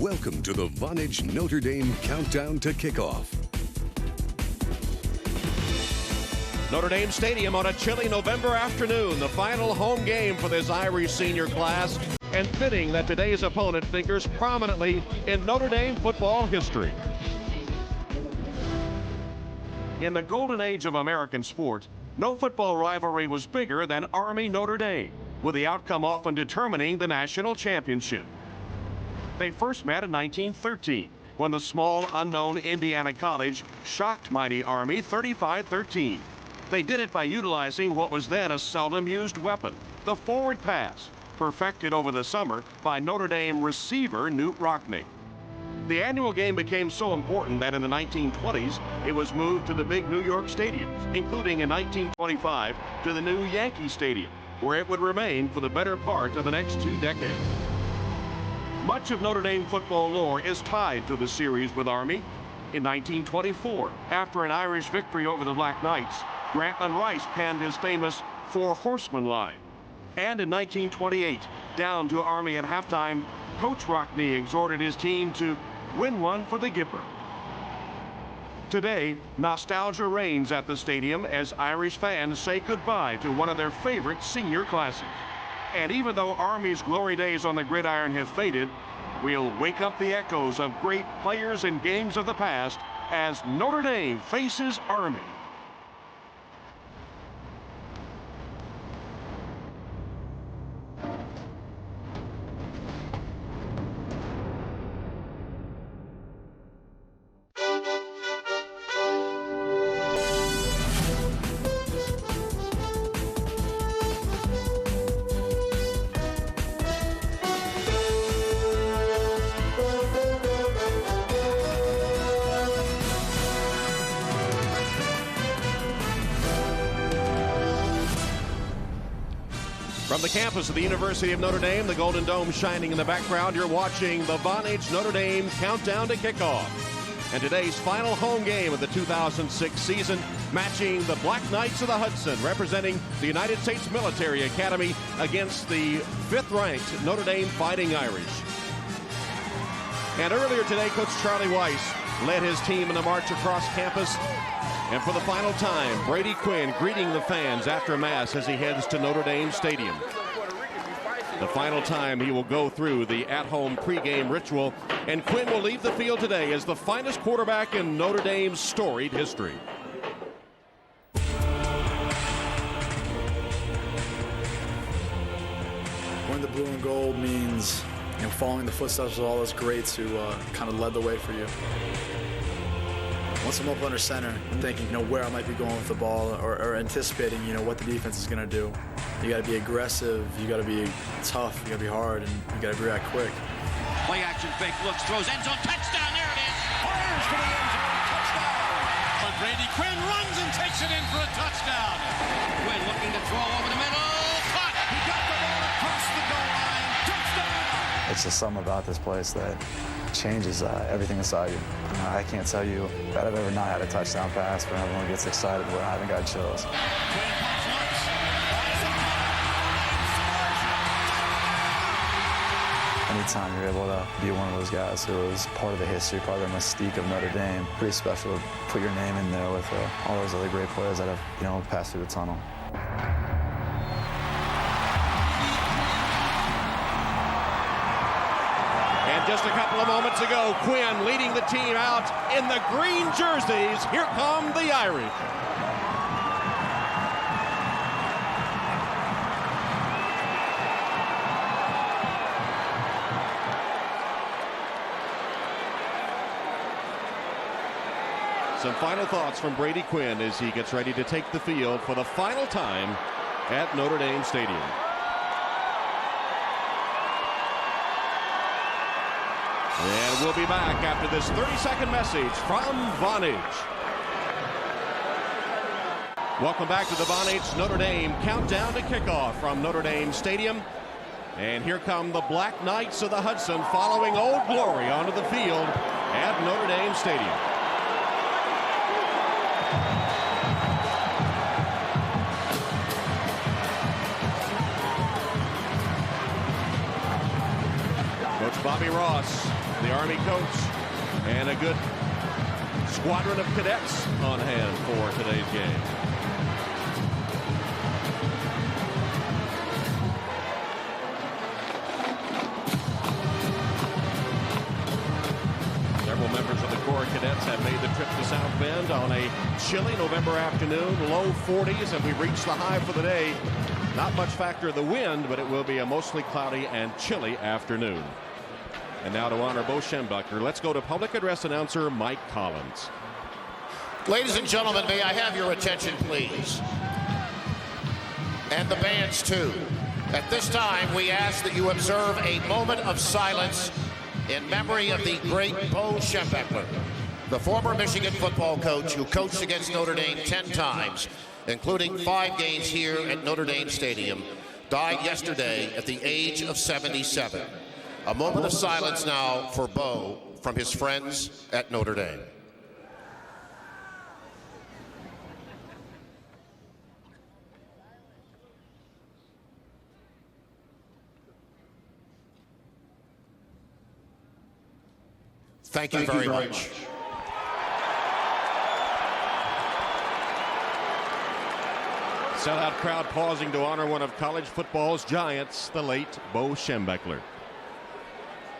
Welcome to the Vonage Notre Dame Countdown to Kickoff. Notre Dame Stadium on a chilly November afternoon, the final home game for this Irish senior class, and fitting that today's opponent figures prominently in Notre Dame football history. In the golden age of American sport, no football rivalry was bigger than Army-Notre Dame, with the outcome often determining the national championship. They first met in 1913, when the small, unknown Indiana college shocked mighty Army 35-13. They did it by utilizing what was then a seldom used weapon, the forward pass, perfected over the summer by Notre Dame receiver Knute Rockne. The annual game became so important that in the 1920s, it was moved to the big New York stadiums, including in 1925 to the new Yankee Stadium, where it would remain for the better part of the next 2 decades. Much of Notre Dame football lore is tied to the series with Army. In 1924, after an Irish victory over the Black Knights, Grantland Rice penned his famous Four Horsemen line. And in 1928, down to Army at halftime, Coach Rockne exhorted his team to win one for the Gipper. Today, nostalgia reigns at the stadium as Irish fans say goodbye to one of their favorite senior classes. And even though Army's glory days on the gridiron have faded, we'll wake up the echoes of great players and games of the past as Notre Dame faces Army. From the campus of the University of Notre Dame, the Golden Dome shining in the background, you're watching the Vonage Notre Dame Countdown to Kickoff. And today's final home game of the 2006 season, matching the Black Knights of the Hudson, representing the United States Military Academy against the 5th-ranked Notre Dame Fighting Irish. And earlier today, Coach Charlie Weiss led his team in the march across campus. And for the final time, Brady Quinn greeting the fans after Mass as he heads to Notre Dame Stadium. The final time he will go through the at-home pregame ritual, and Quinn will leave the field today as the finest quarterback in Notre Dame's storied history. Wearing the blue and gold means, following the footsteps of all those greats who kind of led the way for you. Once I'm up under center, I'm thinking, where I might be going with the ball or anticipating, what the defense is going to do. You got to be aggressive, you got to be tough, you got to be hard, and you got to react quick. Play action, fake, looks, throws, end zone, touchdown, there it is. Fires for the end zone, touchdown. But Brady Quinn runs and takes it in for a touchdown. Quinn looking to throw over the middle, caught. He got the ball across the goal line, touchdown. It's just something about this place that changes everything inside you. I can't tell you that I've ever not had a touchdown pass, but everyone gets excited where I haven't got chills. Anytime you're able to be one of those guys who is part of the history, part of the mystique of Notre Dame, pretty special to put your name in there with all those other great players that have, passed through the tunnel. Just a couple of moments ago, Quinn leading the team out in the green jerseys. Here come the Irish. Some final thoughts from Brady Quinn as he gets ready to take the field for the final time at Notre Dame Stadium. And we'll be back after this 30-second message from Vonage. Welcome back to the Vonage Notre Dame Countdown to Kickoff from Notre Dame Stadium. And here come the Black Knights of the Hudson following Old Glory onto the field at Notre Dame Stadium. Bobby Ross, the Army coach, and a good squadron of cadets on hand for today's game. Several members of the Corps of Cadets have made the trip to South Bend on a chilly November afternoon, low 40s, and we've reached the high for the day. Not much factor of the wind, but it will be a mostly cloudy and chilly afternoon. And now to honor Bo Schembechler, let's go to public address announcer Mike Collins. Ladies and gentlemen, may I have your attention, please? And the bands, too. At this time, we ask that you observe a moment of silence in memory of the great Bo Schembechler, the former Michigan football coach who coached against Notre Dame 10 times, including 5 games here at Notre Dame Stadium, died yesterday at the age of 77. A moment of silence now for Bo from his friends at Notre Dame. Thank you very much. Sellout crowd pausing to honor one of college football's giants, the late Bo Schembechler.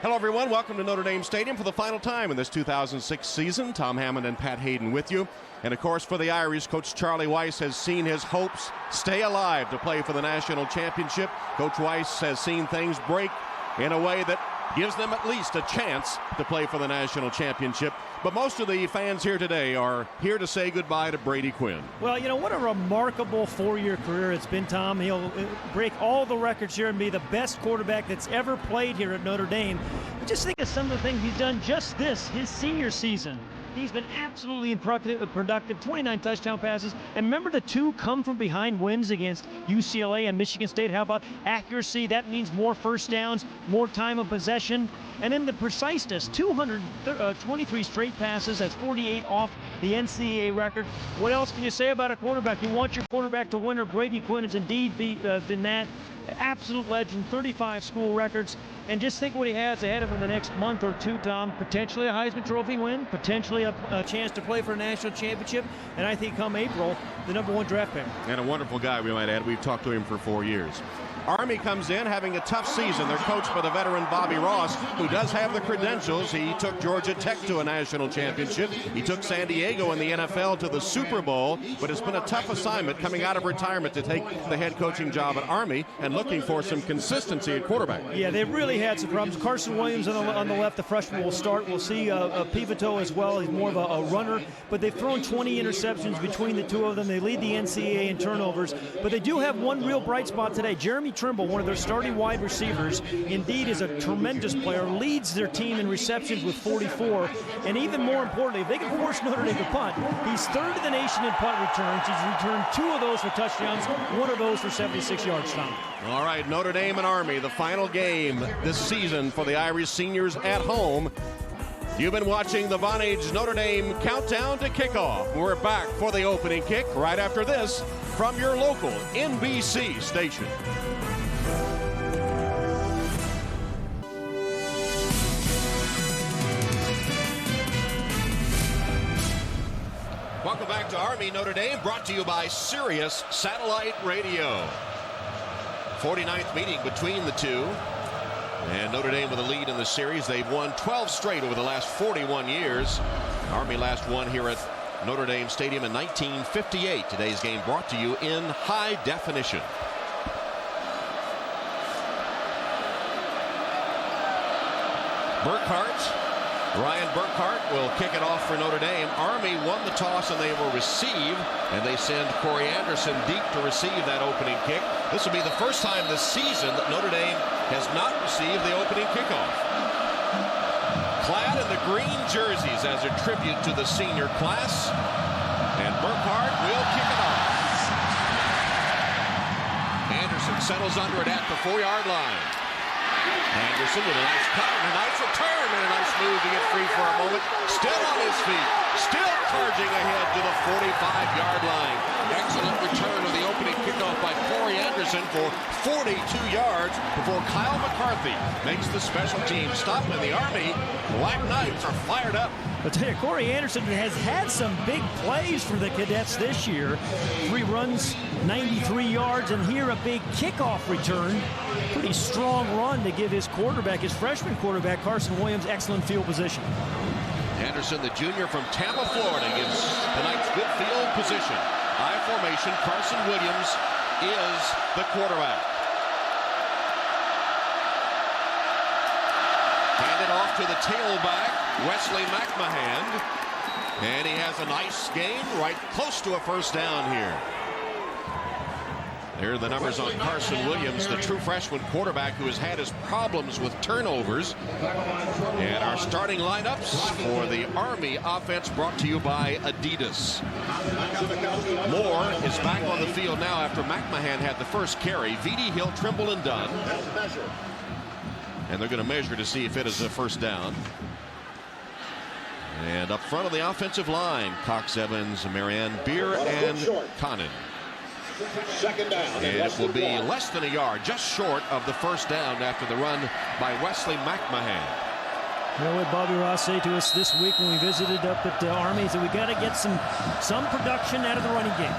Hello, everyone. Welcome to Notre Dame Stadium for the final time in this 2006 season. Tom Hammond and Pat Hayden with you. And, of course, for the Irish, Coach Charlie Weiss has seen his hopes stay alive to play for the national championship. Coach Weiss has seen things break in a way that gives them at least a chance to play for the national championship. But most of the fans here today are here to say goodbye to Brady Quinn. Well, you know, what a remarkable 4-year career it's been, Tom. He'll break all the records here and be the best quarterback that's ever played here at Notre Dame. But just think of some of the things he's done just his senior season. He's been absolutely productive, 29 touchdown passes. And remember the 2 come-from-behind wins against UCLA and Michigan State. How about accuracy? That means more first downs, more time of possession. And then the preciseness, 223 straight passes. That's 48 off the NCAA record. What else can you say about a quarterback? You want your quarterback to win, or Brady Quinn has indeed been that. Absolute legend, 35 school records. And just think what he has ahead of him the next month or 2, Tom. Potentially a Heisman Trophy win, potentially a chance to play for a national championship, and I think come April, the #1 draft pick. And a wonderful guy, we might add. We've talked to him for 4 years. Army comes in having a tough season. They're coached by the veteran Bobby Ross, who does have the credentials. He took Georgia Tech to a national championship. He took San Diego in the NFL to the Super Bowl, but it's been a tough assignment coming out of retirement to take the head coaching job at Army and looking for some consistency at quarterback. Yeah, they really had some problems. Carson Williams on the left, the freshman, will start. We'll see Pivotal as well. He's more of a runner, but they've thrown 20 interceptions between the 2 of them. They lead the NCAA in turnovers, but they do have one real bright spot today. Jeremy Trimble, one of their starting wide receivers, indeed is a tremendous player, leads their team in receptions with 44, and even more importantly, if they can force Notre Dame to punt, he's 3rd in the nation in punt returns. He's returned 2 of those for touchdowns, 1 of those for 76 yards, Tom. All right, Notre Dame and Army, the final game this season for the Irish seniors at home. You've been watching the Vonage Notre Dame countdown to kickoff. We're back for the opening kick right after this from your local NBC station. Welcome back to Army Notre Dame, brought to you by Sirius Satellite Radio. 49th meeting between the 2. And Notre Dame with a lead in the series. They've won 12 straight over the last 41 years. Army last won here at Notre Dame Stadium in 1958. Today's game brought to you in high definition. Ryan Burkhart will kick it off for Notre Dame. Army won the toss and they will receive, and they send Corey Anderson deep to receive that opening kick. This will be the first time this season that Notre Dame has not received the opening kickoff. Clad in the green jerseys as a tribute to the senior class, and Burkhart will kick it off. Anderson settles under it at the 4-yard line. Anderson with a nice cut and a nice return and a nice move to get free for a moment. Still on his feet, still charging ahead to the 45-yard line. Excellent return of the opening kickoff by Corey Anderson for 42 yards. before Kyle McCarthy makes the special team stop, and the Army Black Knights are fired up. I'll tell you, Corey Anderson has had some big plays for the Cadets this year. 3 runs, 93 yards, and here a big kickoff return. Pretty strong run to give his quarterback, his freshman quarterback, Carson Williams, excellent field position. Anderson, the junior from Tampa, Florida, gives the Knights good field position. I formation, Carson Williams is the quarterback. Handed off to the tailback, Wesley McMahon. And he has a nice gain, right close to a first down here. There are the numbers on Carson Williams, the true freshman quarterback who has had his problems with turnovers. And our starting lineups for the Army offense brought to you by Adidas. Moore is back on the field now after McMahon had the first carry. VD Hill, Trimble, and Dunn. And they're going to measure to see if it is a first down. And up front of the offensive line, Cox Evans, Marianne Beer, and Connon. And it will be less than a yard, just short of the first down after the run by Wesley McMahon. You know what Bobby Ross said to us this week when we visited up at Army? He said we got to get some production out of the running game.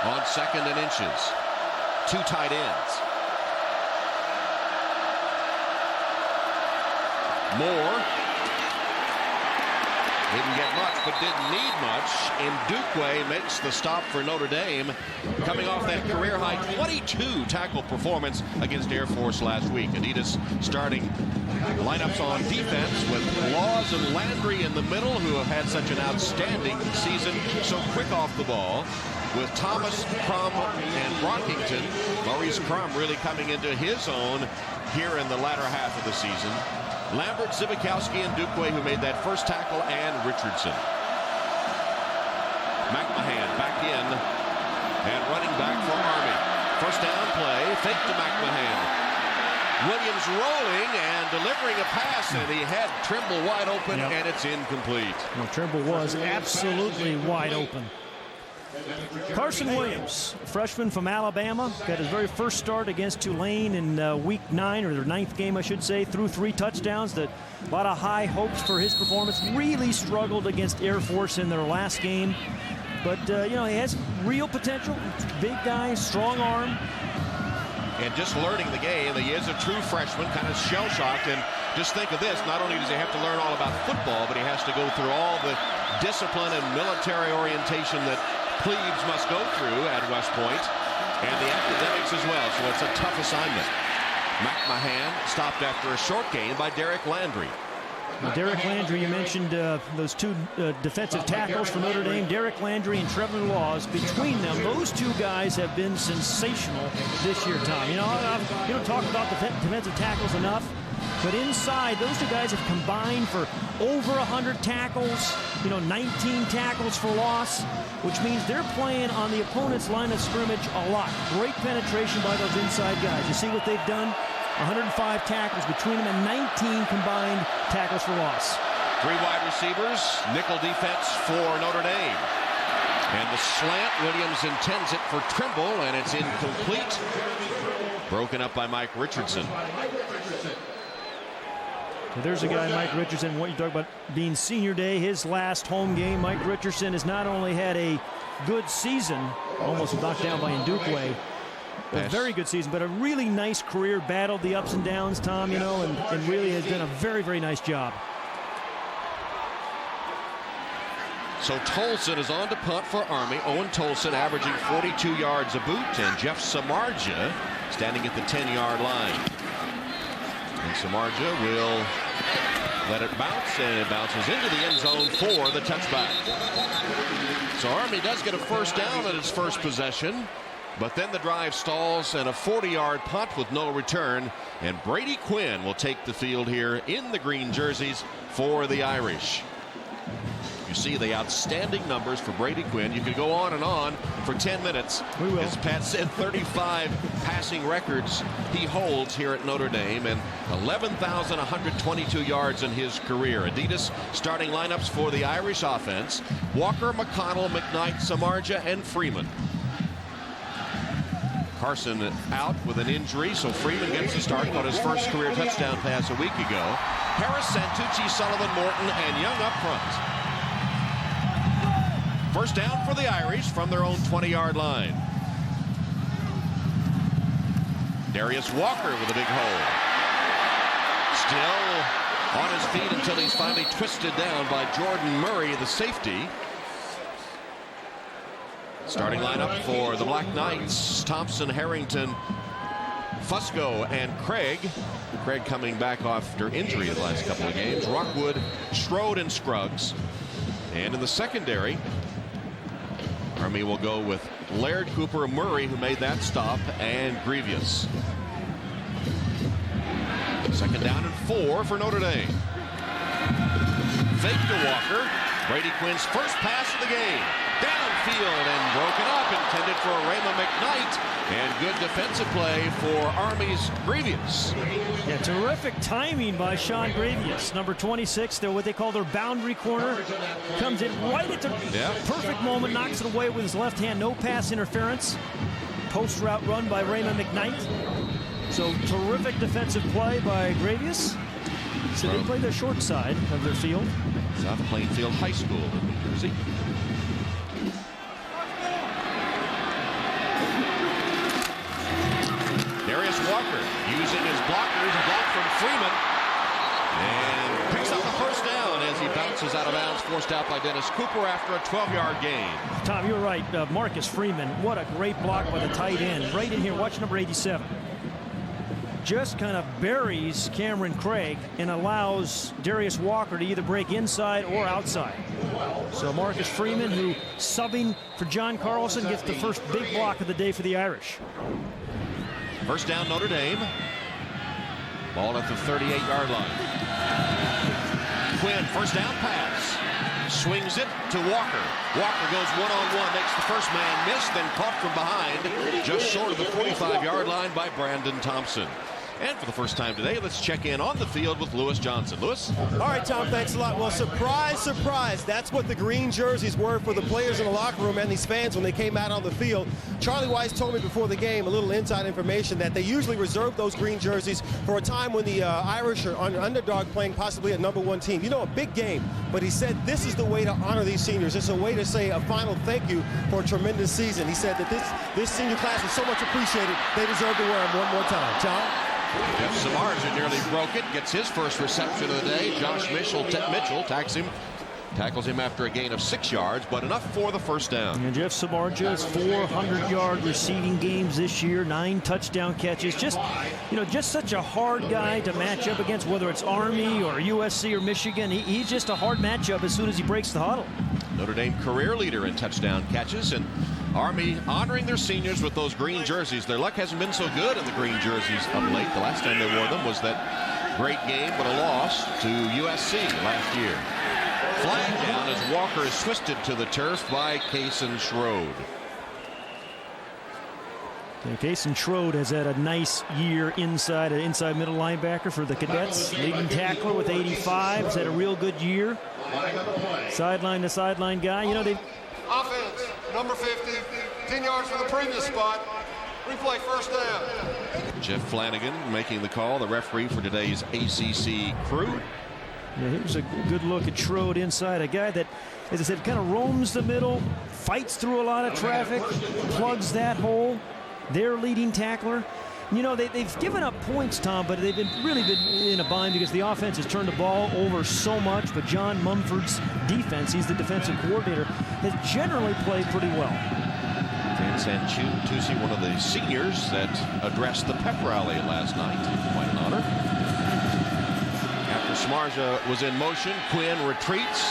On 2nd and inches, 2 tight ends. Moore didn't get much, but didn't need much. And Ndukwe makes the stop for Notre Dame, coming off that career-high 22 tackle performance against Air Force last week. Adidas starting lineups on defense with Laws and Landry in the middle, who have had such an outstanding season, so quick off the ball. With Thomas, Crum, and Brockington. Maurice Crum really coming into his own here in the latter half of the season. Lambert, Zibikowski, and Ndukwe, who made that first tackle, and Richardson. McMahon back in and running back for Army. First down play, fake to McMahon. Williams rolling and delivering a pass, and he had Trimble wide open, and it's incomplete. Well, Trimble was absolutely wide open. Carson Williams, a freshman from Alabama, got his very first start against Tulane in week 9, or their 9th game, I should say, threw 3 touchdowns. A lot of high hopes for his performance. Really struggled against Air Force in their last game. But, you know, he has real potential. Big guy, strong arm. And just learning the game, he is a true freshman, kind of shell-shocked. And just think of this, not only does he have to learn all about football, but he has to go through all the discipline and military orientation that plebes must go through at West Point, and the academics as well, so it's a tough assignment. McMahon stopped after a short gain by Derek Landry. Well, Derek Landry, you mentioned those 2 defensive tackles for Notre Dame, Derek Landry and Trevor Laws. Between them, those 2 guys have been sensational this year, Tom. You know, you don't talk about defensive tackles enough, but inside, those 2 guys have combined for over 100 tackles, you know, 19 tackles for loss, which means they're playing on the opponent's line of scrimmage a lot. Great penetration by those inside guys. You see what they've done? 105 tackles between them and 19 combined tackles for loss. 3 wide receivers, nickel defense for Notre Dame. And the slant, Williams intends it for Trimble, and it's incomplete. Broken up by Mike Richardson. So there's a guy, Mike Richardson. What you talk about being senior day, his last home game. Mike Richardson has not only had a good season, almost knocked down by Ndukwe, a very good season, but a really nice career, battled the ups and downs, Tom, you know, and really has done a very, very nice job. So Tolson is on to punt for Army. Owen Tolson averaging 42 yards a boot, and Jeff Samardzija standing at the 10-yard line. And Samardzija will let it bounce, and it bounces into the end zone for the touchback. So Army does get a first down at its first possession, but then the drive stalls and a 40-yard punt with no return, and Brady Quinn will take the field here in the green jerseys for the Irish. You see the outstanding numbers for Brady Quinn. You could go on for 10 minutes. We will. As Pat said, 35 passing records he holds here at Notre Dame, and 11,122 yards in his career. Adidas starting lineups for the Irish offense: Walker, McConnell, McKnight, Samardzija, and Freeman. Carson out with an injury, so Freeman gets the start on his first career touchdown pass a week ago. Harris, Santucci, Sullivan, Morton, and Young up front. First down for the Irish from their own 20-yard line. Darius Walker with a big hole. Still on his feet until he's finally twisted down by Jordan Murray, the safety. Starting lineup for the Black Knights: Thompson, Harrington, Fusco, and Craig. Craig coming back after injury the last couple of games. Rockwood, Strode, and Scruggs. And in the secondary, Army will go with Laird, Cooper, Murray, who made that stop, and Grievous. Second down and 4 for Notre Dame. Fake to Walker. Brady Quinn's first pass of the game. Downfield and broken up, intended for Raymond McKnight, and good defensive play for Army's Grievous. Yeah, terrific timing by Sean Grievous, number 26. They're what they call their boundary corner. Comes in right at the perfect moment, knocks it away with his left hand. No pass interference. Post route run by Raymond McKnight. So terrific defensive play by Grievous. So they play the short side of their field. South Plainfield High School in New Jersey. Darius Walker using his blockers, a block from Freeman, and picks up the first down as he bounces out of bounds, forced out by Dennis Cooper after a 12-yard gain. Tom, you're right. Marcus Freeman, what a great block by the tight end. Right in here, watch number 87. Just kind of buries Cameron Craig and allows Darius Walker to either break inside or outside. So Marcus Freeman, who subbing for John Carlson, gets the first big block of the day for the Irish. First down, Notre Dame. Ball at the 38-yard line. Quinn, first down pass. Swings it to Walker. Walker goes one-on-one, makes the first man miss, then caught from behind, just short of the 45-yard line by Brandon Thompson. And for the first time today, let's check in on the field with Lewis Johnson. Lewis? All right, Tom, thanks a lot. Well, surprise, surprise. That's what the green jerseys were for the players in the locker room and these fans when they came out on the field. Charlie Weiss told me before the game, a little inside information, that they usually reserve those green jerseys for a time when the Irish are an underdog playing possibly a #1 team. You know, a big game. But he said this is the way to honor these seniors. It's a way to say a final thank you for a tremendous season. He said that this senior class was so much appreciated, they deserve to wear them one more time. Tom? Jeff Samardzija nearly broke it, gets his first reception of the day. Josh Mitchell tackles him after a gain of 6 yards, but enough for the first down. And Jeff Samardzija's 400-yard receiving games this year, 9 touchdown catches. Just such a hard guy to match up against, whether it's Army or USC or Michigan. He's just a hard matchup as soon as he breaks the huddle. Notre Dame career leader in touchdown catches, and Army honoring their seniors with those green jerseys. Their luck hasn't been so good in the green jerseys of late. The last time they wore them was that great game, but a loss to USC last year. Flag down as Walker is twisted to the turf by Cason Strode. Cason Strode has had a nice year inside middle linebacker for the Cadets. Leading tackler with 85. Has had a real good year. Sideline to sideline guy. You know, they offense, number 50, 10 yards from the previous spot. Replay, first down. Jeff Flanagan making the call, the referee for today's ACC crew. Yeah, here's a good look at Strode inside, a guy that, as I said, kind of roams the middle, fights through a lot of traffic, plugs that hole. Their leading tackler. You know, they've given up points, Tom, but they've really been in a bind because the offense has turned the ball over so much. But John Mumford's defense, he's the defensive coordinator, has generally played pretty well. Dan Santucci, one of the seniors that addressed the pep rally last night. Quite an honor. After Samardzija was in motion, Quinn retreats,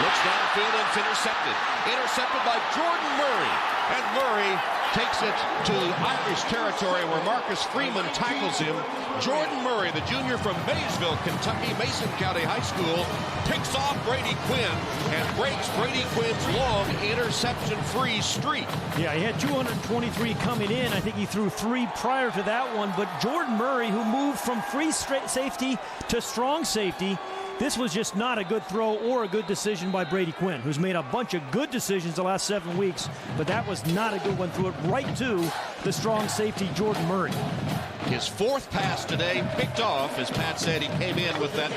looks downfield and intercepted. Intercepted by Jordan Murray. And Murray takes it to Irish territory where Marcus Freeman tackles him. Jordan Murray, the junior from Maysville, Kentucky, Mason County High School, picks off Brady Quinn and breaks Brady Quinn's long interception-free streak. Yeah, he had 223 coming in. I think he threw 3 prior to that one. But Jordan Murray, who moved from free safety to strong safety, This was just not a good throw or a good decision by Brady Quinn, who's made a bunch of good decisions the last 7 weeks, but that was not a good one. Threw it right to the strong safety, Jordan Murray. His fourth pass today picked off. As Pat said, he came in with that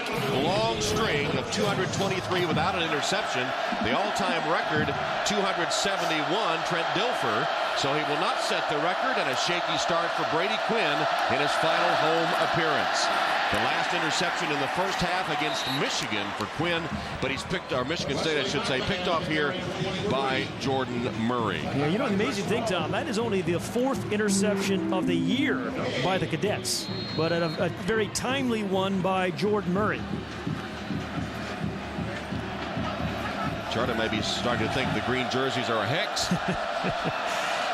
long string of 223 without an interception. The all-time record, 271, Trent Dilfer. So he will not set the record, and a shaky start for Brady Quinn in his final home appearance. The last interception in the first half against Michigan for Quinn, but he's picked, or Michigan State, I should say, picked off here by Jordan Murray. Yeah, you know, the amazing thing, Tom, that is only the fourth interception of the year by the Cadets, but a very timely one by Jordan Murray. Charter may be starting to think the green jerseys are a hex.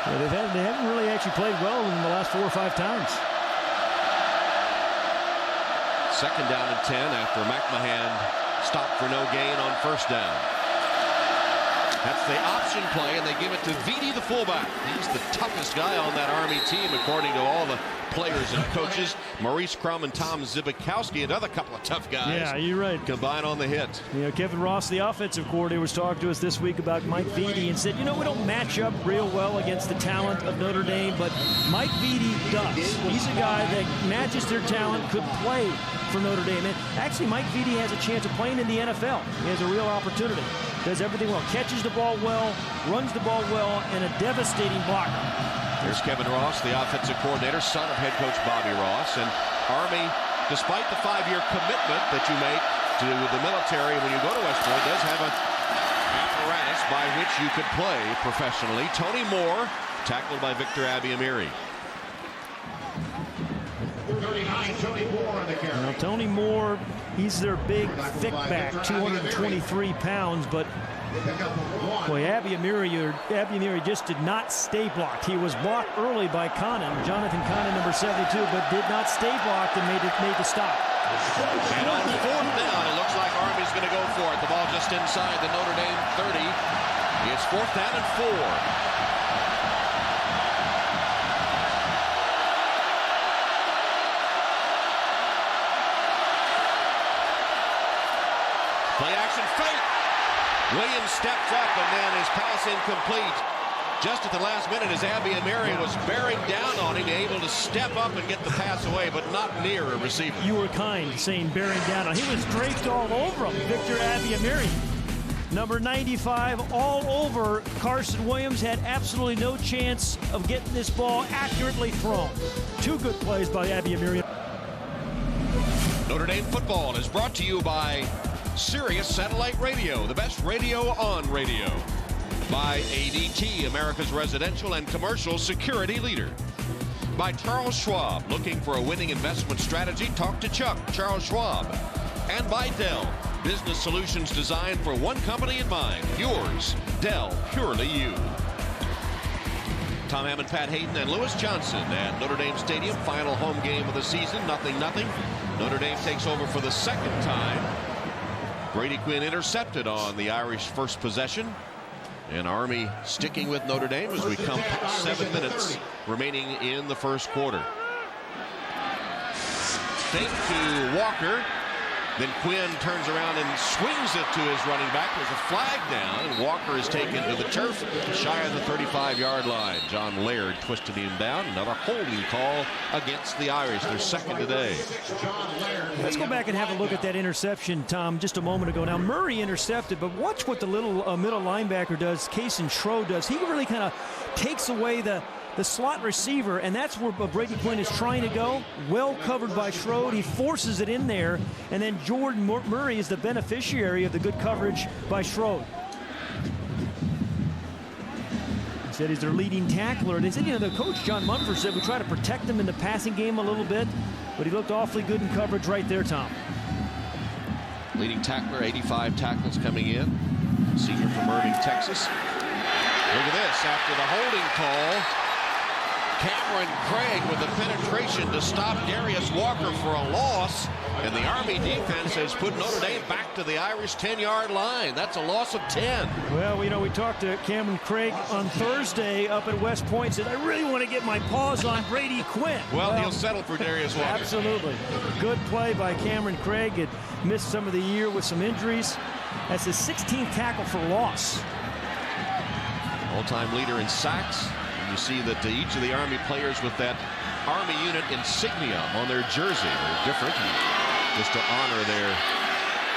Yeah, they haven't really actually played well in the last 4 or 5 times. Second down and 10 after McMahon stopped for no gain on first down. That's the option play, and they give it to Viti, the fullback. He's the toughest guy on that Army team, according to all the players and coaches. Maurice Crum and Tom Zibikowski, another couple of tough guys. Yeah, you're right. Combine on the hit. You know, Kevin Ross, the offensive coordinator, was talking to us this week about Mike Viti and said, you know, we don't match up real well against the talent of Notre Dame, but Mike Viti does. He's a guy that matches their talent, could play for Notre Dame. And actually, Mike Viti has a chance of playing in the NFL. He has a real opportunity. Does everything well. Catches the ball well, runs the ball well, and a devastating blocker. There's Kevin Ross, the offensive coordinator, son of head coach Bobby Ross. And Army, despite the 5-year commitment that you make to the military when you go to West Point, does have an apparatus by which you could play professionally. Tony Moore, tackled by Victor Abiamiri. Now, Tony Moore, he's their big, thick back, 223 pounds, but boy, Abiamiri just did not stay blocked. He was blocked early by Jonathan Connon, number 72, but did not stay blocked and made the stop. And on fourth down, it looks like Army's going to go for it. The ball just inside the Notre Dame 30. It's fourth down and 4. Play action fake. Williams stepped up, and then his pass incomplete. Just at the last minute, as Abiamiri was bearing down on him, able to step up and get the pass away, but not near a receiver. You were kind saying bearing down on him. He was draped all over him. Victor Abiamiri, number 95, all over Carson Williams. Had absolutely no chance of getting this ball accurately thrown. 2 good plays by Abiamiri. Notre Dame football is brought to you by Sirius Satellite Radio, the best radio on radio. By ADT, America's residential and commercial security leader. By Charles Schwab, looking for a winning investment strategy? Talk to Chuck, Charles Schwab. And by Dell, business solutions designed for one company in mind, yours, Dell, purely you. Tom Hammond, Pat Hayden, and Lewis Johnson at Notre Dame Stadium. Final home game of the season, 0-0. Notre Dame takes over for the second time. Brady Quinn intercepted on the Irish first possession. And Army sticking with Notre Dame as we come past 7 minutes remaining in the first quarter. Fake to Walker. Then Quinn turns around and swings it to his running back. There's a flag down, and Walker is taken to the turf, shy of the 35-yard line. John Laird twisted him down. Another holding call against the Irish. Their second today. Let's go back and have a look at that interception, Tom, just a moment ago. Now, Murray intercepted, but watch what the little middle linebacker does, Kason Schroed does. He really kind of takes away the slot receiver, and that's where Brady Quinn is trying to go. Well covered by Schroed. He forces it in there, and then Jordan Murray is the beneficiary of the good coverage by Schroed. He said he's their leading tackler. They said, you know, the coach, John Munford, said we try to protect him in the passing game a little bit, but he looked awfully good in coverage right there, Tom. Leading tackler, 85 tackles coming in. Senior from Irving, Texas. Look at this. After the holding call, Cameron Craig with the penetration to stop Darius Walker for a loss. And the Army defense has put Notre Dame back to the Irish 10-yard line. That's a loss of 10. Well, you know, we talked to Cameron Craig on Thursday up at West Point. Said, I really want to get my paws on Brady Quinn. Well, he'll settle for Darius Walker. Absolutely. Good play by Cameron Craig. Had missed some of the year with some injuries. That's his 16th tackle for loss. All-time leader in sacks. And you see that each of the Army players with that Army unit insignia on their jersey. They're different, just to honor their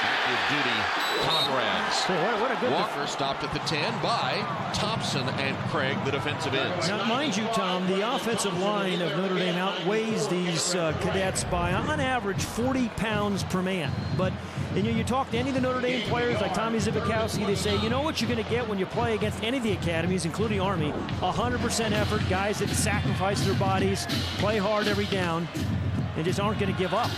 active duty comrades. What a good Walker stopped at the 10 by Thompson and Craig, the defensive ends. Now, mind you, Tom, the offensive line of Notre Dame outweighs these cadets by, on average, 40 pounds per man. But you talk to any of the Notre Dame players like Tommy Zivakowski, they say, you know what you're going to get when you play against any of the academies, including Army, 100% effort, guys that sacrifice their bodies, play hard every down, and just aren't going to give up.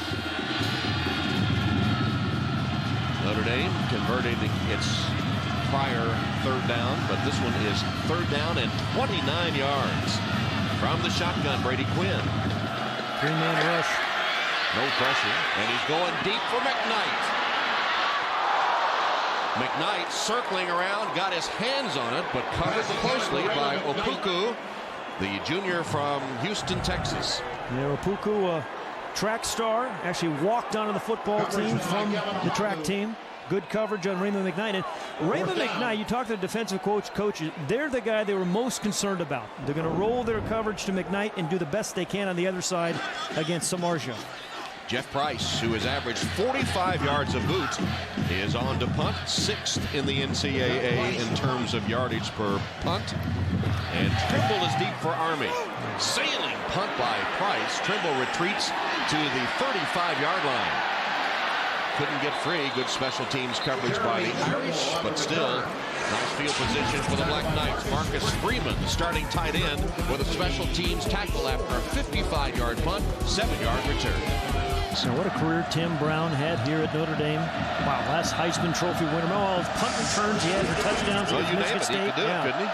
Notre Dame converted its prior third down, but this one is third down and 29 yards. From the shotgun, Brady Quinn. Three-man rush. No pressure, and he's going deep for McKnight. McKnight circling around, got his hands on it, but covered closely by Opuku, the junior from Houston, Texas. Yeah, Opuku, track star, actually walked onto the football team from the track team. Good coverage on Raymond McKnight. And Raymond McKnight, you talk to the defensive coaches, they're the guy they were most concerned about. They're going to roll their coverage to McKnight and do the best they can on the other side against Samardzija. Jeff Price, who has averaged 45 yards a boot, is on to punt, 6th in the NCAA in terms of yardage per punt. And Trimble is deep for Army. Sailing punt by Price. Trimble retreats to the 35-yard line. Couldn't get free. Good special teams coverage by the Irish, but still nice field position for the Black Knights. Marcus Freeman, starting tight end, with a special teams tackle after a 55-yard punt, 7-yard return. So what a career Tim Brown had here at Notre Dame. Wow, last Heisman Trophy winner. All his punt returns he had for touchdowns well, against Michigan State. He could do it, couldn't he?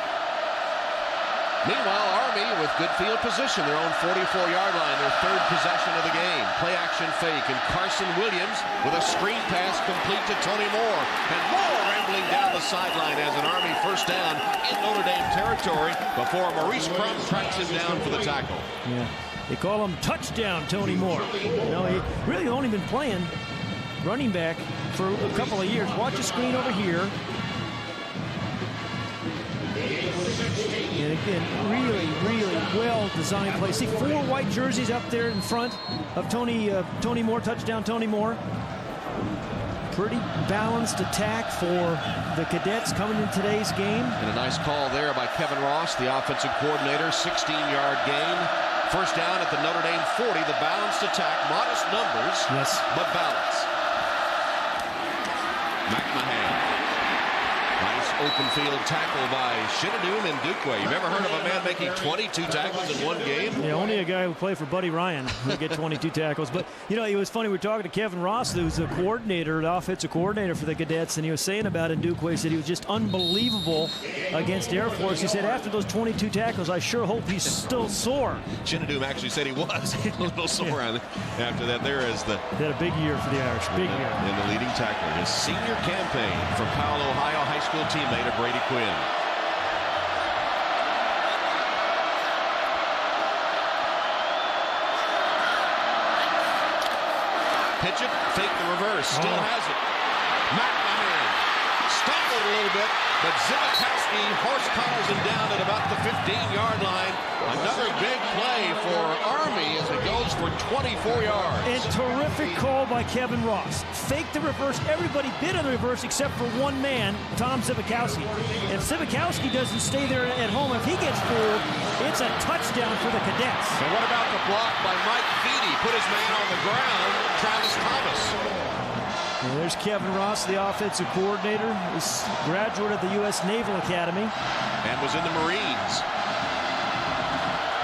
Meanwhile, Army with good field position, their own 44-yard line, their third possession of the game. Play action fake, and Carson Williams with a screen pass complete to Tony Moore. And Moore rambling down the sideline as an Army first down in Notre Dame territory before Maurice Crum tracks him down for the tackle. Yeah. They call him touchdown Tony Moore. You know, he really only been playing running back for a couple of years. Watch the screen over here. And again, really, really well-designed play. See 4 white jerseys up there in front of Tony Moore, touchdown Tony Moore. Pretty balanced attack for the cadets coming in today's game. And a nice call there by Kevin Ross, the offensive coordinator, 16-yard gain. First down at the Notre Dame 40, the balanced attack, modest numbers, yes, but balance. McMahon. Nice open field tackle by Shinadum and Dukwe. You've ever heard of a man making 22 tackles in one game? Yeah, only a guy who played for Buddy Ryan would get 22 tackles. But, you know, it was funny. We were talking to Kevin Ross, who's the coordinator, the offensive coordinator for the cadets, and he was saying about it, Dukwe, he said he was just unbelievable against Air Force. He said after those 22 tackles, I sure hope he's still sore. Shinadum actually said he was a little sore after that. There is the... They had a big year for the Irish, big year. And the leading tackler, his senior campaign from Powell, Ohio high school teammate of Brady Quinn. Pitch it, fake the reverse, still has it. McMahon stumbled a little bit, but Zivakowski horsepowers him down at about the 15-yard line. Another big play for Army as it goes for 24 yards. And terrific call by Kevin Ross. Fake the reverse. Everybody bid on the reverse except for one man, Tom Zivakowski. And if Zivakowski doesn't stay there at home, if he gets fooled, it's a touchdown for the cadets. And what about the block by Mike Feedy? Put his man on the ground, Travis Thomas. And there's Kevin Ross, the offensive coordinator, this graduate of the U.S. Naval Academy. And was in the Marines.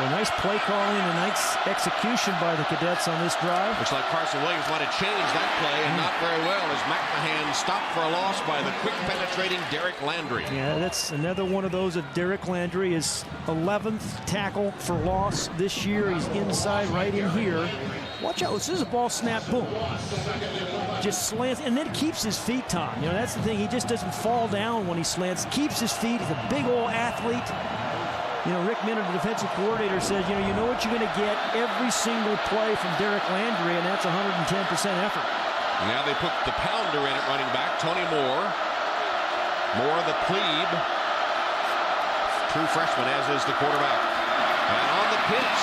Well, nice play calling and nice execution by the Cadets on this drive. Looks like Carson Williams might have changed that play, and not very well, as McMahon stopped for a loss by the quick penetrating Derek Landry. Yeah, that's another one of those of Derek Landry. His 11th tackle for loss this year. He's inside right in here. Watch out, this is a ball snap, boom. Just slants, and then keeps his feet, Tom. You know, that's the thing. He just doesn't fall down when he slants. Keeps his feet. He's a big old athlete. You know, Rick Minner, the defensive coordinator, says, you know what you're going to get every single play from Derek Landry, and that's 110% effort. Now they put the pounder in at running back, Tony Moore. Moore, the plebe. True freshman, as is the quarterback. And on the pitch,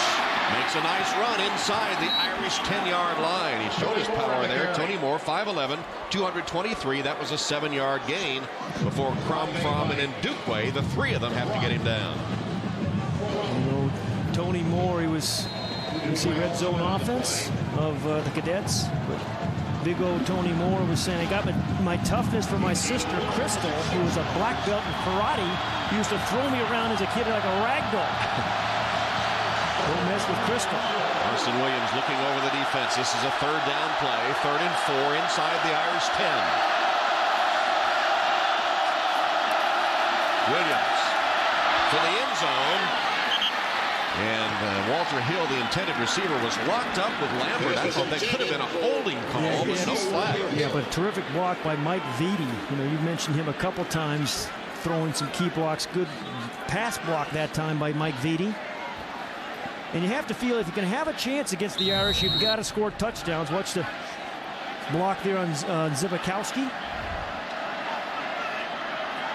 makes a nice run inside the Irish 10-yard line. He showed his power there. Tony Moore, 5'11", 223. That was a 7-yard gain before Crum, Fromm, and Ndukwe, the three of them, have to get him down. You know, Tony Moore, he was, you see, red zone offense of the Cadets. But big old Tony Moore was saying, I got my toughness from my sister, Crystal, who was a black belt in karate. He used to throw me around as a kid like a rag doll. Don't mess with Crystal. Carson Williams looking over the defense. This is a third down play. 3rd and 4 inside the Irish 10. Williams to the end zone. And Walter Hill, the intended receiver, was locked up with Lambert. I thought that could have been a holding call, but no flag. Yeah, but terrific block by Mike Vitti. You know, you've mentioned him a couple times, throwing some key blocks. Good pass block that time by Mike Vitti. And you have to feel if you can have a chance against the Irish, you've got to score touchdowns. Watch the block there on Zibikowski.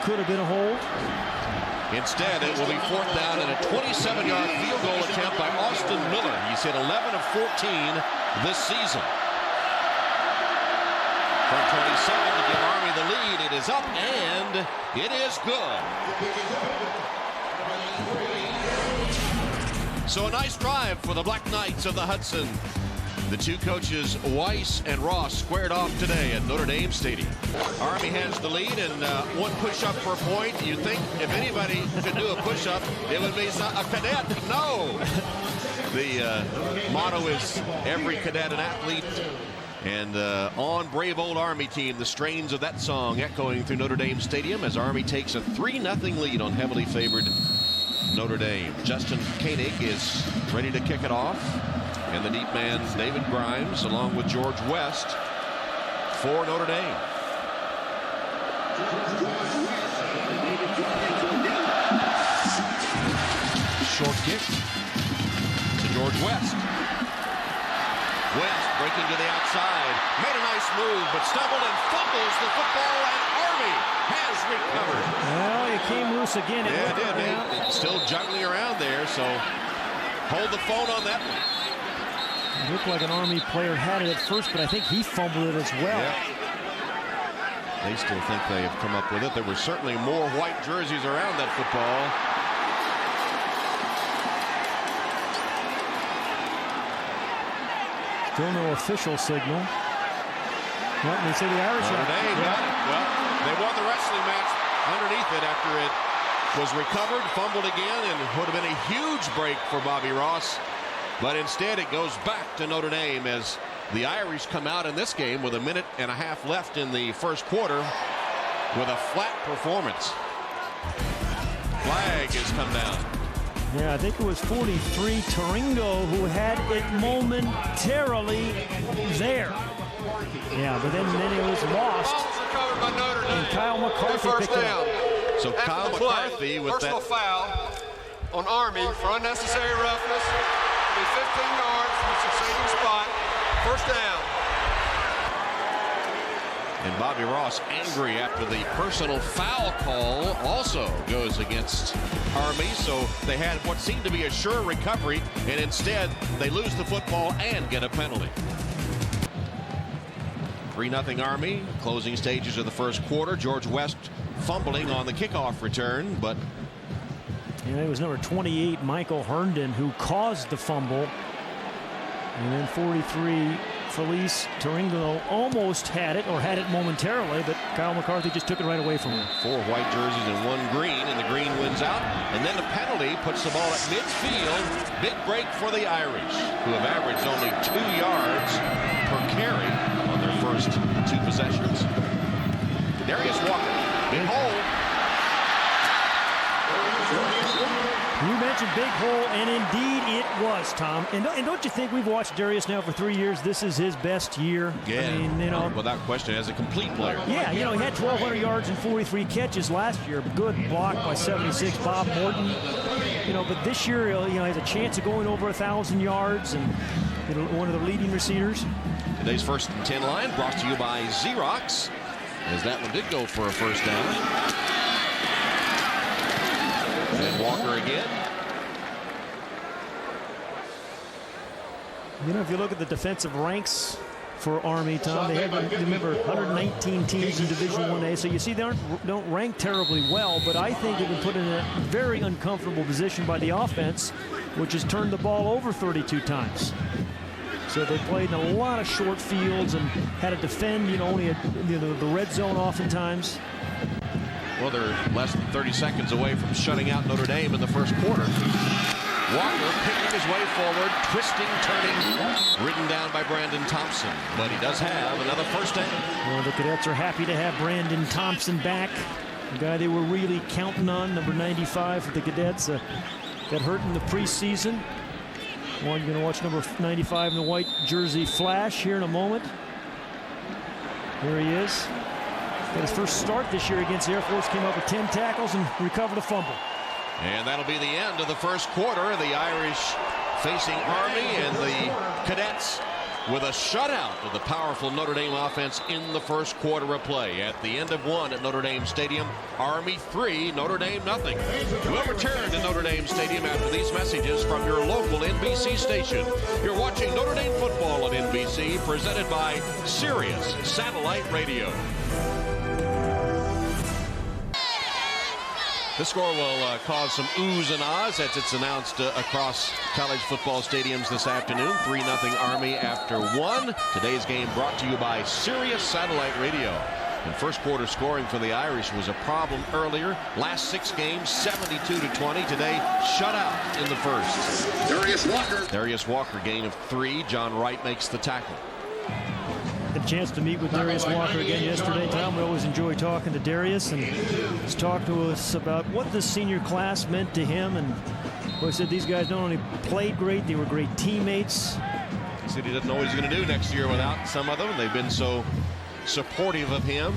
Could have been a hold. Instead, it will be 4th down and a 27-yard field goal attempt by Austin Miller. He's hit 11 of 14 this season. From 27 to give Army the lead. It is up, and it is good. So a nice drive for the Black Knights of the Hudson. The two coaches, Weiss and Ross, squared off today at Notre Dame Stadium. Army has the lead, and one push-up per point. You think if anybody could do a push-up, it would be a cadet. No! The motto is every cadet an athlete. And on brave old Army team, the strains of that song echoing through Notre Dame Stadium as Army takes a 3-0 lead on heavily favored Notre Dame. Justin Koenig is ready to kick it off. And the deep man, David Grimes, along with George West for Notre Dame. Short kick to George West. West breaking to the outside. Made a nice move, but stumbled and fumbles the football, and Army has recovered. Well, it came loose again. Yeah, it did. It's still juggling around there, so hold the phone on that one. It looked like an Army player had it at first, but I think he fumbled it as well. Yeah. They still think they have come up with it. There were certainly more white jerseys around that football. Still no official signal. Well, they say the Irish Notre Dame got it. Well, they won the wrestling match underneath it after it was recovered, fumbled again, and would have been a huge break for Bobby Ross. But instead, it goes back to Notre Dame as the Irish come out in this game with 1.5 minutes left in the first quarter with a flat performance. Flag has come down. Yeah, I think it was 43, Taringo, who had it momentarily there. Yeah, but then it was lost. Recovered by Notre Dame. And Kyle McCarthy First picked it down. up. So Kyle McCarthy with personal that foul on Army for unnecessary roughness. 15 yards from the succeeding spot. First down. And Bobby Ross, angry after the personal foul call, also goes against Army. So they had what seemed to be a sure recovery, and instead they lose the football and get a penalty. 3-0 Army, closing stages of the first quarter. George West fumbling on the kickoff return, but And it was number 28, Michael Herndon, who caused the fumble. And then 43, Felice Turingolo almost had it, or had it momentarily, but Kyle McCarthy just took it right away from him. 4 white jerseys and 1 green, and the green wins out. And then the penalty puts the ball at midfield. Big break for the Irish, who have averaged only 2 yards per carry on their first 2 possessions. Darius Walker, big hole. You mentioned big hole, and indeed it was, Tom. And don't you think we've watched Darius now for 3 years? This is his best year. Yeah, I mean, you know, without question, as a complete player. Yeah, you know, he had 1,200 yards and 43 catches last year. Good block by 76 Bob Morton. You know, but this year, you know, he has a chance of going over 1,000 yards and, you know, one of the leading receivers. Today's first and 10 line brought to you by Xerox, as that one did go for a first down. And Walker again. You know, if you look at the defensive ranks for Army, Tom, they have, remember, 119 teams in Division 1A, so you see they don't rank terribly well, but I think they've been put in a very uncomfortable position by the offense, which has turned the ball over 32 times. So they played in a lot of short fields and had to defend, you know, only the red zone oftentimes. Well, they're less than 30 seconds away from shutting out Notre Dame in the first quarter. Walker picking his way forward, twisting, turning, ridden down by Brandon Thompson. But he does have another first down. Well, the Cadets are happy to have Brandon Thompson back. The guy they were really counting on, number 95 for the Cadets. Got hurt in the preseason. Well, you're going to watch number 95 in the white jersey flash here in a moment. There he is. Got his first start this year against Air Force, came up with 10 tackles and recovered a fumble. And that'll be the end of the first quarter. The Irish facing Army and the Cadets with a shutout of the powerful Notre Dame offense in the first quarter of play. At the end of 1 at Notre Dame Stadium, Army 3, Notre Dame nothing. We'll return to Notre Dame Stadium after these messages from your local NBC station. You're watching Notre Dame football on NBC, presented by Sirius Satellite Radio. The score will cause some oohs and ahs as it's announced across college football stadiums this afternoon. 3-0 Army after 1. Today's game brought to you by Sirius Satellite Radio. And first quarter scoring for the Irish was a problem earlier. Last 6 games, 72-20. Today, shutout in the first. Darius Walker, gain of 3. John Wright makes the tackle. Had a chance to meet with Darius Walker again yesterday, Tom. We always enjoy talking to Darius, and he's talked to us about what the senior class meant to him. And well, he said these guys not only played great, they were great teammates. He said he doesn't know what he's going to do next year without some of them. They've been so supportive of him.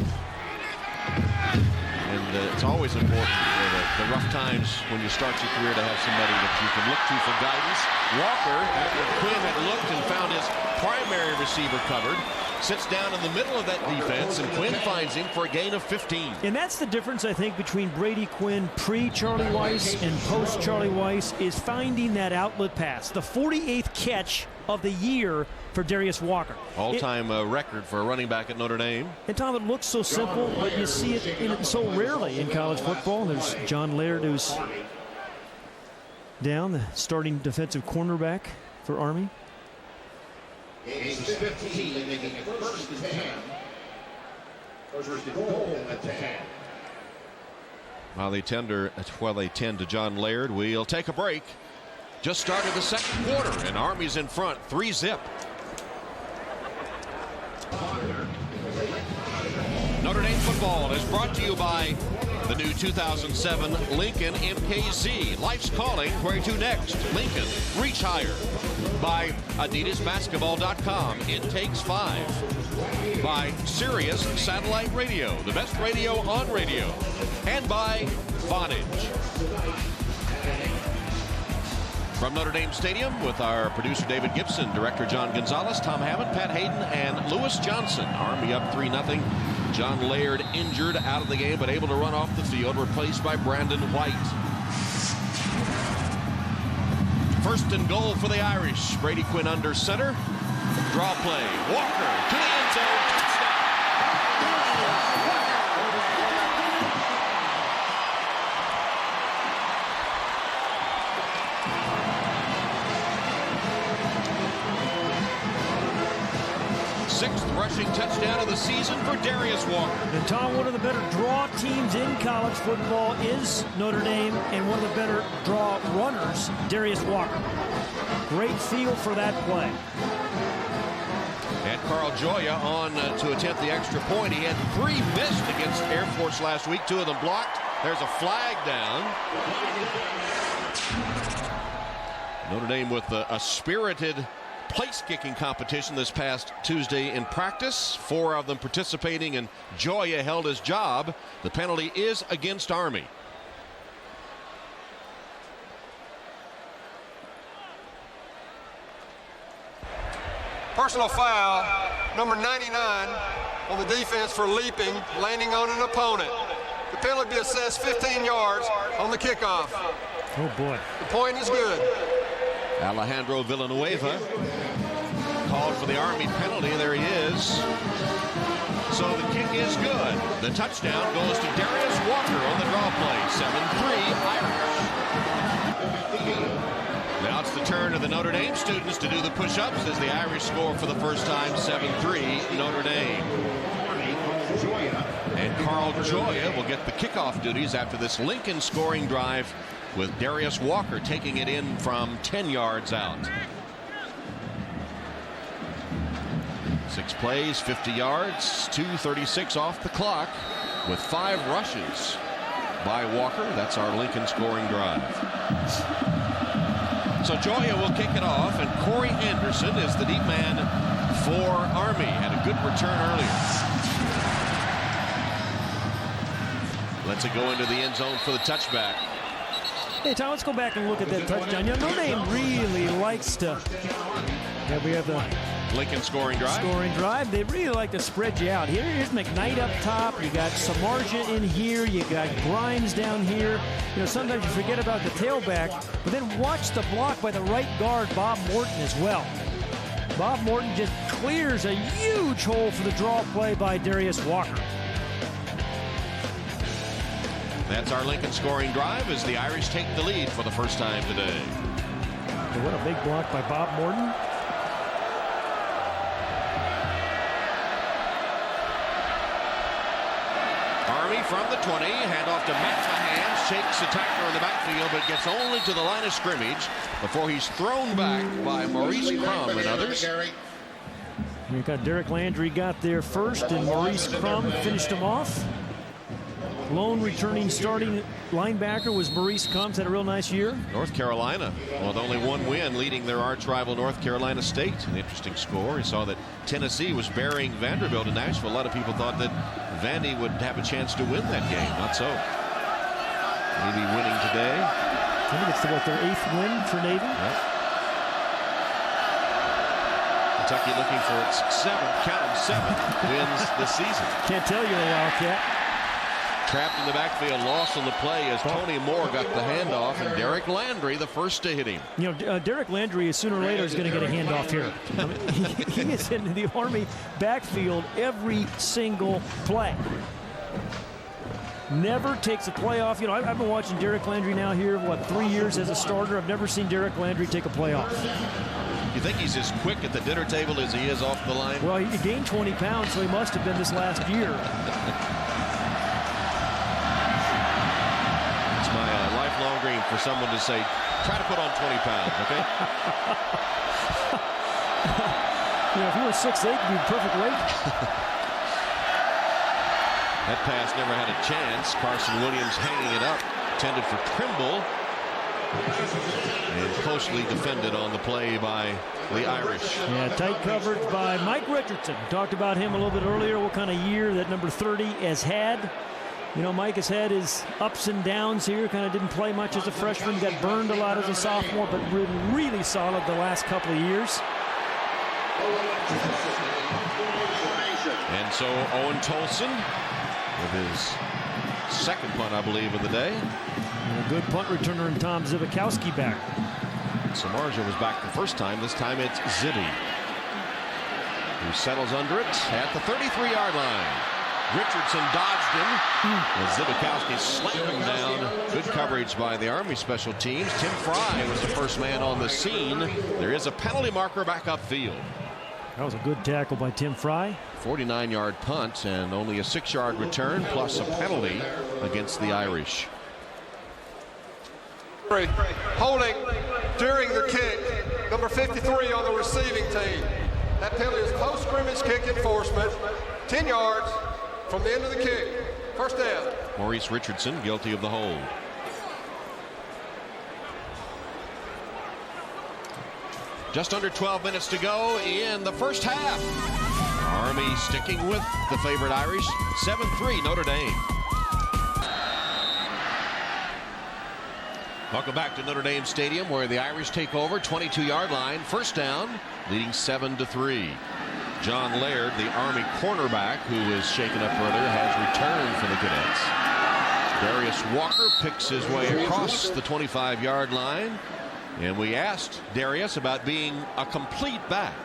And it's always important for the rough times when you start your career to have somebody that you can look to for guidance. Walker, after Quinn had looked and found his primary receiver covered, sits down in the middle of that defense, and Quinn finds him for a gain of 15. And that's the difference, I think, between Brady Quinn pre-Charlie Weiss and post-Charlie Weiss, is finding that outlet pass. The 48th catch of the year for Darius Walker. All-time record for a running back at Notre Dame. And Tom, it looks so simple, but you see it so rarely in college football. There's John Laird, who's down, the starting defensive cornerback for Army. Gains 15, making it first and 10. First and goal at 10. While they tend to John Laird, we'll take a break. Just started the second quarter, and Army's in front, 3-0. Notre Dame football is brought to you by the new 2007 Lincoln MKZ. Life's calling. Where to next? Lincoln. Reach higher. By AdidasBasketball.com. It takes 5. By Sirius Satellite Radio, the best radio on radio. And by Vonage. From Notre Dame Stadium with our producer David Gibson, director John Gonzalez, Tom Hammond, Pat Hayden, and Lewis Johnson. Army up 3-0. John Laird injured, out of the game, but able to run off the field, replaced by Brandon White. First and goal for the Irish. Brady Quinn under center. Draw play. Walker to the end zone. Touchdown. sixth rushing touchdown of the season for Darius Walker. And Tom, one of the better draw teams in college football is Notre Dame, and one of the better draw runners, Darius Walker. Great feel for that play. And Carl Joya on to attempt the extra point. He had 3 missed against Air Force last week, 2 of them blocked. There's a flag down. Notre Dame with a spirited place-kicking competition this past Tuesday in practice. 4 of them participating, and Joya held his job. The penalty is against Army. Personal foul, number 99 on the defense for leaping, landing on an opponent. The penalty be assessed 15 yards on the kickoff. Oh, boy. The point is good. Alejandro Villanueva called for the Army penalty. There he is. So the kick is good. The touchdown goes to Darius Walker on the draw play. 7-3 Irish. Now it's the turn of the Notre Dame students to do the push-ups as the Irish score for the first time. 7-3 Notre Dame. And Carl Joya will get the kickoff duties after this Lincoln scoring drive, with Darius Walker taking it in from 10 yards out. 6 plays, 50 yards, 2:36 off the clock, with 5 rushes by Walker. That's our Lincoln scoring drive. So Joya will kick it off, and Corey Anderson is the deep man for Army. Had a good return earlier. Lets it go into the end zone for the touchback. Hey, Tom, let's go back and look at that touchdown. You know, Notre Dame really likes to... Yeah, we have the Lincoln scoring drive. They really like to spread you out. Here's McKnight up top. You got Samardzija in here. You got Grimes down here. You know, sometimes you forget about the tailback, but then watch the block by the right guard, Bob Morton, as well. Bob Morton just clears a huge hole for the draw play by Darius Walker. That's our Lincoln scoring drive as the Irish take the lead for the first time today. What a big block by Bob Morton. Army from the 20, handoff to Matt Lyons, shakes the tackler in the backfield, but gets only to the line of scrimmage before he's thrown back by Maurice Crum and others. You got Derek Landry got there first, and Maurice Crum finished him off. Lone returning starting linebacker was Maurice Combs. Had a real nice year. North Carolina, with only 1 win, leading their arch rival North Carolina State. An interesting score. He saw that Tennessee was burying Vanderbilt in Nashville. A lot of people thought that Vandy would have a chance to win that game. Not so. Maybe winning today. I think it's their 8th win for Navy. Yep. Kentucky looking for its 7th, count 'em, 7 wins this season. Can't tell you're a Wildcat. Trapped in the backfield, lost on the play as Tony Moore got the handoff, and Derek Landry the first to hit him. You know, Derek Landry is sooner or later is going to get a handoff here. I mean, he is into the Army backfield every single play. Never takes a play off. You know, I've been watching Derek Landry now here, 3 years as a starter. I've never seen Derek Landry take a play off. You think he's as quick at the dinner table as he is off the line? Well, he gained 20 pounds, so he must have been this last year. Lifelong dream for someone to say, try to put on 20 pounds, okay? You know, if you were 6'8", you'd be perfect weight. That pass never had a chance. Carson Williams hanging it up, intended for Trimble, and closely defended on the play by the Irish. Yeah, tight coverage by Mike Richardson. Talked about him a little bit earlier, what kind of year that number 30 has had. You know, Mike has had his ups and downs here. Kind of didn't play much as a freshman. Got burned a lot as a sophomore, but really solid the last couple of years. And so Owen Tolson with his 2nd punt, I believe, of the day. And a good punt returner in Tom Zivakowski back. Samardzija was back the first time. This time it's Zibby, who settles under it at the 33-yard line. Richardson dodged him. And Zibakowski slammed him down. Good coverage by the Army special teams. Tim Fry was the first man on the scene. There is a penalty marker back upfield. That was a good tackle by Tim Fry. 49-yard punt and only a 6-yard return plus a penalty against the Irish. Holding during the kick, number 53 on the receiving team. That penalty is post-scrimmage kick enforcement, 10 yards from the end of the kick. First down. Maurice Richardson guilty of the hold. Just under 12 minutes to go in the first half. Army sticking with the favorite Irish. 7-3 Notre Dame. Welcome back to Notre Dame Stadium, where the Irish take over. 22-yard line, first down, leading 7-3. John Laird, the Army cornerback, who was shaken up earlier, has returned for the Cadets. Darius Walker picks his way across the 25-yard line. And we asked Darius about being a complete back.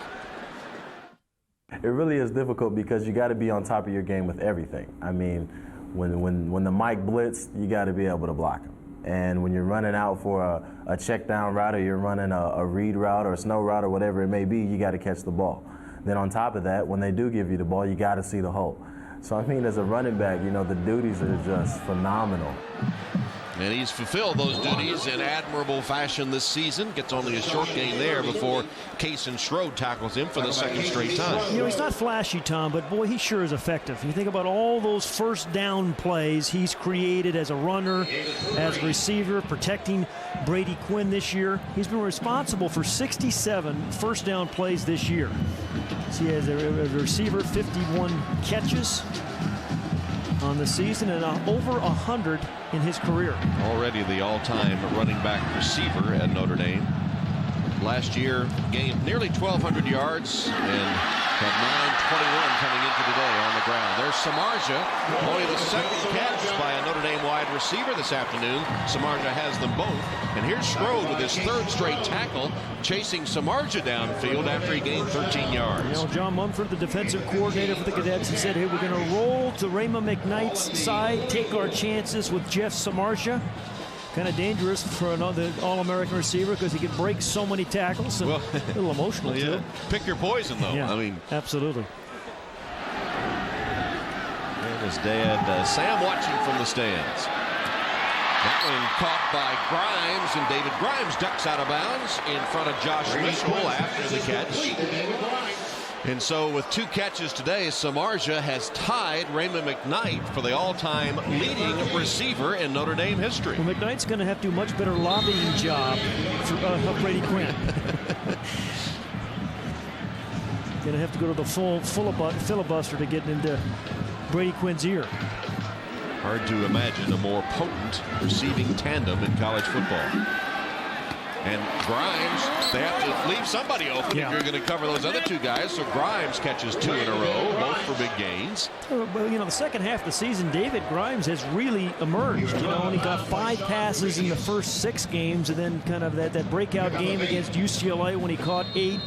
It really is difficult because you got to be on top of your game with everything. I mean, when the mic blitz, you got to be able to block him. And when you're running out for a check down route, or you're running a read route or a snow route or whatever it may be, you got to catch the ball. Then on top of that, when they do give you the ball, you got to see the hole. So I mean, as a running back, you know, the duties are just phenomenal. And he's fulfilled those duties in admirable fashion this season. Gets only a short gain there before Kason Schroed tackles him for the second straight time. You know, he's not flashy, Tom, but boy, he sure is effective. You think about all those first down plays he's created as a runner, as a receiver, protecting Brady Quinn this year. He's been responsible for 67 first down plays this year. So he has a receiver, 51 catches on the season, and over 100 in his career. Already the all-time running back receiver at Notre Dame. Last year gained nearly 1,200 yards and had 921 coming into today on the ground. There's Samardzija, only the second catch by a Notre Dame wide receiver this afternoon. Samardzija has them both. And here's Schroed with his third straight tackle, chasing Samardzija downfield after he gained 13 yards. You know, John Mumford, the defensive coordinator for the Cadets, he said, hey, we're going to roll to Raymond McKnight's side, take our chances with Jeff Samardzija. Kind of dangerous for another All-American receiver because he can break so many tackles. And well, a little emotional, too. Pick your poison, though. Yeah, I mean, absolutely. And his dad, Sam, watching from the stands. That one caught by Grimes, and David Grimes ducks out of bounds in front of Josh Mitchell after the catch. And so with 2 catches today, Samardzija has tied Raymond McKnight for the all-time leading receiver in Notre Dame history. Well, McKnight's going to have to do a much better lobbying job for Brady Quinn. Going to have to go to the full filibuster to get into Brady Quinn's ear. Hard to imagine a more potent receiving tandem in college football. And Grimes, they have to leave somebody open if you're going to cover those other 2 guys. So Grimes catches 2 in a row, both for big gains. Well, you know, the second half of the season, David Grimes has really emerged. You know, and he got 5 passes in the first 6 games, and then kind of that breakout game against UCLA when he caught 8.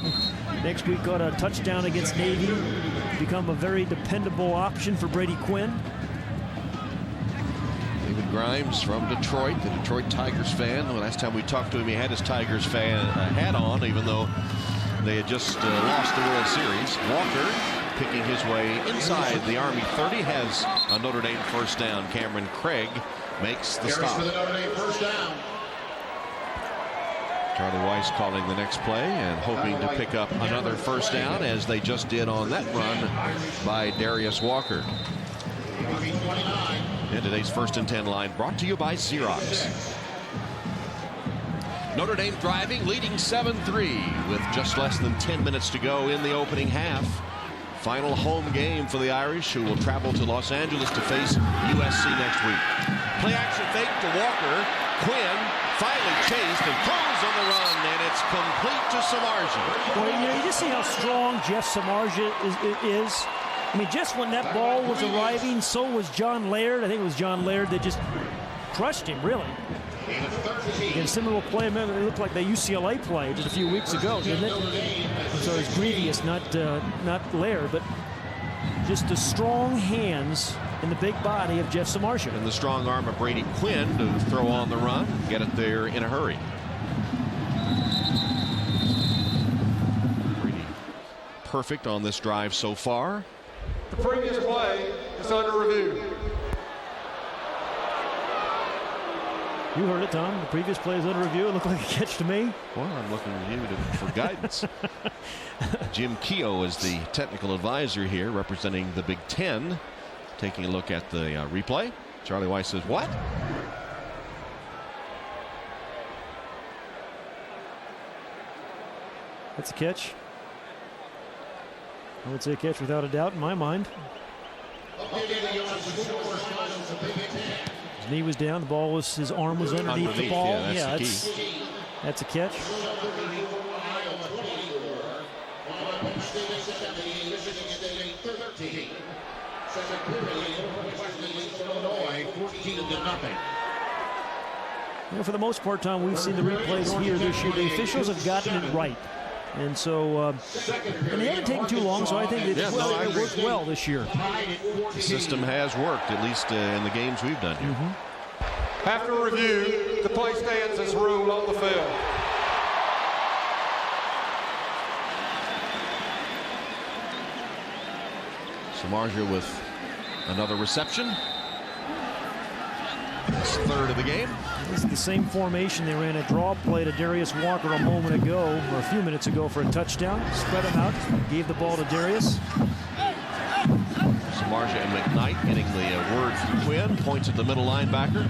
Next week got a touchdown against Navy. Become a very dependable option for Brady Quinn. David Grimes from Detroit, the Detroit Tigers fan. The last time we talked to him, he had his Tigers hat on, even though they had just lost the World Series. Walker picking his way inside the Army 30, has a Notre Dame first down. Cameron Craig makes the stop. Charlie Weiss calling the next play and hoping to pick up another first down, as they just did on that run by Darius Walker. And today's 1st and 10 line brought to you by Xerox. Notre Dame driving, leading 7-3 with just less than 10 minutes to go in the opening half. Final home game for the Irish, who will travel to Los Angeles to face USC next week. Play action fake to Walker. Quinn finally chased and throws on the run, and it's complete to Samardzija. Well, you know, you just see how strong Jeff Samardzija is. I mean, just when that ball was arriving, so was John Laird. I think it was John Laird that just crushed him, really. And similar play, remember, it looked like the UCLA play just a few weeks ago, didn't it? So it was Grievous, not Laird, but just the strong hands and the big body of Jeff Samardzija. And the strong arm of Brady Quinn to throw on the run, get it there in a hurry. perfect on this drive so far. The previous play is under review. You heard it, Tom. The previous play is under review. It looked like a catch to me. Well, I'm looking to you for guidance. Jim Keogh is the technical advisor here, representing the Big Ten. Taking a look at the replay. Charlie Weiss says, what? That's a catch. I would say a catch without a doubt in my mind. His knee was down. The ball was, his arm was underneath the ball. Yeah, that's a catch. You know, for the most part, Tom, we've seen the replays here this year. The officials have gotten it right. And so, and they haven't taken too long, so I think it worked well this year. The system has worked, at least in the games we've done here. After review, the play stands as ruled on the field. Samardzija with another reception. His third of the game. This is the same formation. They ran a draw play to Darius Walker a moment ago, or a few minutes ago, for a touchdown. Spread him out, gave the ball to Darius. Samardzija and McKnight getting the word from Quinn. Points at the middle linebacker.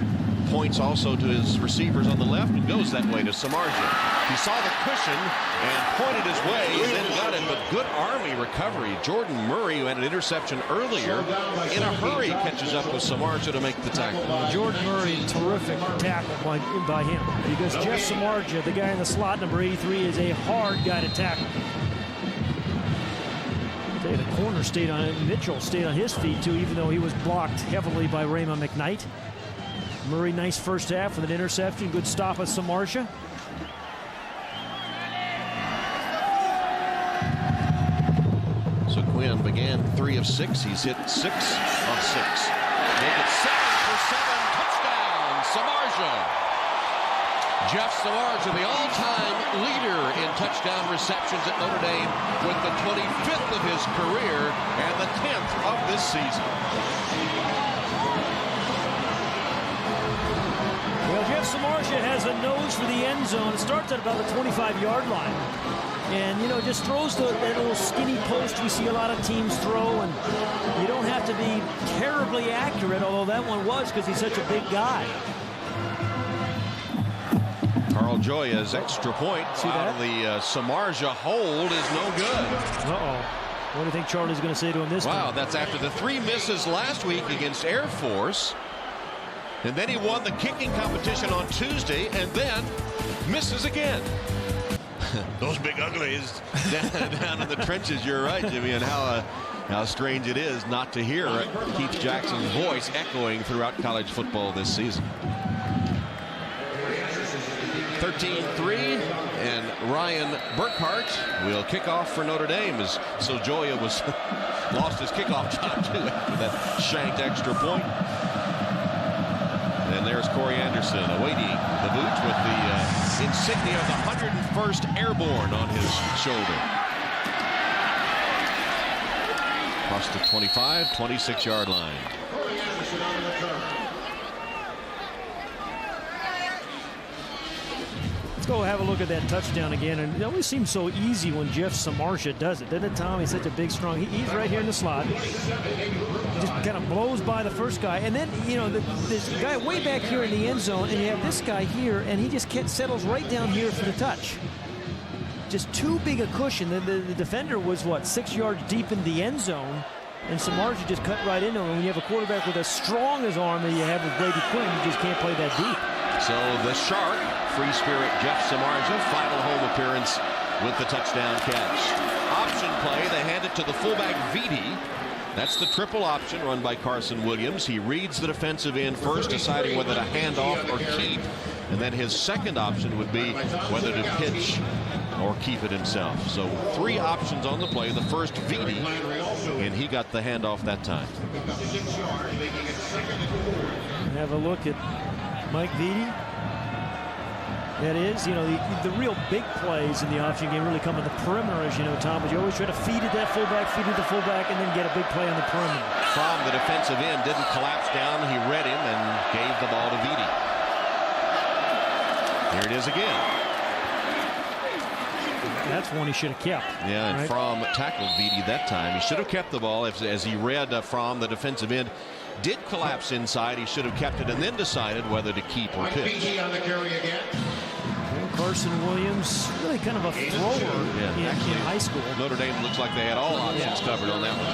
Points also to his receivers on the left and goes that way to Samardzija. He saw the cushion and pointed his way and then got it, but good Army recovery. Jordan Murray, who had an interception earlier, in a hurry catches up with Samardzija to make the tackle. Jordan Murray, terrific tackle by him, because Jeff Samardzija, the guy in the slot, number 83, is a hard guy to tackle. The corner stayed on it. Mitchell stayed on his feet too, even though he was blocked heavily by Raymond McKnight. Murray, nice first half with an interception. Good stop of Samardzija. So Quinn began 3 of 6. He's hit 6 of 6. Make it 7 for 7. Touchdown, Samardzija. Jeff Samardzija, the all-time leader in touchdown receptions at Notre Dame, with the 25th of his career and the 10th of this season. Well, Jeff Samardzija has a nose for the end zone. It starts at about the 25-yard line. And, you know, just throws that little skinny post we see a lot of teams throw. And you don't have to be terribly accurate, although that one was, because he's such a big guy. Carl Joya's extra point out of the Samardzija hold is no good. Uh-oh. What do you think Charlie's going to say to him this time? Wow, that's after the 3 misses last week against Air Force. And then he won the kicking competition on Tuesday and then misses again. Those big uglies down in the trenches. You're right, Jimmy, and how strange it is not to hear Keith Jackson's voice echoing throughout college football this season. 13-3, and Ryan Burkhart will kick off for Notre Dame, as so Joya was lost his kickoff job too after that shanked extra point. And there's Corey Anderson awaiting the boot with the insignia of the 101st Airborne on his shoulder. Across the 25, 26-yard line. Let's go have a look at that touchdown again. And it always seems so easy when Jeff Samardzija does it, doesn't it, Tom? He's such a big, strong. He's right here in the slot. He just kind of blows by the first guy. And then, you know, there's a guy way back here in the end zone, and you have this guy here, and he just settles right down here for the touch. Just too big a cushion. The defender was, what, 6 yards deep in the end zone, and Samardzija just cut right into him. When you have a quarterback with as strong as arm that you have with Brady Quinn, you just can't play that deep. So the Shark, free spirit Jeff Samardzija, final home appearance with the touchdown catch. Option play, they hand it to the fullback Viti. That's the triple option run by Carson Williams. He reads the defensive end first, deciding whether to hand off or keep. And then his second option would be whether to pitch or keep it himself. So 3 options on the play. The first Viti, and he got the handoff that time. Have a look at Mike Viti. That is, the real big plays in the option game really come in the perimeter, as you know, Tom. But you always try to feed it that fullback, and then get a big play on the perimeter. From the defensive end, didn't collapse down. He read him and gave the ball to Viti. Here it is again. That's one he should have kept. Yeah, and right? Fromm tackled Viti that time. He should have kept the ball as he read from the defensive end. Did collapse inside. He should have kept it and then decided whether to keep or pitch. on the carry again. Carson Williams, really kind of a thrower in high school. Notre Dame looks like they had all options covered on that one.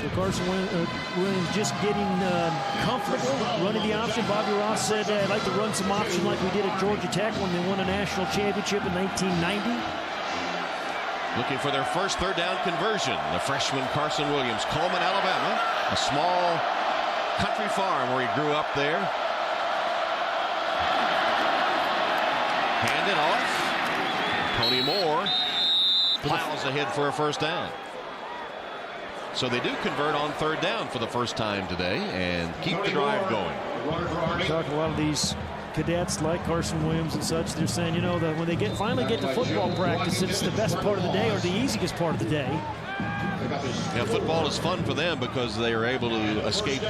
So Carson Williams just getting comfortable running the option. Bobby Ross said, I'd like to run some option like we did at Georgia Tech when they won a national championship in 1990. Looking for their first third down conversion. The freshman Carson Williams, Coleman, Alabama, a small country farm where he grew up there. Handed off. Tony Moore piles ahead for a first down. So they do convert on third down for the first time today and keep the drive going. We talk a lot of these cadets like Carson Williams and such. They're saying, that when they finally get to football practice, it's the best part of the day or the easiest part of the day. Yeah, football is fun for them because they are able to escape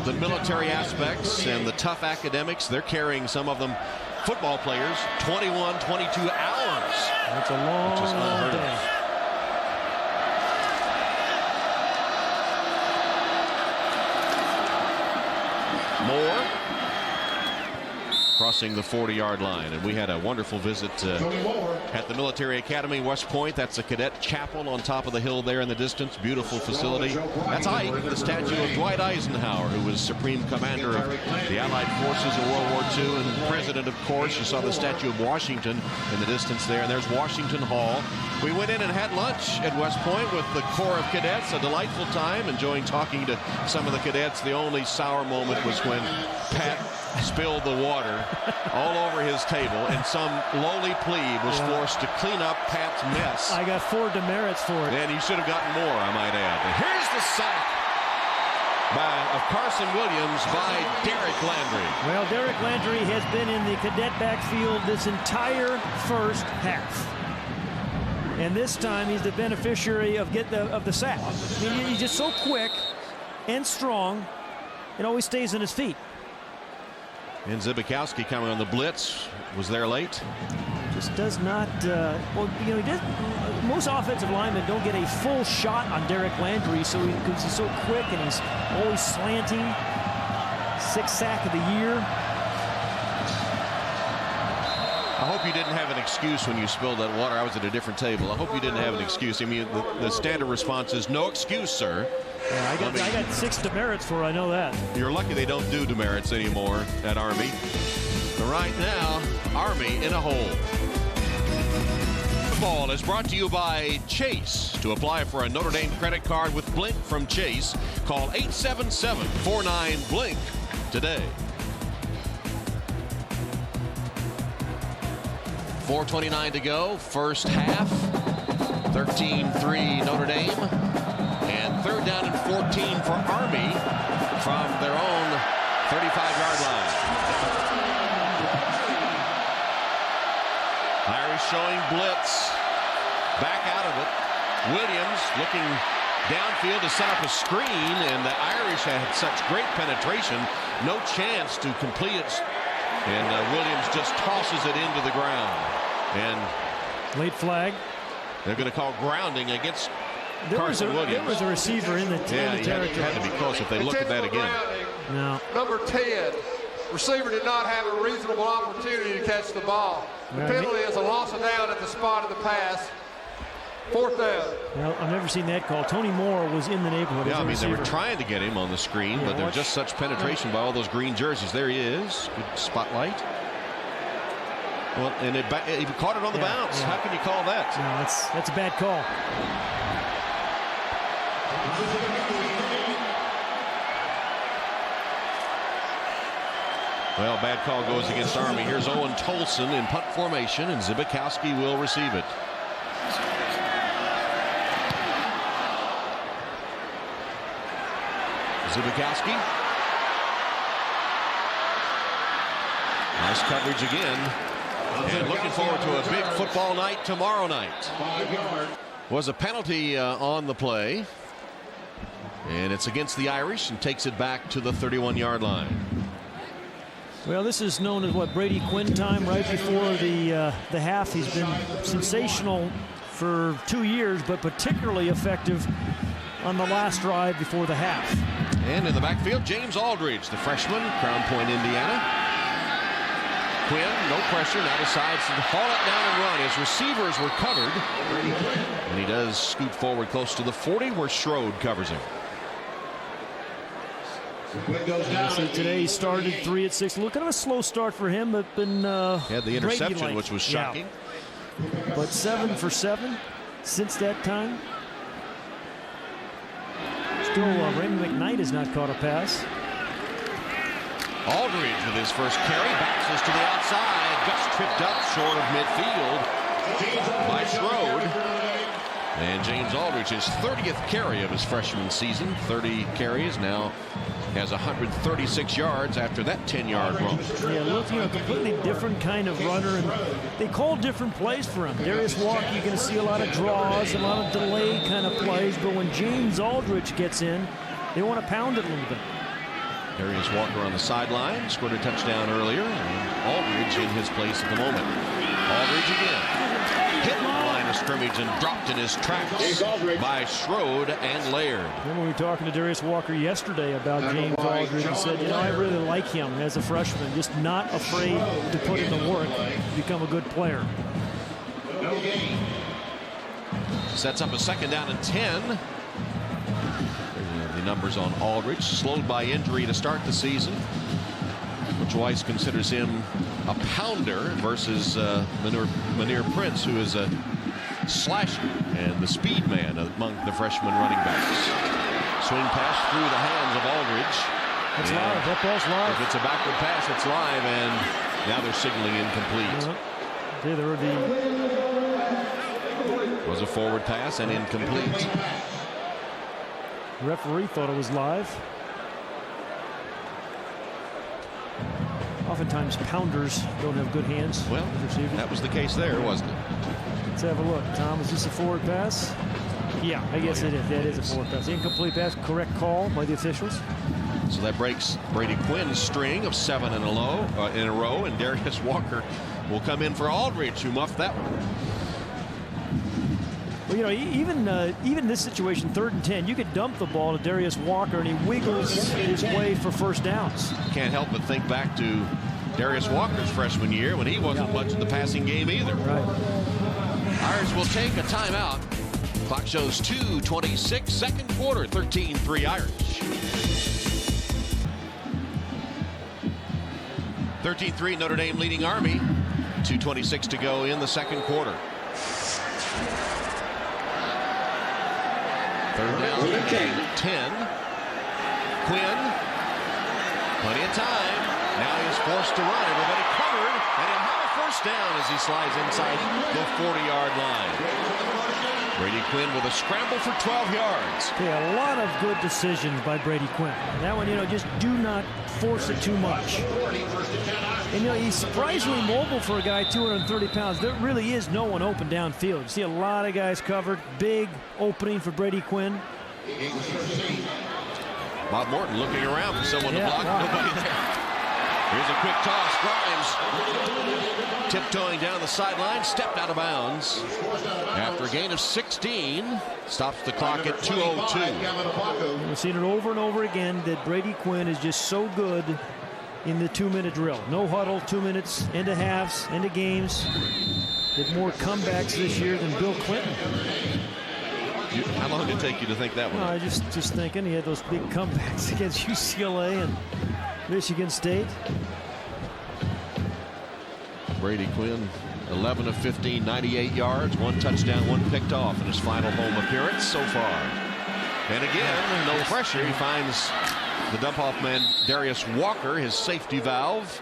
the military aspects and the tough academics. They're carrying, some of them, football players, 21, 22 hours. That's a long day. Moore crossing the 40-yard line, and we had a wonderful visit at the Military Academy, West Point. That's a cadet chapel on top of the hill there in the distance. Beautiful facility. That's Ike, the statue of Dwight Eisenhower, who was supreme commander of the Allied forces in World War II and president, of course. You saw the statue of Washington in the distance there, and there's Washington Hall. We went in and had lunch at West Point with the Corps of Cadets. A delightful time, enjoying talking to some of the cadets. The only sour moment was when Pat spilled the water all over his table, and some lowly plebe was forced to clean up Pat's mess. I got 4 demerits for it. And he should have gotten more, I might add. And here's the sack of Carson Williams by Derek Landry. Well, Derek Landry has been in the cadet backfield this entire first half. And this time he's the beneficiary of the sack. I mean, he's just so quick and strong and always stays on his feet. And Zbikowski coming on the blitz, was there late. Just does not, he does. Most offensive linemen don't get a full shot on Derek Landry, because he's so quick and he's always slanting. 6th sack of the year. I hope you didn't have an excuse when you spilled that water. I was at a different table. I hope you didn't have an excuse. I mean, the standard response is no excuse, sir. Yeah, I got 6 demerits for it, I know that. You're lucky they don't do demerits anymore at Army. But right now, Army in a hole. Football is brought to you by Chase. To apply for a Notre Dame credit card with Blink from Chase, call 877-49-BLINK today. 4:29 to go, first half. 13-3 Notre Dame. And third down and 14 for Army from their own 35-yard line. Irish showing blitz. Back out of it. Williams looking downfield to set up a screen, and the Irish had such great penetration, no chance to complete it. And Williams just tosses it into the ground. And late flag. They're going to call grounding against Carson Williams. There was a receiver in the territory. It had to be close if they look at that again. No. Number 10. Receiver did not have a reasonable opportunity to catch the ball. The penalty is a loss of down at the spot of the pass. 4th down. Well, I've never seen that call. Tony Moore was in the neighborhood. Yeah, I mean, they were trying to get him on the screen, but there's just such penetration by all those green jerseys. There he is. Good spotlight. Well, and he caught it on the bounce. How can you call that? No, that's a bad call. Well, bad call goes against Army. Here's Owen Tolson in punt formation, and Zbikowski will receive it. Zbikowski. Nice coverage again. And looking forward to a big football night tomorrow night. Was a penalty on the play. And it's against the Irish and takes it back to the 31-yard line. Well, this is known as what, Brady Quinn time, right before the half. He's been sensational for 2 years, but particularly effective on the last drive before the half. And in the backfield, James Aldridge, the freshman, Crown Point, Indiana. Quinn, no pressure, now decides to haul it down and run. His receivers were covered, and he does scoot forward close to the 40, where Schroed covers him. So today he started 3 at 6. Look at a slow start for him, but been had the interception, which was shocking. Yeah. But 7 for 7 since that time. Still, Raymond McKnight has not caught a pass. Aldridge with his first carry, bounces to the outside, just tripped up short of midfield by Schroed. And James Aldridge, his 30th carry of his freshman season, 30 carries, now has 136 yards after that 10-yard run. Yeah, look, a completely different kind of runner, and they call different plays for him. Darius Walker, you're going to see a lot of draws, a lot of delay kind of plays, but when James Aldridge gets in, they want to pound it a little bit. Darius Walker on the sideline, scored a touchdown earlier, and Aldridge in his place at the moment. Aldridge again. Hit the line of scrimmage and dropped in his tracks by Schroed and Laird. Remember we were talking to Darius Walker yesterday about James Aldridge and said, I really like him as a freshman, just not afraid to put in the work, become a good player. Sets up a 2nd down and 10. The numbers on Aldridge, slowed by injury to start the season, which Weiss considers him a pounder versus Manir Prince, who is a slasher and the speed man among the freshman running backs. Swing pass through the hands of Aldridge. It's live. That ball's live. If it's a backward pass, it's live, and now they're signaling incomplete. Was a forward pass and incomplete. The referee thought it was live. Oftentimes pounders don't have good hands. Well, that was the case there, wasn't it? Let's have a look. Tom, is this a forward pass? Yeah, I guess it is. That is a forward pass. Incomplete pass, correct call by the officials. So that breaks Brady Quinn's string of 7 in a row, and Darius Walker will come in for Aldridge, who muffed that one. Well, even this situation, 3rd and 10, you could dump the ball to Darius Walker, and he wiggles his way for first downs. Can't help but think back to Darius Walker's freshman year when he wasn't much in the passing game either. Right. Irish will take a timeout. Clock shows 2:26, second quarter, 13-3 Irish. 13-3 Notre Dame leading Army. 2:26 to go in the second quarter. 3rd down and 10. Quinn, plenty of time. Now he's forced to run. Everybody covered, and he'll have a first down as he slides inside the 40-yard line. Brady Quinn with a scramble for 12 yards. Okay, a lot of good decisions by Brady Quinn. That one, just do not force it too much. And, he's surprisingly mobile for a guy 230 pounds. There really is no one open downfield. You see a lot of guys covered. Big opening for Brady Quinn. Bob Morton looking around for someone to block. Nobody there. Here's a quick toss. Grimes tiptoeing down the sideline, stepped out of bounds. After a gain of 16, stops the clock at 2:02. We've seen it over and over again that Brady Quinn is just so good in the 2-minute drill. No huddle, 2 minutes, into halves, into games. Did more comebacks this year than Bill Clinton. How long did it take you to think that one? No, I just thinking he had those big comebacks against UCLA and Michigan State. Brady Quinn, 11 of 15, 98 yards, 1 touchdown, 1 picked off in his final home appearance so far. And again, no pressure. He finds the dump-off man, Darius Walker, his safety valve.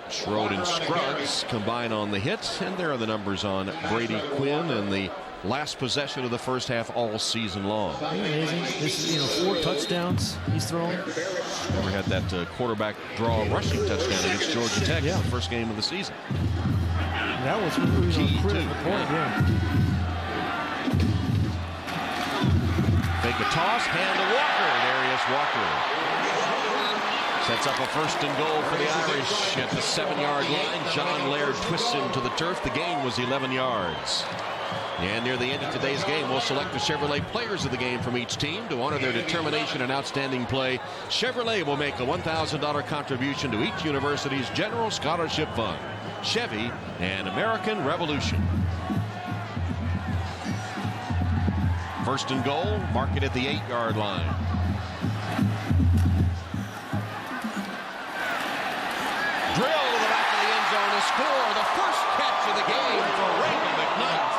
Schroed and Scruggs combine on the hit, and there are the numbers on Brady Quinn and the last possession of the first half all season long. Amazing. This is, 4 touchdowns he's thrown. Never had that quarterback draw a rushing touchdown against Georgia Tech in the first game of the season. That was a critical point, Fake a toss, hand to Walker. Darius Walker sets up a 1st and goal for the Irish at the 7-yard line. John Laird twists him to the turf. The gain was 11 yards. And near the end of today's game, we'll select the Chevrolet players of the game from each team. To honor their determination and outstanding play, Chevrolet will make a $1,000 contribution to each university's general scholarship fund. Chevy and American Revolution. 1st and goal, mark it at the 8-yard line. Drill to the back of the end zone to score. The first catch of the game for Raymond McKnight.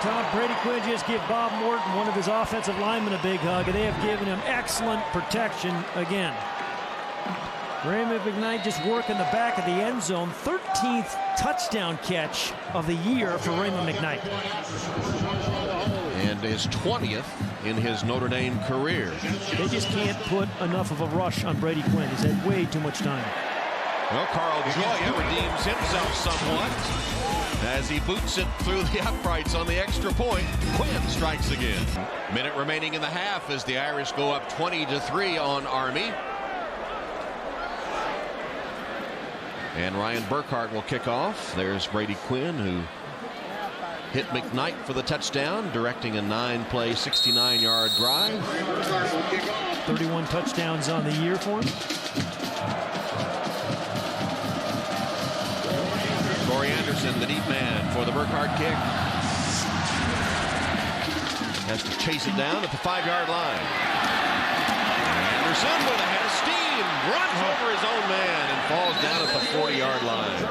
Tom, Brady Quinn just gave Bob Morton, one of his offensive linemen, a big hug, and they have given him excellent protection again. Raymond McKnight just working the back of the end zone. 13th touchdown catch of the year for Raymond McKnight. And his 20th in his Notre Dame career. They just can't put enough of a rush on Brady Quinn. He's had way too much time. Well, Carl Joya redeems himself somewhat as he boots it through the uprights on the extra point. Quinn strikes again. Minute remaining in the half as the Irish go up 20-3 on Army. And Ryan Burkhart will kick off. There's Brady Quinn, who hit McKnight for the touchdown, directing a 9-play, 69-yard drive. 31 touchdowns on the year for him. Corey Anderson, the deep man, for the Burkhart kick. Has to chase it down at the 5-yard line. Anderson with a head of steam, runs over his own man and falls down at the 40-yard line.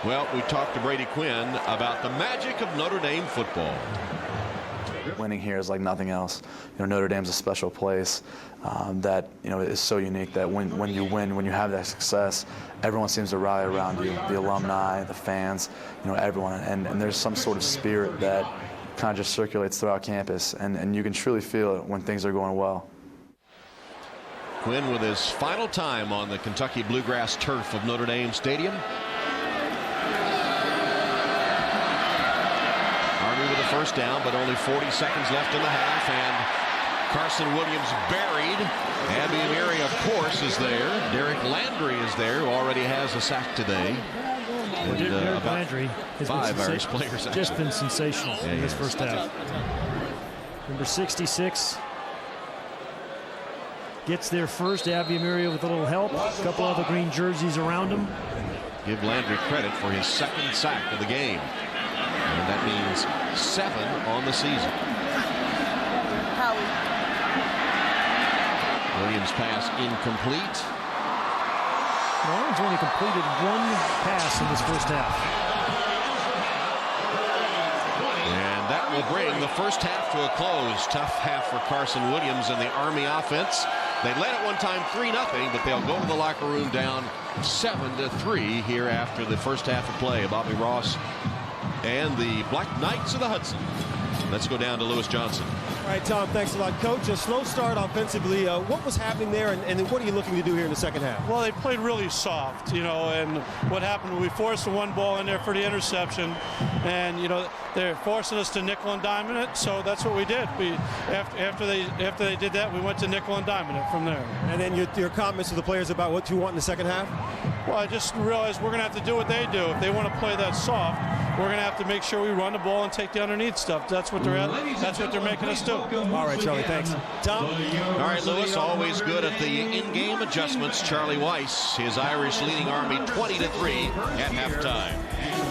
Well, we talked to Brady Quinn about the magic of Notre Dame football. Winning here is like nothing else. Notre Dame's a special place that is so unique that when you win, when you have that success, everyone seems to rally around you. The alumni, the fans, everyone, and there's some sort of spirit that kind of just circulates throughout campus, and you can truly feel it when things are going well. Quinn with his final time on the Kentucky Bluegrass turf of Notre Dame Stadium. Army with a first down, but only 40 seconds left in the half, and Carson Williams buried. Abby Amiri, of course, is there. Derek Landry is there, who already has a sack today. And, Derek Landry has 5 Irish players just been sensational in this first half. Number 66 gets there first. Abby Amiri with a little help. A couple other green jerseys around him. Give Landry credit for his second sack of the game. And that means 7 on the season. Williams pass incomplete. Lyons only completed 1 pass in this first half. And that will bring the first half to a close. Tough half for Carson Williams and the Army offense. They led at one time 3-0, but they'll go to the locker room down 7-3 here after the first half of play. Bobby Ross and the Black Knights of the Hudson. Let's go down to Lewis Johnson. All right, Tom, thanks a lot. Coach, a slow start offensively. What was happening there, and what are you looking to do here in the second half? Well, they played really soft, and what happened, we forced the 1 ball in there for the interception, and, they're forcing us to nickel and dime it, so that's what we did. After they did that, we went to nickel and dime it from there. And then your comments to the players about what you want in the second half? Well, I just realized we're going to have to do what they do. If they want to play that soft, we're going to have to make sure we run the ball and take the underneath stuff. That's what they're making us do. All right, Charlie, thanks. Tom? All right, Lewis, always good at the in-game adjustments. Charlie Weiss, his Irish leading Army 20-3 at halftime.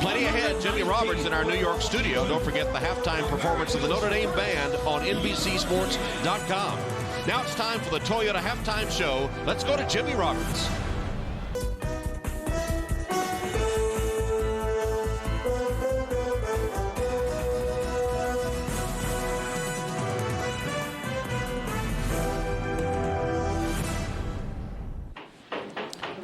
Plenty ahead. Jimmy Roberts in our New York studio. Don't forget the halftime performance of the Notre Dame Band on NBCSports.com. Now it's time for the Toyota Halftime Show. Let's go to Jimmy Roberts.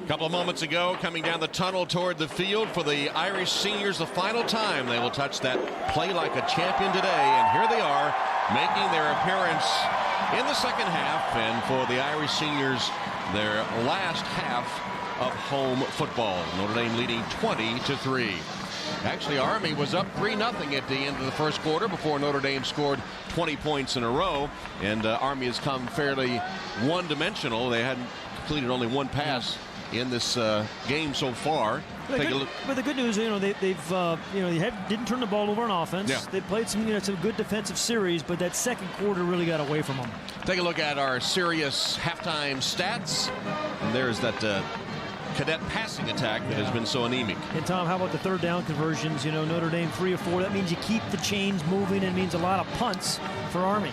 A couple of moments ago, coming down the tunnel toward the field for the Irish seniors, the final time they will touch that play like a champion today. And here they are making their appearance in the second half. And for the Irish seniors, their last half of home football. Notre Dame leading 20-3. Actually, Army was up 3-0 at the end of the first quarter before Notre Dame scored 20 points in a row. And Army has come fairly one-dimensional. They hadn't completed only one pass in this game so far. Take a look. But the good news, they didn't turn the ball over on offense. Yeah. They played some good defensive series, but that second quarter really got away from them. Take a look at our serious halftime stats. And there's that cadet passing attack that has been so anemic. And Tom, how about the third down conversions? Notre Dame 3 of 4. That means you keep the chains moving, and means a lot of punts for Army.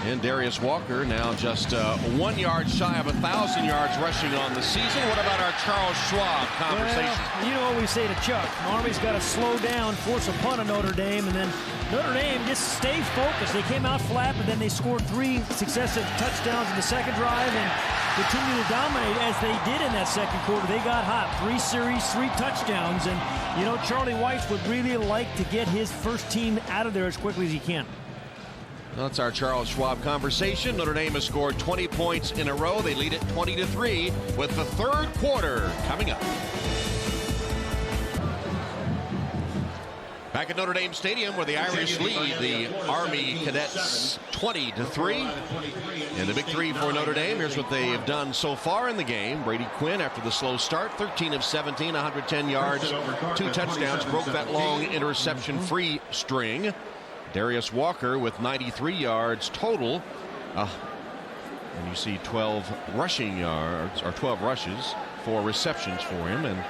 And Darius Walker now just 1 yard shy of 1,000 yards rushing on the season. What about our Charles Schwab conversation? Well, you know what we say to Chuck. Army's got to slow down, force a punt on Notre Dame, and then Notre Dame just stay focused. They came out flat, but then they scored 3 successive touchdowns in the second drive and continue to dominate as they did in that second quarter. They got hot. 3 series, 3 touchdowns, and Charlie Weis would really like to get his first team out of there as quickly as he can. That's our Charles Schwab conversation. Notre Dame has scored 20 points in a row. They lead it 20-3 with the third quarter coming up. Back at Notre Dame Stadium where the Irish lead the Army Cadets 20-3. And the big three for Notre Dame. Here's what they have done so far in the game. Brady Quinn, after the slow start, 13 of 17, 110 yards, 2 touchdowns, broke that long interception-free string. Darius Walker with 93 yards total. And you see 12 rushing yards, or 12 rushes, 4 receptions for him, and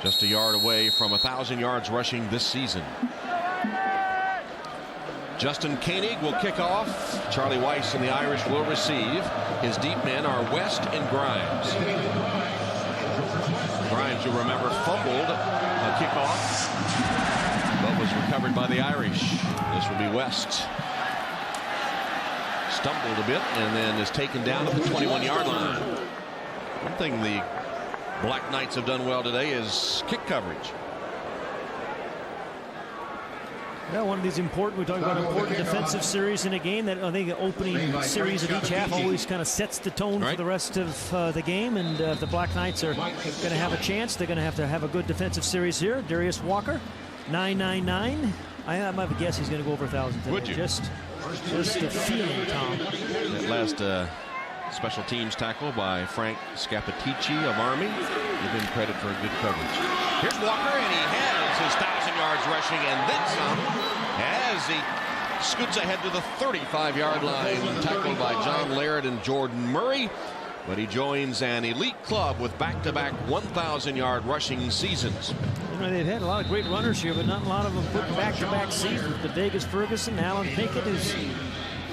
just a yard away from 1,000 yards rushing this season. Justin Koenig will kick off. Charlie Weis and the Irish will receive. His deep men are West and Grimes. Grimes, you'll remember, fumbled a kickoff, but was recovered by the Irish. This will be West. Stumbled a bit and then is taken down at the 21-yard line. One thing the Black Knights have done well today is kick coverage. Yeah, one of these important, we talk about important defensive series in a game. That I think the opening series of each half always kind of sets the tone for the rest of the game. And if the Black Knights are going to have a chance, they're going to have a good defensive series here. Darius Walker, 999. I have a guess he's going to go over 1,000 today. Would you? Just a feeling, Tom. That last special teams tackle by Frank Scapitici of Army. Give him credit for good coverage. Here's Walker, and he has his 1,000 yards rushing and then some as he scoots ahead to the 35-yard line, tackled by John Laird and Jordan Murray. But he joins an elite club with back-to-back 1,000-yard rushing seasons. They've had a lot of great runners here, but not a lot of them put back-to-back seasons. But Vegas Ferguson, Alan Pinkett, who's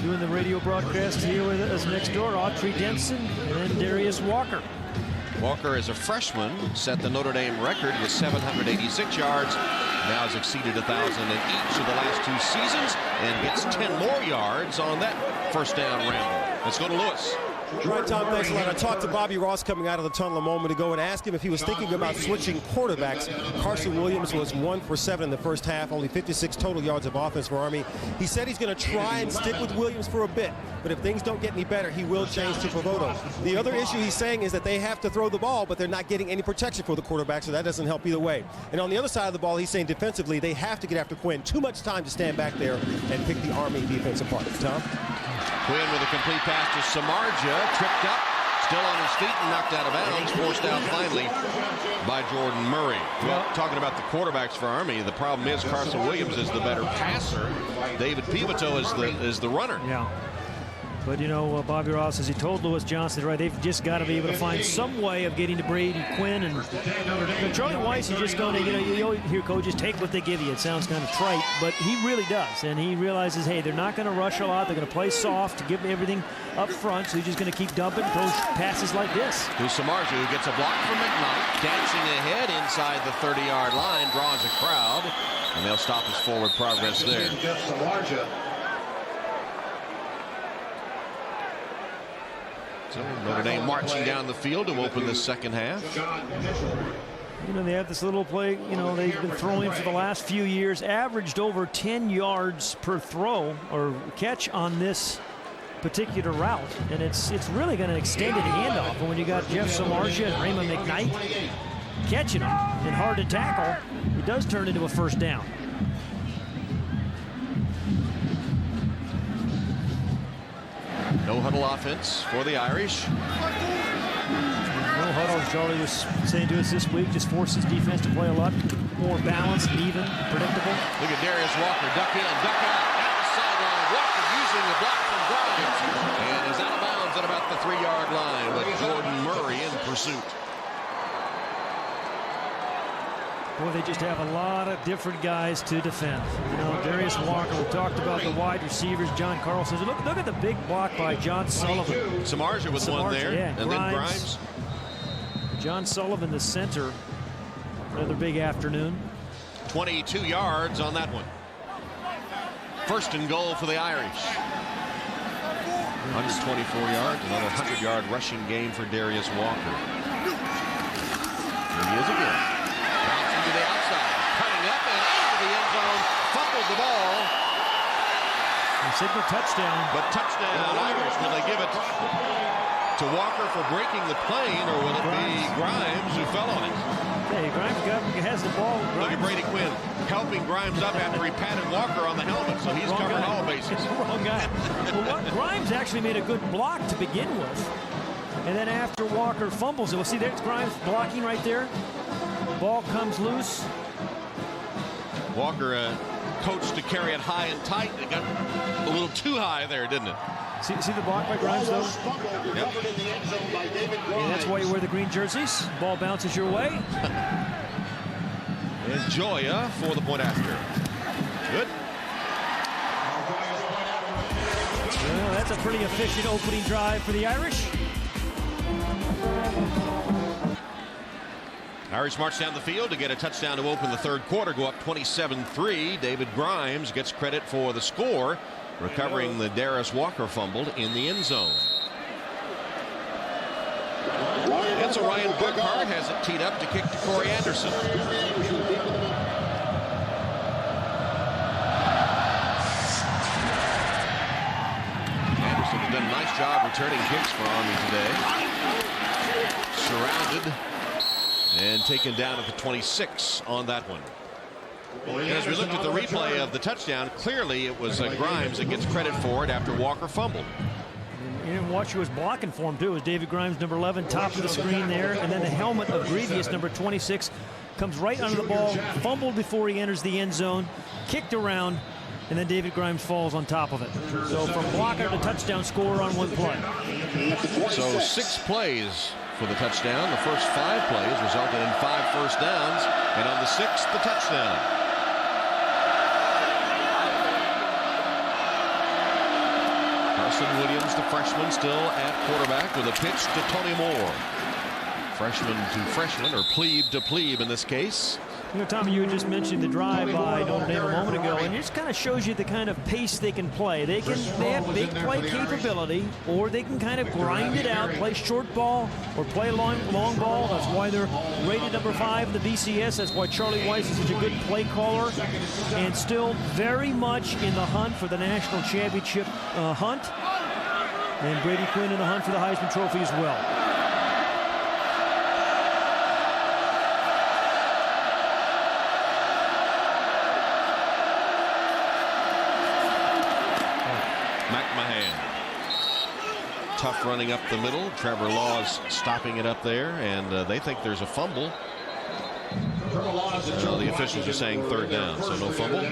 doing the radio broadcast here with us next door, Autry Denson, and then Darius Walker. Walker, as a freshman, set the Notre Dame record with 786 yards. Now has exceeded 1,000 in each of the last 2 seasons and gets 10 more yards on that first down ramble. Let's go to Lewis. All right, Tom, thanks a lot. I talked to Bobby Ross coming out of the tunnel a moment ago and asked him if he was thinking about switching quarterbacks. Carson Williams was 1 for 7 in the first half, only 56 total yards of offense for Army. He said he's going to try and stick with Williams for a bit, but if things don't get any better, he will change to Pavoto. The other issue he's saying is that they have to throw the ball, but they're not getting any protection for the quarterback, so that doesn't help either way. And on the other side of the ball, he's saying defensively, they have to get after Quinn. Too much time to stand back there and pick the Army defense apart. Tom? Quinn with a complete pass to Samardzija, tripped up, still on his feet and knocked out of bounds, forced out finally by Jordan Murray. Well, talking about the quarterbacks for Army, the problem is Carson Williams is the better passer. David Pivotto is the runner. Yeah. But, Bobby Ross, as he told Lewis Johnson, right, they've just got to be able to find some way of getting to Brady Quinn. And Charlie Weis is just going to, you hear coaches take what they give you. It sounds kind of trite, but he really does. And he realizes, hey, they're not going to rush a lot. They're going to play soft to give me everything up front. So he's just going to keep dumping those passes like this. To Samardzija, who gets a block from McKnight, dancing ahead inside the 30-yard line, draws a crowd, and they'll stop his forward progress there. So Notre Dame marching down the field to open this second half. You know, they have this little play, you know, they've been throwing for the last few years, averaged over 10 yards per throw or catch on this particular route. And it's really going to extend a handoff. And when you got Jeff Samardzija and Raymond McKnight catching them and hard to tackle, it does turn into a first down. No huddle offense for the Irish. No huddle, as Charlie was saying to us this week, just forces defense to play a lot more balanced, even, predictable. Look at Darius Walker, duck in, duck out, down the sideline. Walker using the block from Grimes, and is out of bounds at about the 3-yard line with Jordan Murray in pursuit. Boy, they just have a lot of different guys to defend. You know, Darius Walker, we talked about the wide receivers, John Carlson. Look at the big block by John Sullivan. Samardzija with one there, yeah, and then Grimes. John Sullivan, the center. Another big afternoon. 22 yards on that one. First and goal for the Irish. 124 yards, another 100-yard rushing game for Darius Walker. Here he is again. Bouncing to the outside, cutting up and into the end zone. Fumbled the ball. Signal touchdown. But touchdown Irish. Will they give it to Walker for breaking the plane, or will it be Grimes who fell on it? Hey, Grimes has the ball. Look at Brady Quinn helping Grimes up after he patted Walker on the helmet, so he's covering all bases. Wrong guy. Well, Grimes actually made a good block to begin with, and then after Walker fumbles it, well, see, there's Grimes blocking right there. Ball comes loose. Walker coached to carry it high and tight. It got a little too high there, didn't it? See the block by Grimes, though? Yep. Yeah, that's why you wear the green jerseys. Ball bounces your way. And Joya for the point after. Good. Well, that's a pretty efficient opening drive for the Irish. Irish march down the field to get a touchdown to open the third quarter, go up 27-3. David Grimes gets credit for the score, recovering the Darius Walker fumbled in the end zone. And so Ryan Burkhart has it teed up to kick to Corey Anderson. Anderson has done a nice job returning kicks for Army today. Surrounded and taken down at the 26 on that one. And as we looked at the replay of the touchdown, clearly it was Grimes that gets credit for it after Walker fumbled. You didn't watch who was blocking for him, too. It was David Grimes, number 11, top of the screen there. And then the helmet of Grievous, number 26, comes right under the ball, fumbled before he enters the end zone, kicked around, and then David Grimes falls on top of it. So from blocker to touchdown scorer on one play. So 6 plays for the touchdown. The first 5 plays resulted in 5 first downs, and on the 6th, the touchdown. Carson Williams, the freshman, still at quarterback with a pitch to Tony Moore. Freshman to freshman, or plebe to plebe in this case. You know, Tommy, you just mentioned the drive by Notre Dame a moment ago, and it just kind of shows you the kind of pace they can play. They have big play capability, or they can kind of grind it out, play short ball, or play long ball. That's why they're rated number 5 in the BCS. That's why Charlie Weiss is such a good play caller, and still very much in the hunt for the national championship hunt. And Brady Quinn in the hunt for the Heisman Trophy as well. Tough running up the middle. Trevor Laws stopping it up there, and they think there's a fumble. The officials are saying third down, so no fumble.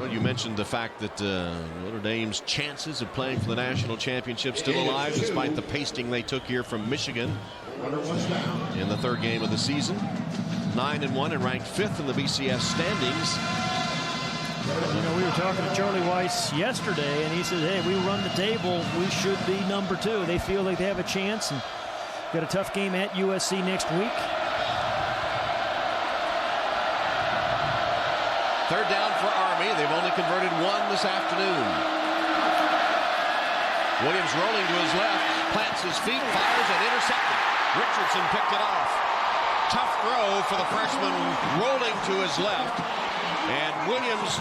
Well, you mentioned the fact that Notre Dame's chances of playing for the national championship still alive, despite the pasting they took here from Michigan in the third game of the season. 9-1 and ranked 5th in the BCS standings. You know, we were talking to Charlie Weiss yesterday, and he said, hey, we run the table, we should be number 2. They feel like they have a chance, and got a tough game at USC next week. Third down for Army. They've only converted 1 this afternoon. Williams rolling to his left, plants his feet, fires, and intercepted. Richardson picked it off. Tough throw for the freshman, rolling to his left, and Williams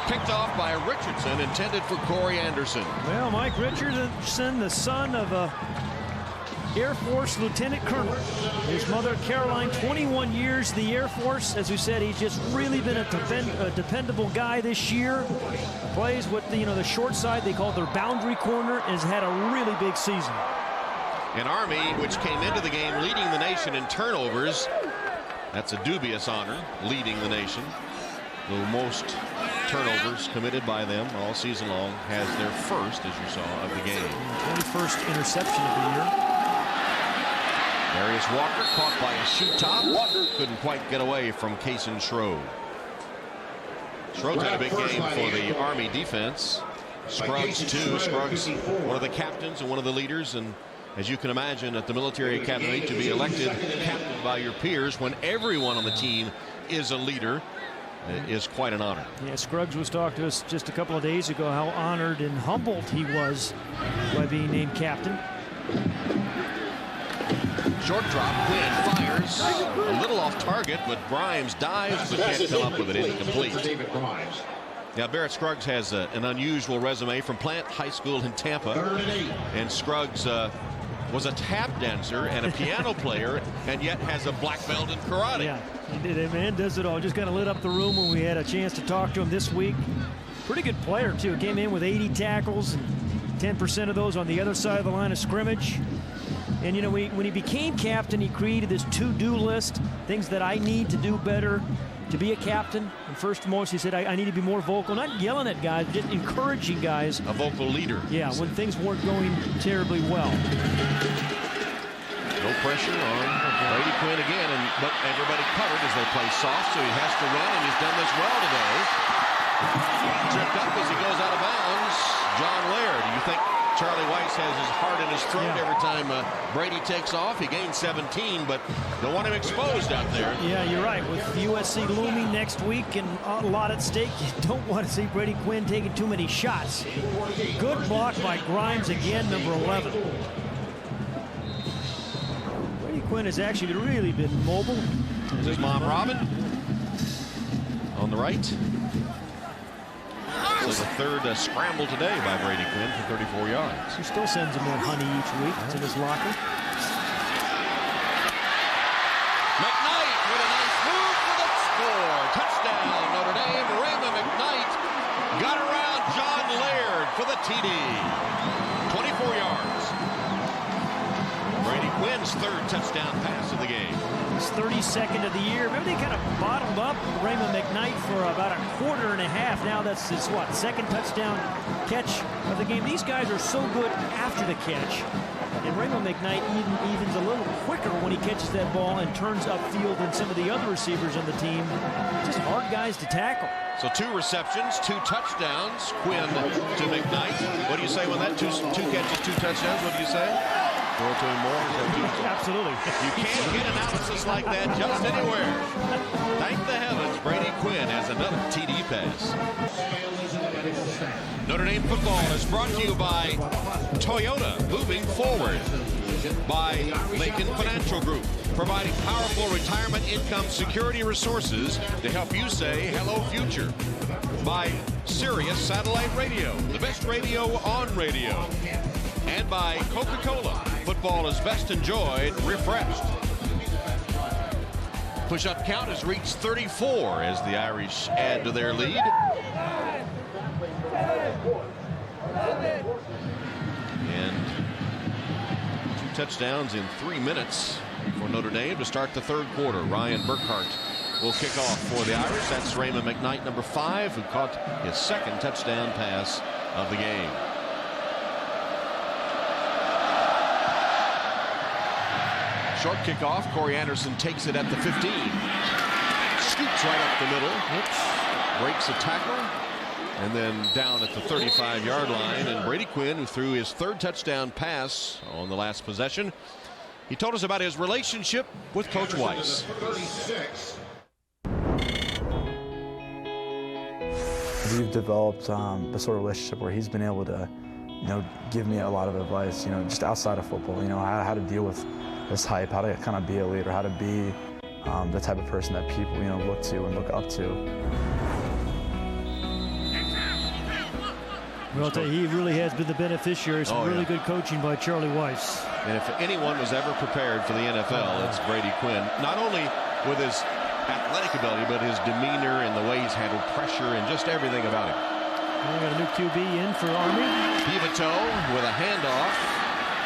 picked off by Richardson, intended for Corey Anderson. Well, Mike Richardson, the son of a Air Force Lieutenant Colonel. His mother, Caroline, 21 years in the Air Force. As we said, he's just really been a dependable guy this year. Plays with the short side, they call it their boundary corner, and has had a really big season. An Army which came into the game leading the nation in turnovers. That's a dubious honor, leading the nation. The most turnovers committed by them all season long, has their first, as you saw, of the game. 21st interception of the year. Darius Walker caught by a shoot top. Walker couldn't quite get away from Kason Schroed. Schroed's had a big game for the Army defense. Scruggs too. Scruggs, one of the captains and one of the leaders, and as you can imagine, at the military academy, to be elected captain by your peers when everyone on the team is a leader is quite an honor. Yeah, Scruggs was talking to us just a couple of days ago how honored and humbled he was by being named captain. Short drop, Quinn fires a little off target, but Grimes dives but can't come up with it. Incomplete. Now Barrett Scruggs has an unusual resume from Plant High School in Tampa, and Scruggs was a tap dancer and a piano player, and yet has a black belt in karate. Yeah, he did it, man. Does it all. Just kind of lit up the room when we had a chance to talk to him this week. Pretty good player too. Came in with 80 tackles, and 10% of those on the other side of the line of scrimmage. And when he became captain, he created this to-do list, things that I need to do better to be a captain. And first and most, he said, I need to be more vocal, not yelling at guys, just encouraging guys. A vocal leader. Yeah, when things weren't going terribly well. No pressure on Brady Quinn again, but everybody covered as they play soft, so he has to run, and he's done this well today. Tripped up as he goes out of bounds. John Laird. You think Charlie Weiss has his heart in his throat every time Brady takes off? He gained 17, but don't want him exposed out there. Yeah, you're right. With USC looming next week and a lot at stake, you don't want to see Brady Quinn taking too many shots. Good block by Grimes again, number 11. Brady Quinn has actually really been mobile. This is Mom Robin on the right. So the third scramble today by Brady Quinn for 34 yards. He still sends him that honey each week. It's in his locker. McKnight with a nice move for the score. Touchdown, Notre Dame. Raymond McKnight got around John Laird for the TD. 24 yards. Brady Quinn's third touchdown pass of the game. His 32nd of the year. Remember, they kind of bottled up Raymond McKnight for about a quarter and a half. Now that's his, second touchdown catch of the game. These guys are so good after the catch. And Raymond McKnight evens a little quicker when he catches that ball and turns upfield than some of the other receivers on the team. Just hard guys to tackle. So 2 receptions, 2 touchdowns. Quinn to McKnight. What do you say when that 2 catches, 2 touchdowns? What do you say? Throw to him more? Absolutely. You can't get analysis like that just anywhere. Thank the heavens, Brady Quinn has another TD pass. Notre Dame football is brought to you by Toyota, moving forward. By Lincoln Financial Group, providing powerful retirement income security resources to help you say hello future. By Sirius Satellite Radio, the best radio on radio. And by Coca-Cola, football is best enjoyed refreshed. Push-up count has reached 34 as the Irish add to their lead. And 2 touchdowns in 3 minutes for Notre Dame to start the third quarter. Ryan Burkhart will kick off for the Irish. That's Raymond McKnight, number 5, who caught his second touchdown pass of the game. Short kickoff. Corey Anderson takes it at the 15. Scoots right up the middle. Breaks a tackle. And then down at the 35-yard line. And Brady Quinn, who threw his third touchdown pass on the last possession, he told us about his relationship with Coach Weiss. We've developed a sort of relationship where he's been able to give me a lot of advice, just outside of football, how to deal with this hype, how to kind of be a leader, how to be the type of person that people, look to and look up to. Well, I'll tell you, he really has been the beneficiary of some really good coaching by Charlie Weis. And if anyone was ever prepared for the NFL, it's Brady Quinn. Not only with his athletic ability, but his demeanor and the way he's handled pressure and just everything about him. We got a new QB in for Army. Pivotal with a handoff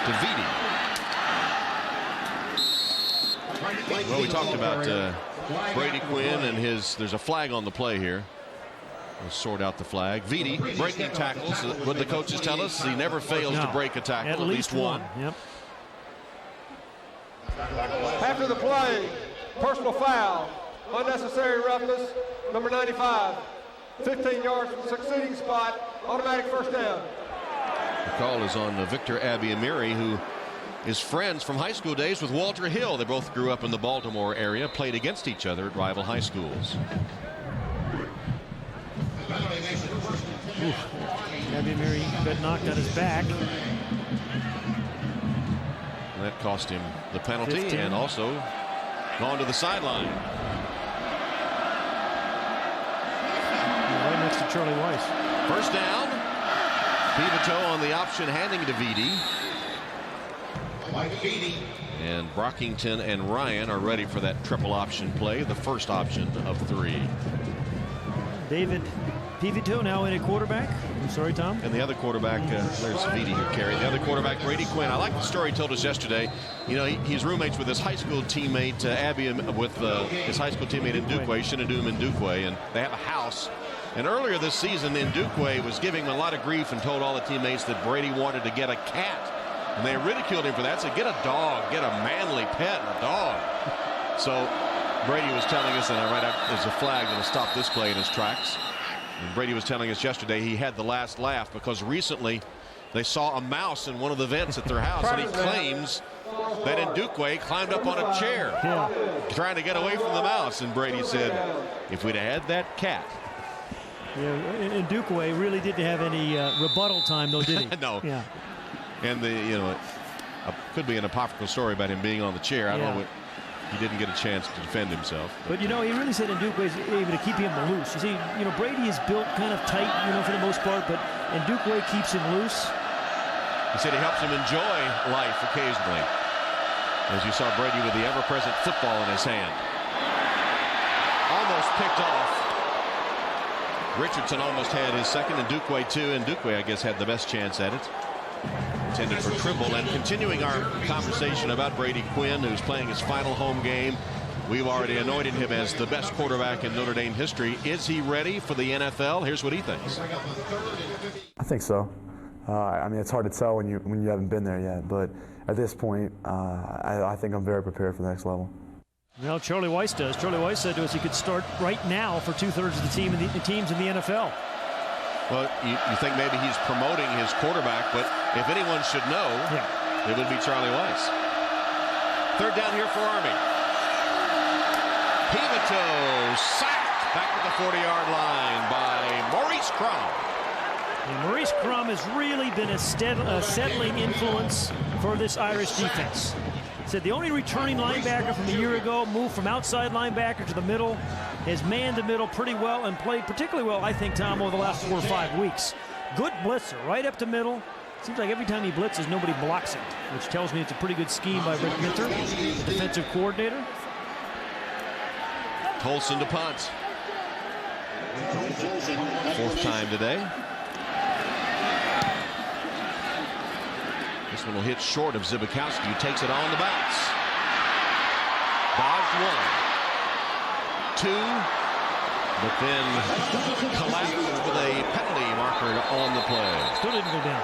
to Viti. Well, we talked about Brady Quinn and there's a flag on the play here. We'll sort out the flag. Viti breaking tackles. What the coaches tell us, he never fails to break a tackle. At least one. Yep. After the play, personal foul, unnecessary roughness, number 95. 15 yards from the succeeding spot, automatic first down. The call is on Victor Abiamiri, who is friends from high school days with Walter Hill. They both grew up in the Baltimore area, played against each other at rival high schools. Abiamiri got knocked on his back. And that cost him the penalty 15. And also gone to the sideline. Right next to Charlie Weis. First down. Pivotal on the option, handing to Viti. And Brockington and Ryan are ready for that triple option play, the first option of 3. David Pivotal now in a quarterback. I'm sorry, Tom. And the other quarterback, there's Viti who carried. The other quarterback, Brady Quinn. I like the story he told us yesterday. He's roommates with his high school teammate, with his high school teammate Ndukwe, Shinadum Ndukwe, and they have a house. And earlier this season, Ndukwe was giving him a lot of grief and told all the teammates that Brady wanted to get a cat. And they ridiculed him for that. Said, get a dog, get a manly pet, a dog. So Brady was telling us, and there's a flag that'll stop this play in his tracks. And Brady was telling us yesterday he had the last laugh because recently they saw a mouse in one of the vents at their house, and he claims that Ndukwe climbed up on a chair trying to get away from the mouse. And Brady said, if we'd have had that cat. Yeah, Ndukwe really didn't have any rebuttal time, though, did he? No. Yeah. And it could be an apocryphal story about him being on the chair. I don't know. He didn't get a chance to defend himself. But, he really said Ndukwe is able to keep him loose. You see, Brady is built kind of tight, for the most part, but Ndukwe keeps him loose. He said he helps him enjoy life occasionally. As you saw Brady with the ever-present football in his hand. Almost picked off. Richardson almost had his second, and Ndukwe too. And Ndukwe, I guess, had the best chance at it. Intended for Trimble. And continuing our conversation about Brady Quinn, who's playing his final home game. We've already anointed him as the best quarterback in Notre Dame history. Is he ready for the NFL? Here's what he thinks. I think so. It's hard to tell when you haven't been there yet, but at this point, I think I'm very prepared for the next level. Well, Charlie Weis does. Charlie Weis said to us he could start right now for 2/3 of the teams in the NFL. Well, you think maybe he's promoting his quarterback, but if anyone should know, it would be Charlie Weis. Third down here for Army. Pivotal sacked back at the 40-yard line by Maurice Crum. And Maurice Crum has really been a settling influence for this Irish defense. Said the only returning linebacker from a year ago moved from outside linebacker to the middle, has manned the middle pretty well and played particularly well, I think, Tom, over the last 4 or 5 weeks. Good blitzer, right up the middle. Seems like every time he blitzes, nobody blocks it, which tells me it's a pretty good scheme by Rick Minter, the defensive coordinator. Tolson to punt. 4th time today. This one will hit short of Zibikowski, who takes it on the bounce. Dodged 1. 2. But then collapsed with a penalty marker on the play. Still didn't go down.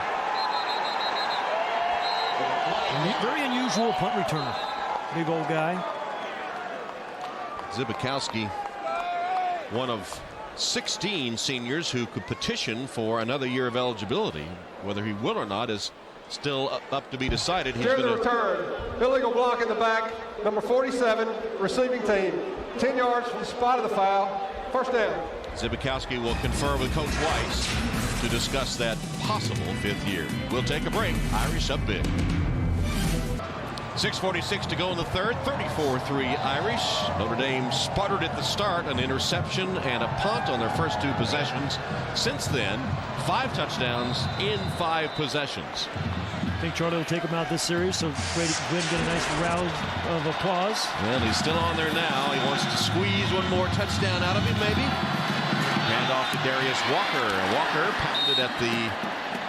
Very unusual punt returner. Big old guy. Zibikowski, one of 16 seniors who could petition for another year of eligibility. Whether he will or not is still up to be decided. He's Here's the return. Illegal block in the back. Number 47, receiving team. 10 yards from the spot of the foul. First down. Zibikowski will confer with Coach Weis. to discuss that possible 5th year. We'll take a break. Irish up big. 6:46 to go in the third. 34-3 Irish. Notre Dame sputtered at the start, an interception and a punt on their first 2 possessions. Since then, 5 touchdowns in 5 possessions. I think Charlie will take him out this series, so Brady Quinn get a nice round of applause. Well, he's still on there now. He wants to squeeze one more touchdown out of him, maybe. Hand off to Darius Walker. Walker pounded at the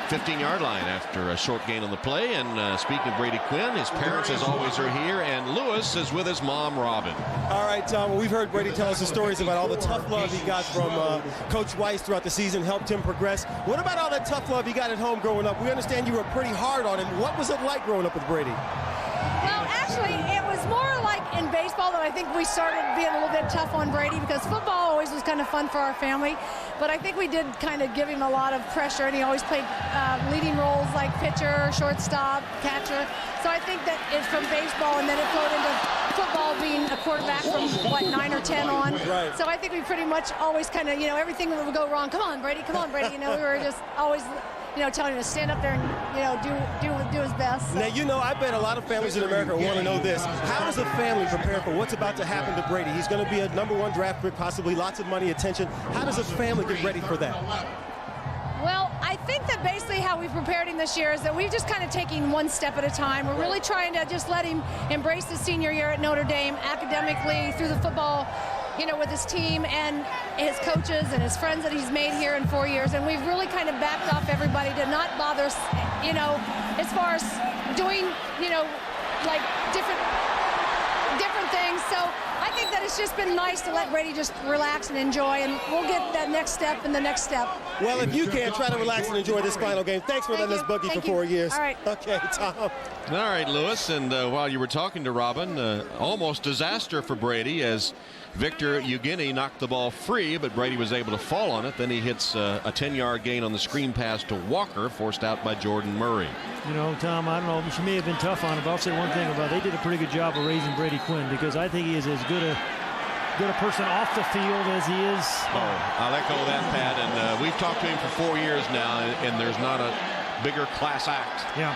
15-yard line after a short gain on the play. And speaking of Brady Quinn, his parents, as always, are here. And Lewis is with his mom, Robin. All right, Tom. Well, we've heard Brady tell us the stories about all the tough love he got from Coach Weiss throughout the season, helped him progress. What about all that tough love he got at home growing up? We understand you were pretty hard on him. What was it like growing up with Brady? Well, actually, it was more like in baseball that I think we started being a little bit tough on Brady, because football always was kind of fun for our family. But I think we did kind of give him a lot of pressure, and he always played leading roles like pitcher, shortstop, catcher. So I think that it's from baseball, and then it flowed into football, being a quarterback from, what, 9 or 10 on. Right. So I think we pretty much always kind of, everything that would go wrong. Come on, Brady, come on, Brady. We were just always, telling him to stand up there and, do his best. So. Now, I bet a lot of families in America want to know this. How does a family prepare for what's about to happen to Brady? He's going to be a #1 draft pick, possibly lots of money, attention. How does a family get ready for that? Well, I think that basically how we've prepared him this year is that we've just kind of taken one step at a time. We're really trying to just let him embrace his senior year at Notre Dame academically, through the football, with his team and his coaches and his friends that he's made here in 4 years. And we've really kind of backed off everybody to not bother, as far as doing, like different things. So I think that it's just been nice to let Brady just relax and enjoy, and we'll get that next step and the next step. Well, if you can, try to relax and enjoy this final game. Thanks for letting us boogie for 4 years. All right. Okay, Tom. All right, Lewis, and while you were talking to Robin, almost disaster for Brady as Victor Eugeni knocked the ball free, but Brady was able to fall on it. Then he hits a 10-yard gain on the screen pass to Walker, forced out by Jordan Murray. Tom, I don't know, she may have been tough on him, but I'll say one thing about it. They did a pretty good job of raising Brady Quinn, because I think he is as good a person off the field as he is. I'll echo that, Pat, and we've talked to him for 4 years now, and there's not a bigger class act. Yeah.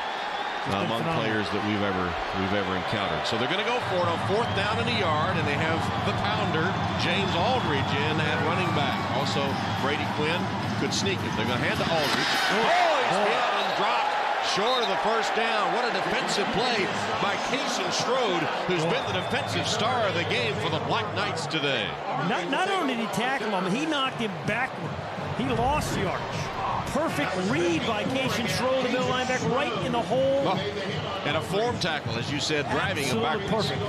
Among players that we've ever encountered. So they're going to go for it on 4th down and a yard, and they have the pounder, James Aldridge, in at running back. Also, Brady Quinn could sneak it. They're going to hand to Aldridge. He's hit and dropped short of the first down. What a defensive play by Carson Williams, who's been the defensive star of the game for the Black Knights today. Not only did he tackle him, he knocked him backward. He lost yardage. Perfect read by Carson Williams, the middle linebacker, right in the hole. And a form tackle, as you said, driving him backwards. Perfect.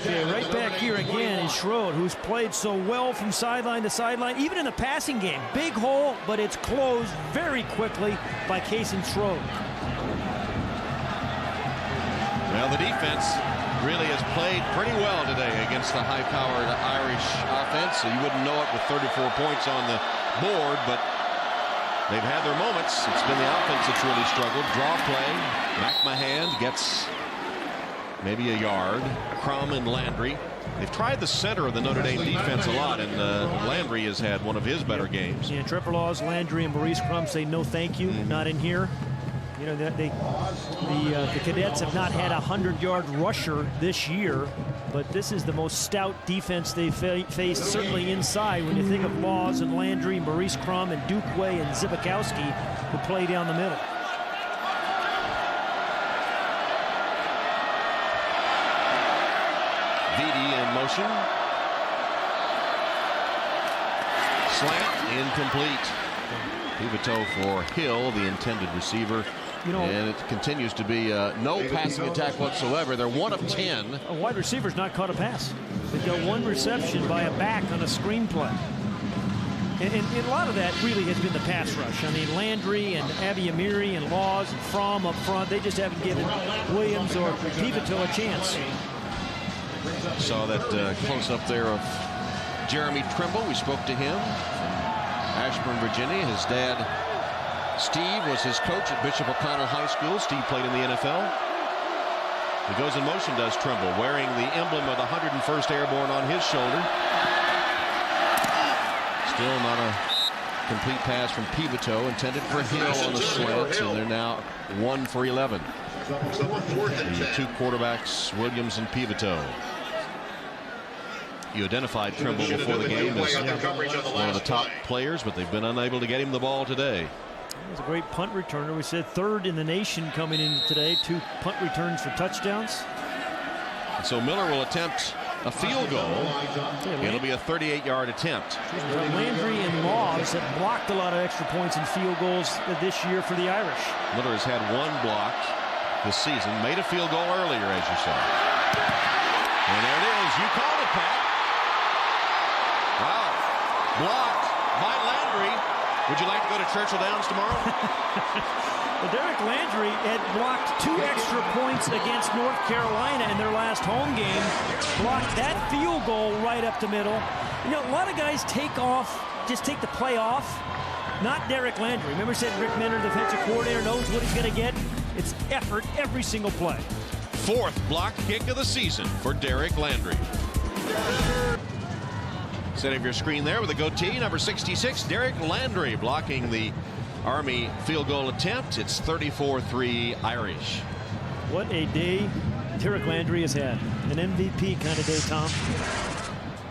Yeah, right back here again is Schroed, who's played so well from sideline to sideline, even in the passing game. Big hole, but it's closed very quickly by Carson Schroed. Well, the defense really has played pretty well today against the high-powered Irish offense. So you wouldn't know it with 34 points on the board, but they've had their moments. It's been the offense that's really struggled. Draw play. McMahon gets maybe a yard. Crum and Landry. They've tried the center of the Notre Dame defense a lot, and Landry has had one of his better games. Yeah, Triple Laws, Landry, and Maurice Crum say no thank you, not in here. The Cadets have not had a 100-yard rusher this year, but this is the most stout defense they've faced, certainly inside, when you think of Laws and Landry, Maurice Crum, and Dukeway and Zibikowski, who play down the middle. Vitti in motion. Slant, incomplete. Pivotal for Hill, the intended receiver. And it continues to be no passing attack whatsoever. They're 1 of 10. A wide receiver's not caught a pass. They've got one reception by a back on a screen play. And a lot of that really has been the pass rush. I mean, Landry and Abiamiri and Laws and Fromm up front, they just haven't given Williams or Pivotal a chance. Saw that close-up there of Jeremy Trimble. We spoke to him from Ashburn, Virginia. His dad, Steve, was his coach at Bishop O'Connell High School. Steve played in the NFL. He goes in motion, does Trimble, wearing the emblem of the 101st Airborne on his shoulder. Still not a complete pass from Pivito, intended for Hill on the slant, and they're now 1 for 11. The two quarterbacks, Williams and Pivito. You identified Trimble before the game as one of the top players, but they've been unable to get him the ball today. He was a great punt returner. We said 3rd in the nation coming in today. 2 punt returns for touchdowns. And so Miller will attempt a field goal. It'll be a 38-yard attempt. Landry and Laws have blocked a lot of extra points and field goals this year for the Irish. Miller has had 1 block this season. Made a field goal earlier, as you saw. And there it is. You called it, Pat. Wow. Blocked by Landry. Would you like to go to Churchill Downs tomorrow? Well, Derek Landry had blocked 2 extra points against North Carolina in their last home game. Blocked that field goal right up the middle. You know, a lot of guys take off, just take the play off. Not Derek Landry. Remember, said Rick Menner, the defensive coordinator, knows what he's going to get. It's effort every single play. 4th block kick of the season for Derek Landry. Setting your screen there with a goatee, number 66, Derek Landry, blocking the Army field goal attempt. It's 34-3 Irish. What a day Derek Landry has had. An MVP kind of day, Tom.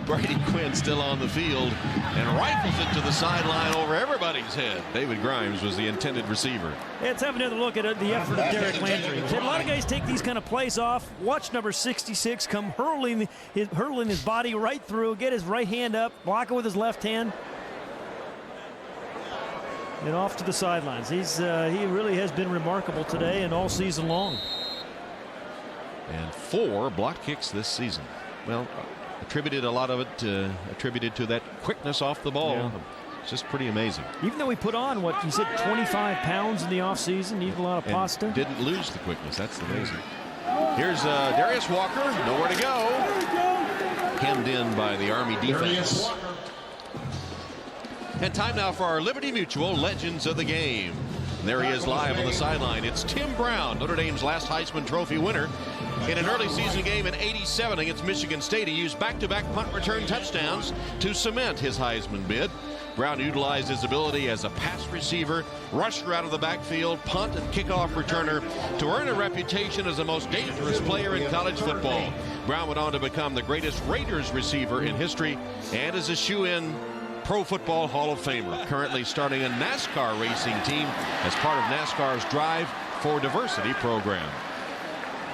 Brady Quinn still on the field and rifles it to the sideline over everybody's head. David Grimes was the intended receiver. Let's have another look at the effort of Derek Landry. A lot of guys take these kind of plays off. Watch number 66 come hurling his body right through, get his right hand up, block it with his left hand, and off to the sidelines. He really has been remarkable today and all season long. And 4 block kicks this season. Well, attributed a lot of it attributed to that quickness off the ball. Yeah. It's just pretty amazing. Even though he put on, what, you said 25 pounds in the offseason, eating a lot of pasta. Didn't lose the quickness. That's amazing. Here's Darius Walker. Nowhere to go. Hemmed in by the Army defense. And time now for our Liberty Mutual Legends of the Game. And there he is live on the sideline. It's Tim Brown, Notre Dame's last Heisman Trophy winner. In an early season game in '87 against Michigan State, he used back-to-back punt return touchdowns to cement his Heisman bid. Brown utilized his ability as a pass receiver, rusher out of the backfield, punt and kickoff returner to earn a reputation as the most dangerous player in college football. Brown went on to become the greatest Raiders receiver in history and is a shoe-in Pro Football Hall of Famer. Currently starting a NASCAR racing team as part of NASCAR's Drive for Diversity program.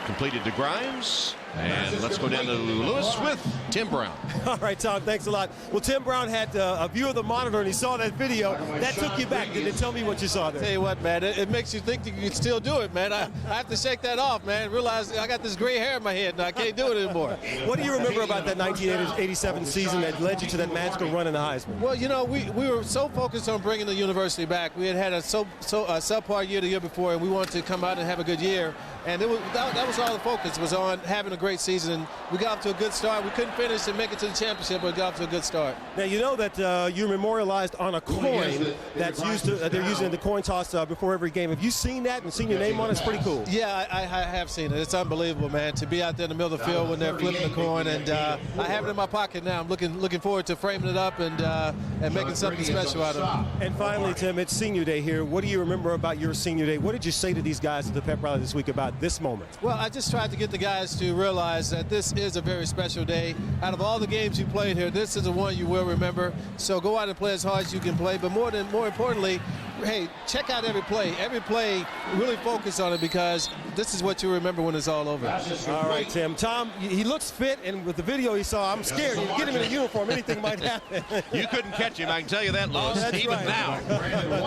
Completed to Grimes, and let's go down to Lewis with Tim Brown. All right, Tom, thanks a lot. Well, Tim Brown had a view of the monitor, and he saw that video. That took you back. Did it tell me what you saw there? Tell you what, man, it makes you think that you can still do it, man. I have to shake that off, man. Realize I got this gray hair in my head, and I can't do it anymore. What do you remember about that 1987 season that led you to that magical run in the Heisman? Well, you know, we were so focused on bringing the university back. We had a subpar year the year before, and we wanted to come out and have a good year. And that was all the focus, was on having a great season. And we got off to a good start. We couldn't finish and make it to the championship, but we got off to a good start. Now, you know that you're memorialized on a coin that's used they're using in the coin toss before every game. Have you seen that and seen your name on it? It's pretty cool. Yeah, I have seen it. It's unbelievable, man, to be out there in the middle of the field when they're flipping the coin. And I have it in my pocket now. I'm looking forward to framing it up and making something special out of it. And finally, Tim, it's senior day here. What do you remember about your senior day? What did you say to these guys at the pep rally this week about this moment? Well, I just tried to get the guys to realize that this is a very special day. Out of all the games you played here, this is the one you will remember. So go out and play as hard as you can play. But more importantly, hey, check out every play. Every play, really focus on it, because this is what you remember when it's all over. All right, Tim. Tom, he looks fit, and with the video he saw, I'm scared. You get him in a uniform, anything might happen. You couldn't catch him, I can tell you that, Lewis. That's even right. Now.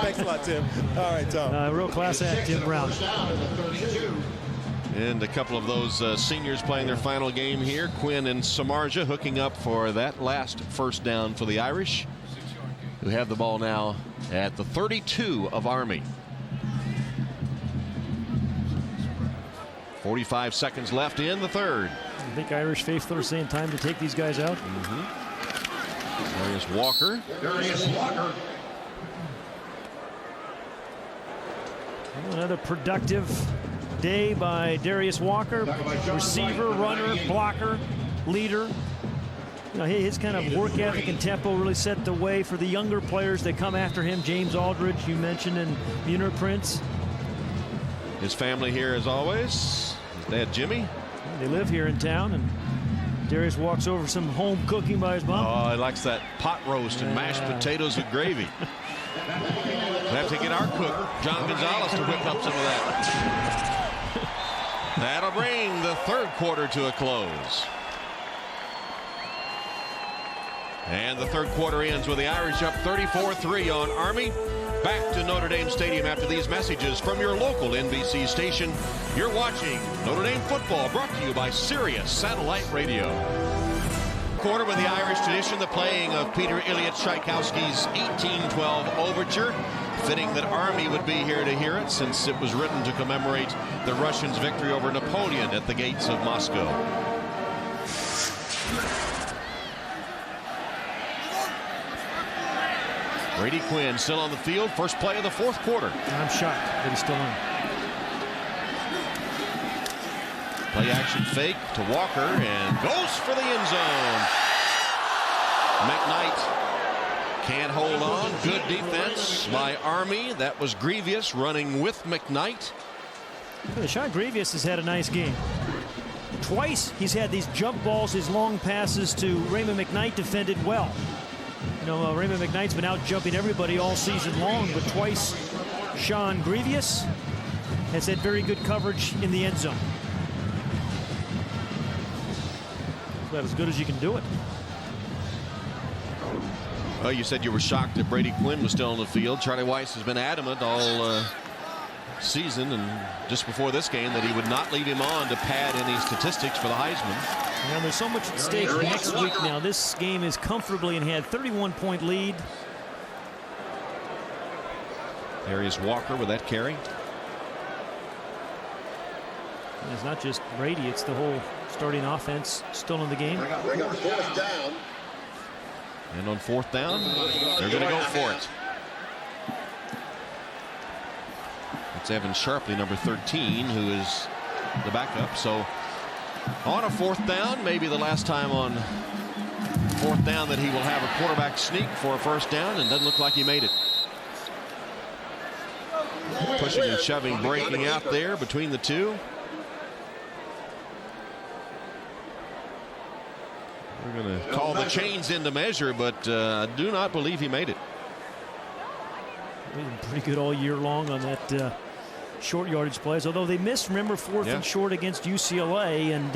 Thanks a lot, Tim. All right, Tom. Real class act, Tim Brown. And a couple of those seniors playing their final game here. Quinn and Samardzija hooking up for that last first down for the Irish, who have the ball now at the 32 of Army. 45 seconds left in the third. I think Irish faithful are saying time to take these guys out. Darius Walker. Another productive day by Darius Walker, receiver, runner, blocker, leader. You know, his kind of work ethic and tempo really set the way for the younger players that come after him. James Aldridge, you mentioned, and Munir Prince. His family here as always. His dad Jimmy. They live here in town, and Darius walks over some home cooking by his mom. Oh, he likes that pot roast and mashed potatoes with gravy. We have to get our cook, John Gonzalez, to whip up some of that. That'll bring the third quarter to a close. And the third quarter ends with the Irish up 34-3 on Army. Back to Notre Dame Stadium after these messages from your local NBC station. You're watching Notre Dame football, brought to you by Sirius Satellite Radio. Quarter with the Irish tradition, the playing of Peter Elliott Tchaikovsky's 1812 Overture. Fitting that Army would be here to hear it, since it was written to commemorate the Russians' victory over Napoleon at the gates of Moscow. Brady Quinn still on the field. First play of the fourth quarter. I'm shocked that he's still in. Play action fake to Walker and goes for the end zone. McKnight can't hold on. Good defense by Army. That was Grievous running with McKnight. Sean Grievous has had a nice game. Twice he's had these jump balls, his long passes to Raymond McKnight defended well. You know, Raymond McKnight's been out jumping everybody all season long, but twice Sean Grievous has had very good coverage in the end zone. About as good as you can do it. Well, you said you were shocked that Brady Quinn was still on the field. Charlie Weiss has been adamant all season and just before this game that he would not leave him on to pad any statistics for the Heisman. Now there's so much at stake next week now. This game is comfortably in hand. 31-point lead. Darius Walker with that carry. And it's not just Brady, it's the whole starting offense still in the game. Bring up fourth down. And on fourth down, they're going to go for it. It's Evan Sharpley, number 13, who is the backup. So on a fourth down, maybe the last time on fourth down that he will have a quarterback sneak for a first down, and doesn't look like he made it. Pushing and shoving, breaking out there between the two. We're going to call the chains into measure, but I do not believe he made it. He's been pretty good all year long on that short yardage plays, although they missed, remember, fourth and short against UCLA, and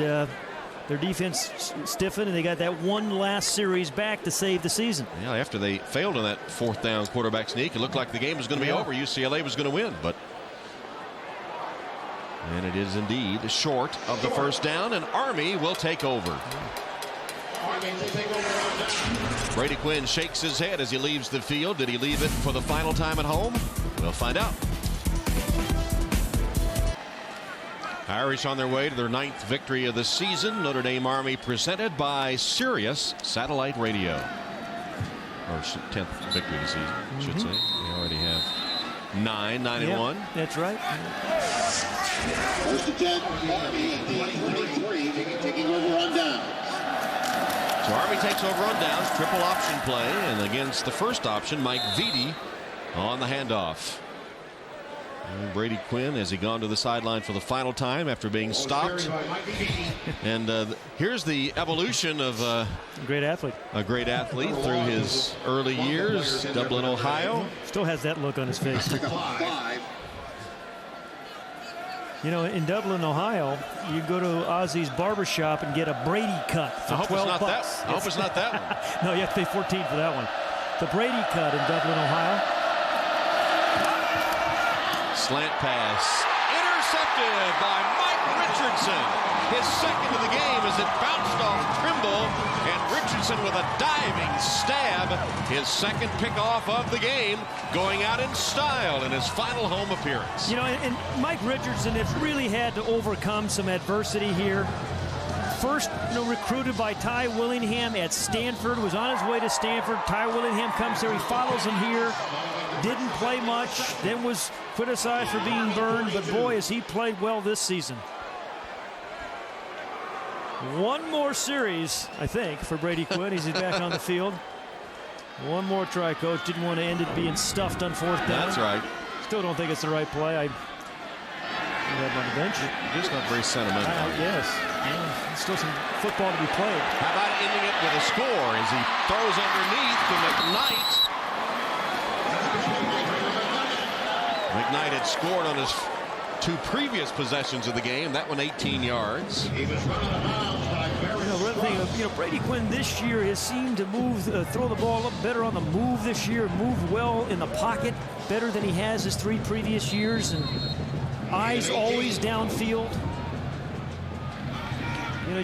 their defense stiffened, and they got that one last series back to save the season. Yeah, after they failed on that fourth down quarterback sneak, it looked like the game was going to be over. UCLA was going to win, but and it is indeed short of the first down, and Army will take over. Brady Quinn shakes his head as he leaves the field. Did he leave it for the final time at home? We'll find out. Irish on their way to their 9th victory of the season. Notre Dame Army presented by Sirius Satellite Radio. Or 10th victory of the season, I should say. They already have 9-1. That's right. First and 10, Army, 23, taking over on down. So Army takes over on downs, triple option play, and against the first option, Mike Vitti on the handoff. And Brady Quinn, has he gone to the sideline for the final time after being stopped? And here's the evolution of a great athlete through his early years, Dublin, Ohio. Still has that look on his face. You know, in Dublin, Ohio, you go to Ozzy's barbershop and get a Brady cut for $12. I hope it's not that one. No, you have to pay $14 for that one. The Brady cut in Dublin, Ohio. Slant pass intercepted by Mike Richardson. His second of the game as it bounced off Trimble, and Richardson with a diving stab. His second pickoff of the game, going out in style in his final home appearance. You know, and Mike Richardson has really had to overcome some adversity here. First, recruited by Ty Willingham at Stanford, was on his way to Stanford. Ty Willingham comes there, he follows him here. Didn't play much, then was criticized for being burned, but boy, has he played well this season. One more series, I think, for Brady Quinn. He's back on the field. One more try, Coach. Didn't want to end it being stuffed on 4th down. That's right. Still don't think it's the right play. I have on the bench. Just not very sentimental. Yes. Yeah, still some football to be played. How about ending it with a score as he throws underneath to McKnight. McKnight had scored on his 2 previous possessions of the game. That one 18 yards. Another thing, Brady Quinn this year has seemed to move, throw the ball up better on the move this year, moved well in the pocket, better than he has his 3 previous years, and eyes always downfield.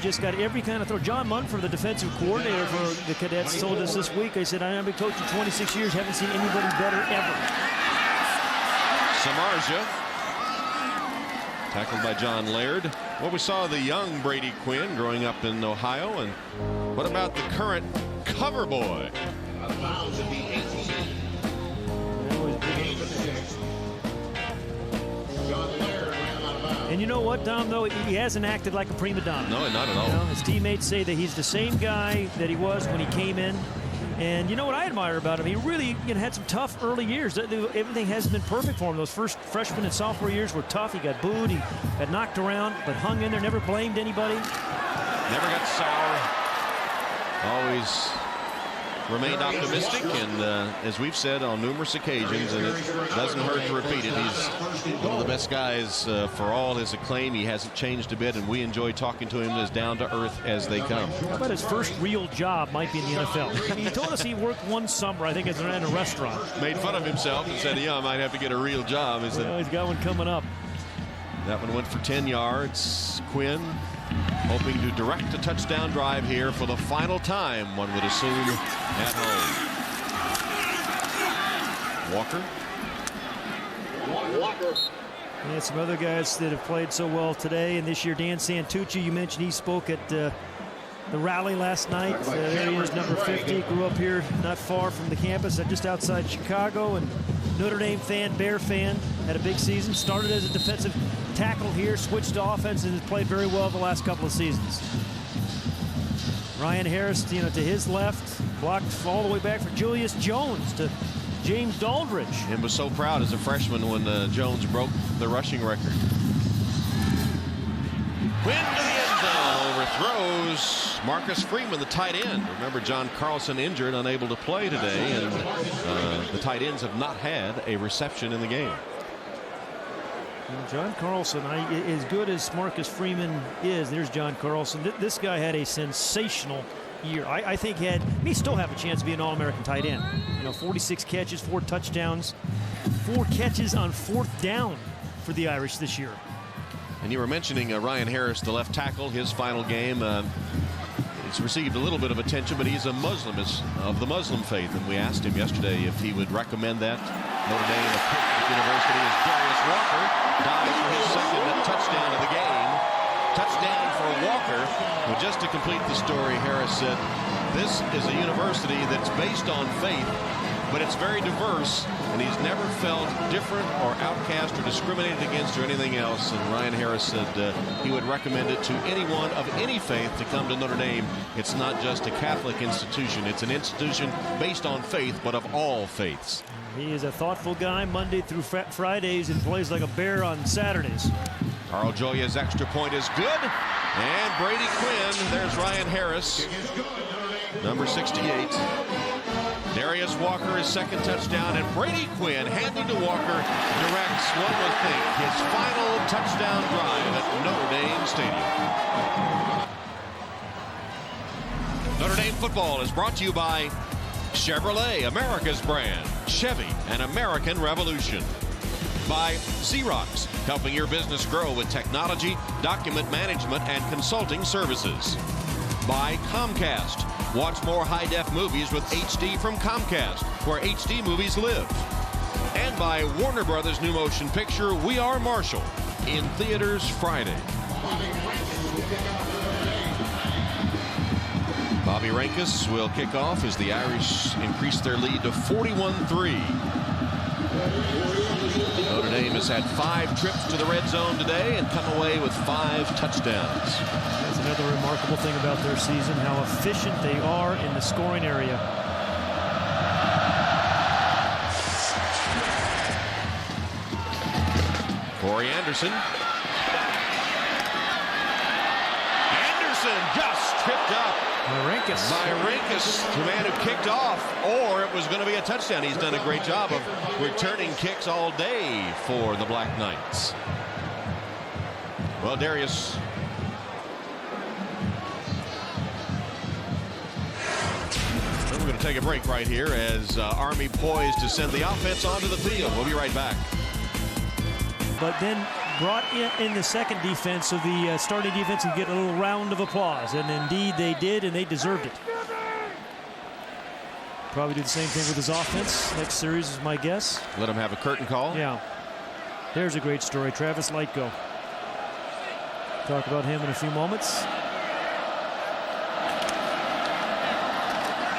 Just got every kind of throw. John Munford, the defensive coordinator for the Cadets, told us this week, I said, I've been coaching 26 years, haven't seen anybody better ever. Samardzija, tackled by John Laird. Well, we saw the young Brady Quinn growing up in Ohio, and what about the current cover boy? And you know what, Tom, though? He hasn't acted like a prima donna. No, not at all. His teammates say that he's the same guy that he was when he came in. And you know what I admire about him? He really had some tough early years. Everything hasn't been perfect for him. Those first freshman and sophomore years were tough. He got booed. He got knocked around, but hung in there, never blamed anybody. Never got sour. Always remained optimistic, and as we've said on numerous occasions, and it doesn't hurt to repeat it, he's one of the best guys for all his acclaim. He hasn't changed a bit, and we enjoy talking to him as down to earth as they come. How about his first real job might be in the NFL? He told us he worked one summer, I think, in a restaurant. Made fun of himself and said, I might have to get a real job. He's got one coming up. That one went for 10 yards. Quinn hoping to direct a touchdown drive here for the final time, one would assume, at home. Walker. And some other guys that have played so well today and this year. Dan Santucci, you mentioned he spoke at the rally last night. There he is, number 50. Grew up here not far from the campus, just outside Chicago, and Notre Dame fan, Bear fan. Had a big season. Started as a defensive tackle here, switched to offense, and has played very well the last couple of seasons. Ryan Harris, to his left, blocked all the way back for Julius Jones to James Daldridge. And was so proud as a freshman when Jones broke the rushing record. Quinn to the end zone, overthrows Marcus Freeman, the tight end. Remember, John Carlson injured, unable to play today, and the tight ends have not had a reception in the game. John Carlson, as good as Marcus Freeman is, there's John Carlson. This guy had a sensational year. I think he still have a chance to be an All-American tight end. 46 catches, 4 touchdowns, 4 catches on 4th down for the Irish this year. And you were mentioning Ryan Harris, the left tackle, his final game. He's received a little bit of attention, but he's a Muslim, of the Muslim faith, and we asked him yesterday if he would recommend that. Notre Dame University as Darius Walker dives for his second touchdown of the game. Touchdown for Walker. Well, just to complete the story, Harris said, this is a university that's based on faith, but it's very diverse, and he's never felt different or outcast or discriminated against or anything else. And Ryan Harris said he would recommend it to anyone of any faith to come to Notre Dame. It's not just a Catholic institution. It's an institution based on faith, but of all faiths. He is a thoughtful guy Monday through Fridays and plays like a Bear on Saturdays. Carl Joya's extra point is good. And Brady Quinn, there's Ryan Harris, number 68. Darius Walker, his second touchdown, and Brady Quinn, handing to Walker, directs, one would think, his final touchdown drive at Notre Dame Stadium. Notre Dame football is brought to you by Chevrolet, America's brand, Chevy, an American revolution. By Xerox, helping your business grow with technology, document management, and consulting services. By Comcast. Watch more high-def movies with HD from Comcast, where HD movies live. And by Warner Brothers' new motion picture, We Are Marshall, in theaters Friday. Bobby Rankus will kick off as the Irish increase their lead to 41-3. Notre Dame has had 5 trips to the red zone today and come away with 5 touchdowns. That's another remarkable thing about their season, how efficient they are in the scoring area. Corey Anderson. Anderson just tripped up. Myrinkus, the man who kicked off, or it was going to be a touchdown. He's done a great job of returning kicks all day for the Black Knights. Well, Darius. We're going to take a break right here as Army poised to send the offense onto the field. We'll be right back. But then brought in the second defense, so the starting defense would get a little round of applause. And indeed they did, and they deserved it. Probably do the same thing with his offense. Next series is my guess. Let him have a curtain call. Yeah. There's a great story. Travis Lightgo. Talk about him in a few moments.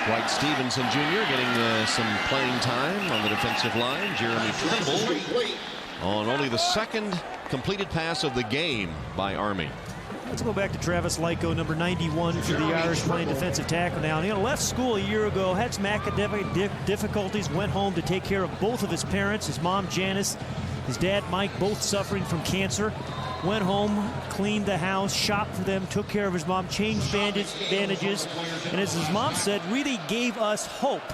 Dwight Stevenson Jr. getting some playing time on the defensive line. Jeremy Trimble on only the second completed pass of the game by Army. Let's go back to Travis Lyko, number 91 for the Irish, playing defensive tackle now. He left school a year ago, had some academic difficulties, went home to take care of both of his parents, his mom Janice, his dad Mike, both suffering from cancer. Went home, cleaned the house, shopped for them, took care of his mom, changed bandages, and as his mom said, really gave us hope.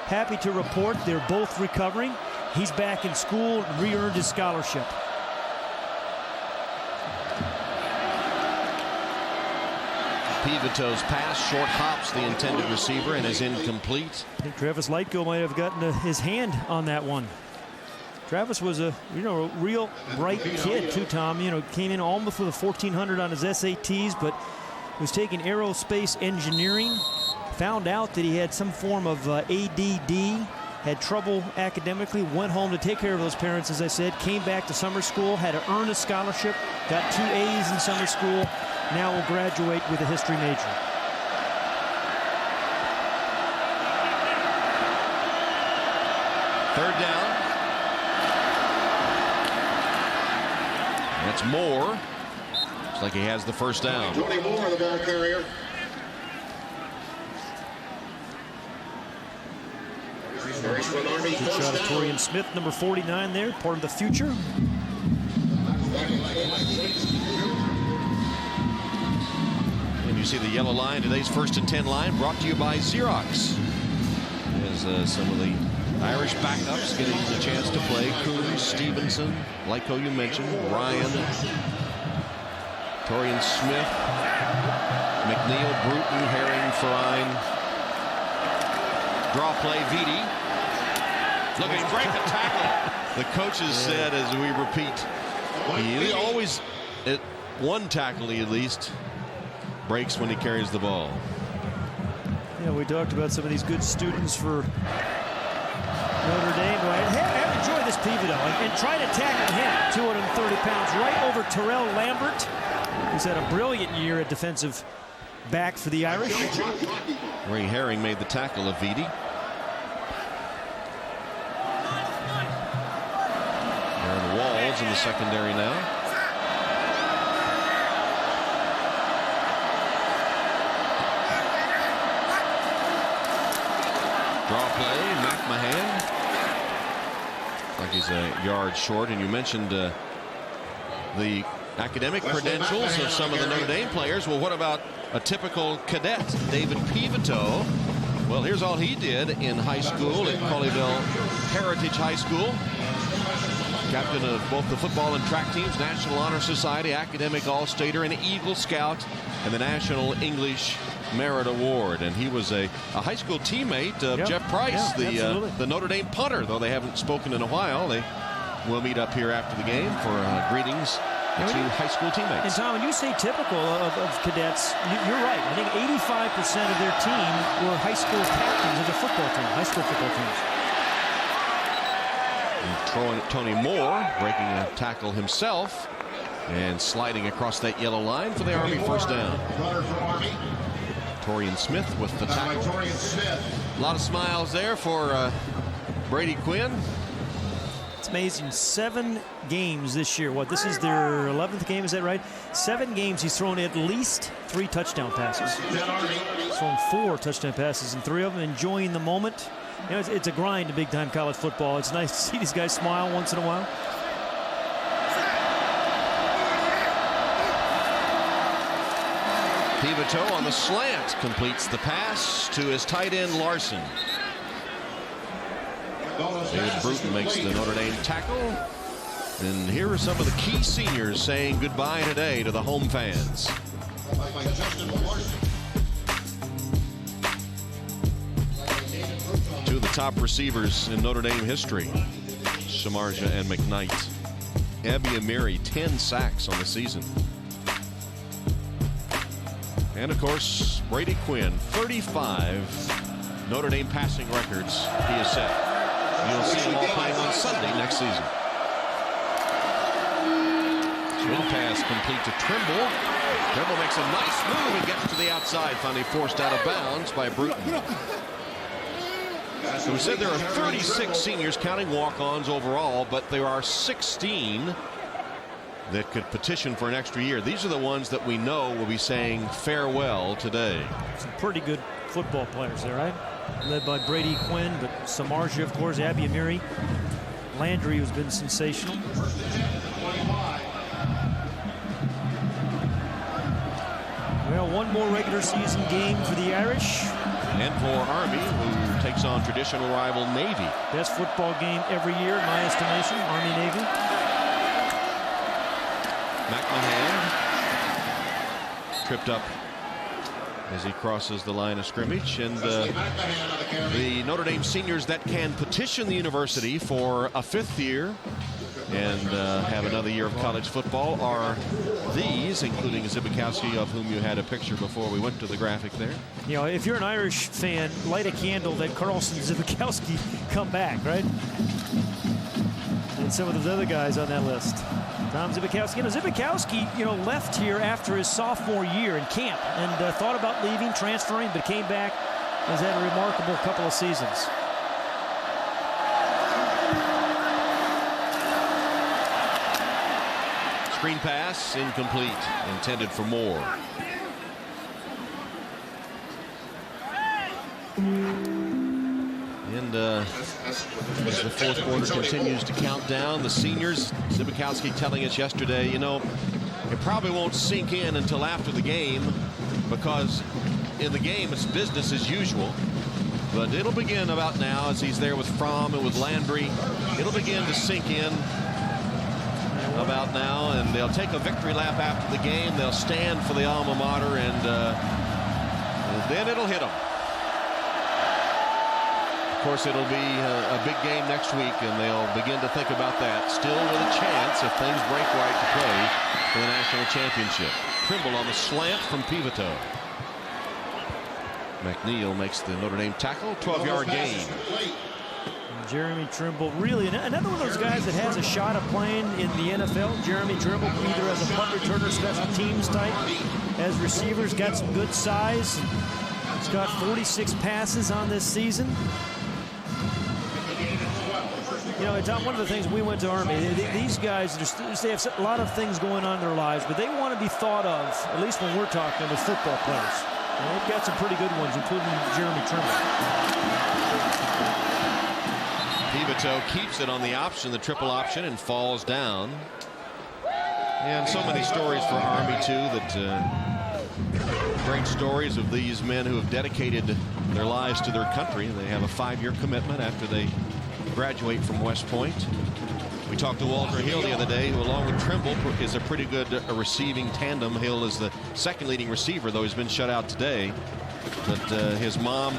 Happy to report they're both recovering. He's back in school, re-earned his scholarship. Pivito's pass short hops the intended receiver and is incomplete. I think Travis Lightgo might have gotten his hand on that one. Travis was a real bright kid too, Tom. Came in almost with a 1400 on his SATs, but was taking aerospace engineering. Found out that he had some form of ADD. Had trouble academically, went home to take care of those parents, as I said, came back to summer school, had to earn a scholarship, got 2 A's in summer school, now will graduate with a history major. Third down. That's Moore. Looks like he has the first down. 20 Moore, the ball carrier. Good shot of Torian Smith, number 49 there, part of the future. And you see the yellow line, today's 1st and 10 line, brought to you by Xerox. As some of the Irish backups getting the chance to play. Coons, Stevenson, Lyko you mentioned, Ryan, Torian Smith, McNeil, Bruton, Herring, Ferine. Draw play, Vitti. Looking to break the tackle. The coaches said, as we repeat, he always, at one tackle he at least, breaks when he carries the ball. Yeah, we talked about some of these good students for Notre Dame. Have enjoyed this Pivito and try to tackle him, 230 pounds, right over Terrell Lambert, who's had a brilliant year at defensive back for the Irish. Ray Herring made the tackle of Vitti. Aaron Walls in the secondary now. Draw play, McMahon. Like he's a yard short, and you mentioned the academic credentials of some of the Notre Dame players. Well, what about a typical cadet, David Pivito? Well, here's all he did in high school at Colleyville Heritage High School. Captain of both the football and track teams, National Honor Society, Academic All-Stater, and Eagle Scout, and the National English Merit Award. And he was a high school teammate of Jeff Price, the Notre Dame punter, though they haven't spoken in a while. They will meet up here after the game for greetings to high school teammates. And Tom, when you say typical of cadets, you're right. I think 85% of their team were high school captains of the football team, high school football teams. Tony Moore breaking a tackle himself and sliding across that yellow line for the Army first down. Torian Smith with the tackle. A lot of smiles there for Brady Quinn. amazing. 7 games this year. What, this is their 11th game, is that right? 7 games he's thrown at least 3 touchdown passes. He's thrown 4 touchdown passes, and 3 of them enjoying the moment. You know, it's a grind in big-time college football. It's nice to see these guys smile once in a while. Pivot on the slant completes the pass to his tight end Larson. David Bruton makes the Notre Dame tackle. And here are some of the key seniors saying goodbye today to the home fans. Two of the top receivers in Notre Dame history, Samardzija and McKnight. Abby Amiri, 10 sacks on the season. And of course, Brady Quinn, 35 Notre Dame passing records he has set. You'll see them all playing on Sunday next season. Swing pass complete to Trimble. Trimble makes a nice move and gets to the outside, finally forced out of bounds by Bruton. So we said there are 36 seniors counting walk-ons overall, but there are 16 that could petition for an extra year. These are the ones that we know will be saying farewell today. Some pretty good football players there, right? Led by Brady Quinn, but Samardzija, of course, Abby Amiri. Landry, who's been sensational. Well, one more regular season game for the Irish. And for Army, who takes on traditional rival Navy. Best football game every year, in my estimation, Army-Navy. McMahon tripped up as he crosses the line of scrimmage. And the Notre Dame seniors that can petition the university for a 5th year and have another year of college football are these, including Zbikowski, of whom you had a picture before we went to the graphic there. You know, if you're an Irish fan, light a candle that Carson Zbikowski come back, right? And some of those other guys on that list. Tom Zbikowski. You know, Zbikowski, you know, left here after his sophomore year in camp and thought about leaving, transferring, but came back. Has had a remarkable couple of seasons. Screen pass, incomplete, intended for Moore. And as the 4th quarter continues to count down, the seniors, Zbikowski telling us yesterday, you know, it probably won't sink in until after the game, because in the game it's business as usual. But it'll begin about now, as he's there with Fromm and with Landry. It'll begin to sink in about now, and they'll take a victory lap after the game. They'll stand for the alma mater, and then it'll hit them. Of course, it'll be a big game next week, and they'll begin to think about that. Still with a chance, if things break right, to play for the national championship. Trimble on the slant from Pivot. McNeil makes the Notre Dame tackle, 12-yard gain. Jeremy Trimble, really another one of those guys that has a shot of playing in the NFL. Jeremy Trimble, either as a punt returner, special teams type, as receivers, got some good size. He's got 46 passes on this season. You know, Tom, one of the things we went to Army, these guys, they have a lot of things going on in their lives, but they want to be thought of, at least when we're talking, as football players. And they've got some pretty good ones, including Jeremy Trimble. Pivot keeps it on the option, the triple option, and falls down. And so many stories for Army, too, that great stories of these men who have dedicated their lives to their country. They have a 5-year commitment after they graduate from West Point. We talked to Walter Hill the other day, who, along with Trimble, is a pretty good receiving tandem. Hill is the second leading receiver, though he's been shut out today. But his mom,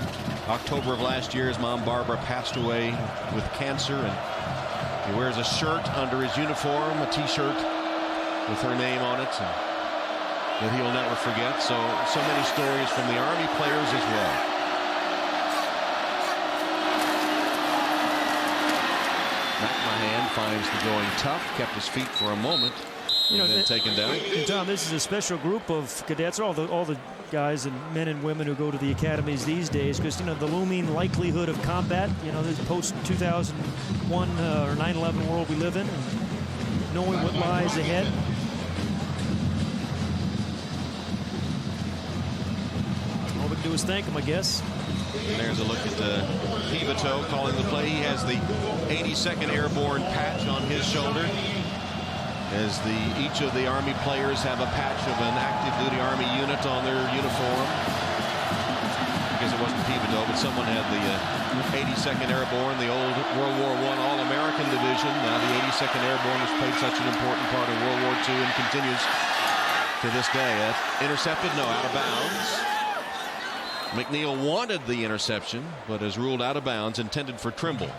October of last year, his mom Barbara passed away with cancer, and he wears a shirt under his uniform, a t-shirt with her name on it, and that he'll never forget. So many stories from the Army players as well. McMahon finds the going tough, kept his feet for a moment. and then taken down. And Tom, this is a special group of cadets, all the guys and men and women who go to the academies these days, because the looming likelihood of combat, this post 2001 or 9/11 world we live in, and knowing what lies ahead. All we can do is thank them, I guess. And there's a look at Pivito calling the play. He has the 82nd Airborne patch on his shoulder, as each of the Army players have a patch of an active duty Army unit on their uniform. I guess it wasn't Pivito, but someone had the 82nd Airborne, the old World War I All-American Division. Now the 82nd Airborne has played such an important part of World War II and continues to this day. Intercepted, no, out of bounds. McNeil wanted the interception, but is ruled out of bounds, intended for Trimble.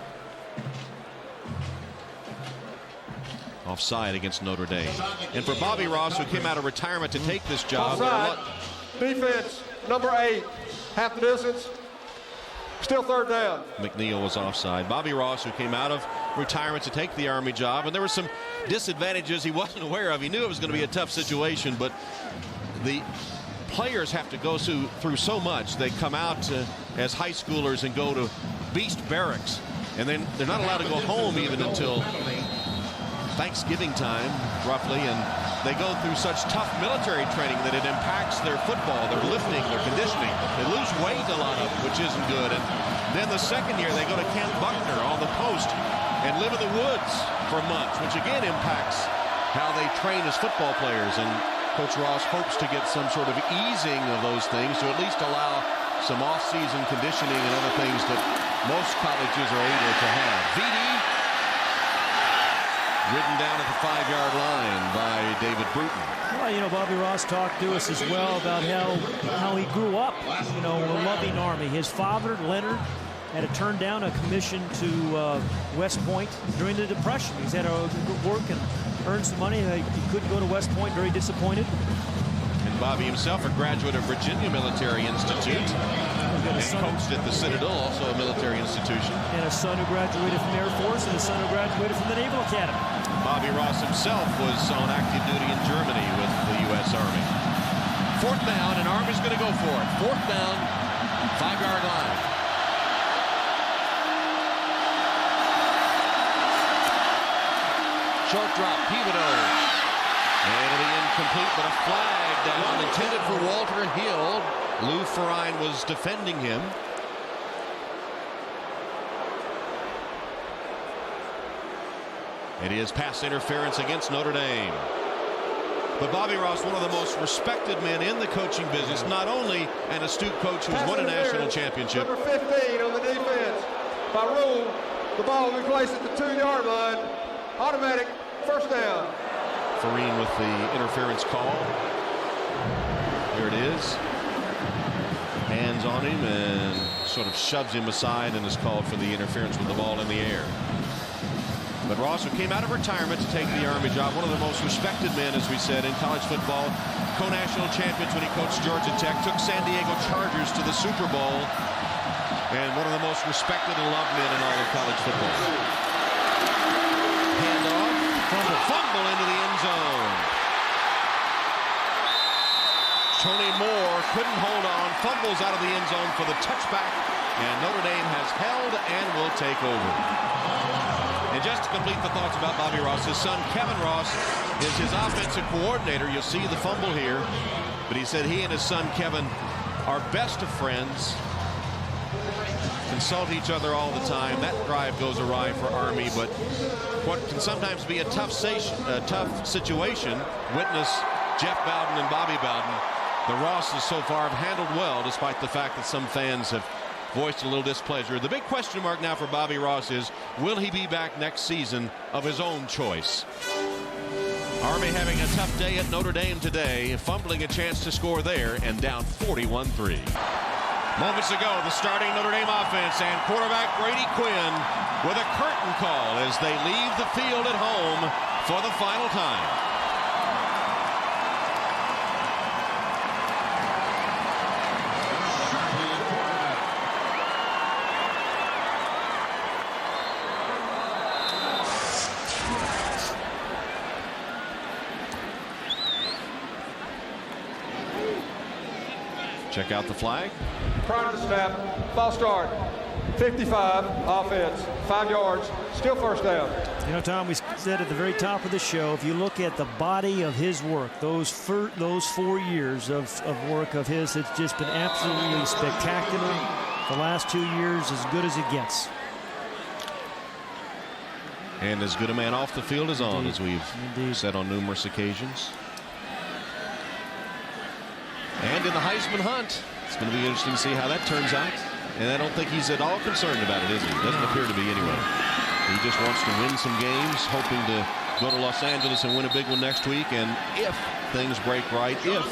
Offside against Notre Dame. And for Bobby Ross, who came out of retirement to take this job. Offside. Defense, number 8, half the distance. Still third down. McNeil was offside. Bobby Ross, who came out of retirement to take the Army job, and there were some disadvantages he wasn't aware of. He knew it was going to be a tough situation, but the players have to go through so much. They come out as high schoolers and go to Beast Barracks, and then they're not allowed to go home even until Thanksgiving time, roughly, and they go through such tough military training that it impacts their football, their lifting, their conditioning. They lose weight, a lot of it, which isn't good. And then the second year, they go to Camp Buckner on the post and live in the woods for months, which again impacts how they train as football players. And Coach Ross hopes to get some sort of easing of those things to at least allow some off-season conditioning and other things that most colleges are able to have. VD ridden down at the 5-yard line by David Bruton. Well, Bobby Ross talked to us as well about how he grew up, a loving Army. His father, Leonard, had to turn down a commission to West Point during the Depression. He's had to work and earn some money. He couldn't go to West Point, very disappointed. And Bobby himself, a graduate of Virginia Military Institute, and coached at the Citadel, also a military institution. And a son who graduated from Air Force and a son who graduated from the Naval Academy. Bobby Ross himself was on active duty in Germany with the U.S. Army. 4th down, and Army's going to go for it. 4th down, 5-yard line. Short drop, Pivito. And it'll be incomplete, but a flag down intended for Walter Hill. Lou Ferrine was defending him. It is pass interference against Notre Dame. But Bobby Ross, one of the most respected men in the coaching business, not only an astute coach who's won a national championship. Number 15 on the defense. By rule, the ball will be placed at the 2-yard line. Automatic first down. Ferrine with the interference call. Here it is. Hands on him and sort of shoves him aside and is called for the interference with the ball in the air. But Ross, who came out of retirement to take the Army job, one of the most respected men, as we said, in college football, co-national champions when he coached Georgia Tech, took San Diego Chargers to the Super Bowl, and one of the most respected and loved men in all of college football. Handoff, fumble into the end zone. Tony Moore couldn't hold on, fumbles out of the end zone for the touchback, and Notre Dame has held and will take over. And just to complete the thoughts about Bobby Ross, his son Kevin Ross is his offensive coordinator. You'll see the fumble here, but he said he and his son Kevin are best of friends, consult each other all the time. That drive goes awry for Army, but what can sometimes be a tough situation, witness Jeff Bowden and Bobby Bowden. The Rosses so far have handled well, despite the fact that some fans have voiced a little displeasure. The big question mark now for Bobby Ross is, will he be back next season of his own choice? Army having a tough day at Notre Dame today, fumbling a chance to score there and down 41-3. Moments ago, the starting Notre Dame offense and quarterback Brady Quinn with a curtain call as they leave the field at home for the final time. Check out the flag. Prior to the snap, false start. 55, offense, 5 yards, still first down. You know, Tom, we said at the very top of the show, if you look at the body of his work, those 4 years of work of his, it's just been absolutely spectacular. The last 2 years, as good as it gets. And as good a man off the field as on, as we've said on numerous occasions. And in the Heisman hunt, it's going to be interesting to see how that turns out. And I don't think he's at all concerned about it, is he? Doesn't appear to be anyway. He just wants to win some games, hoping to go to Los Angeles and win a big one next week. And if things break right, if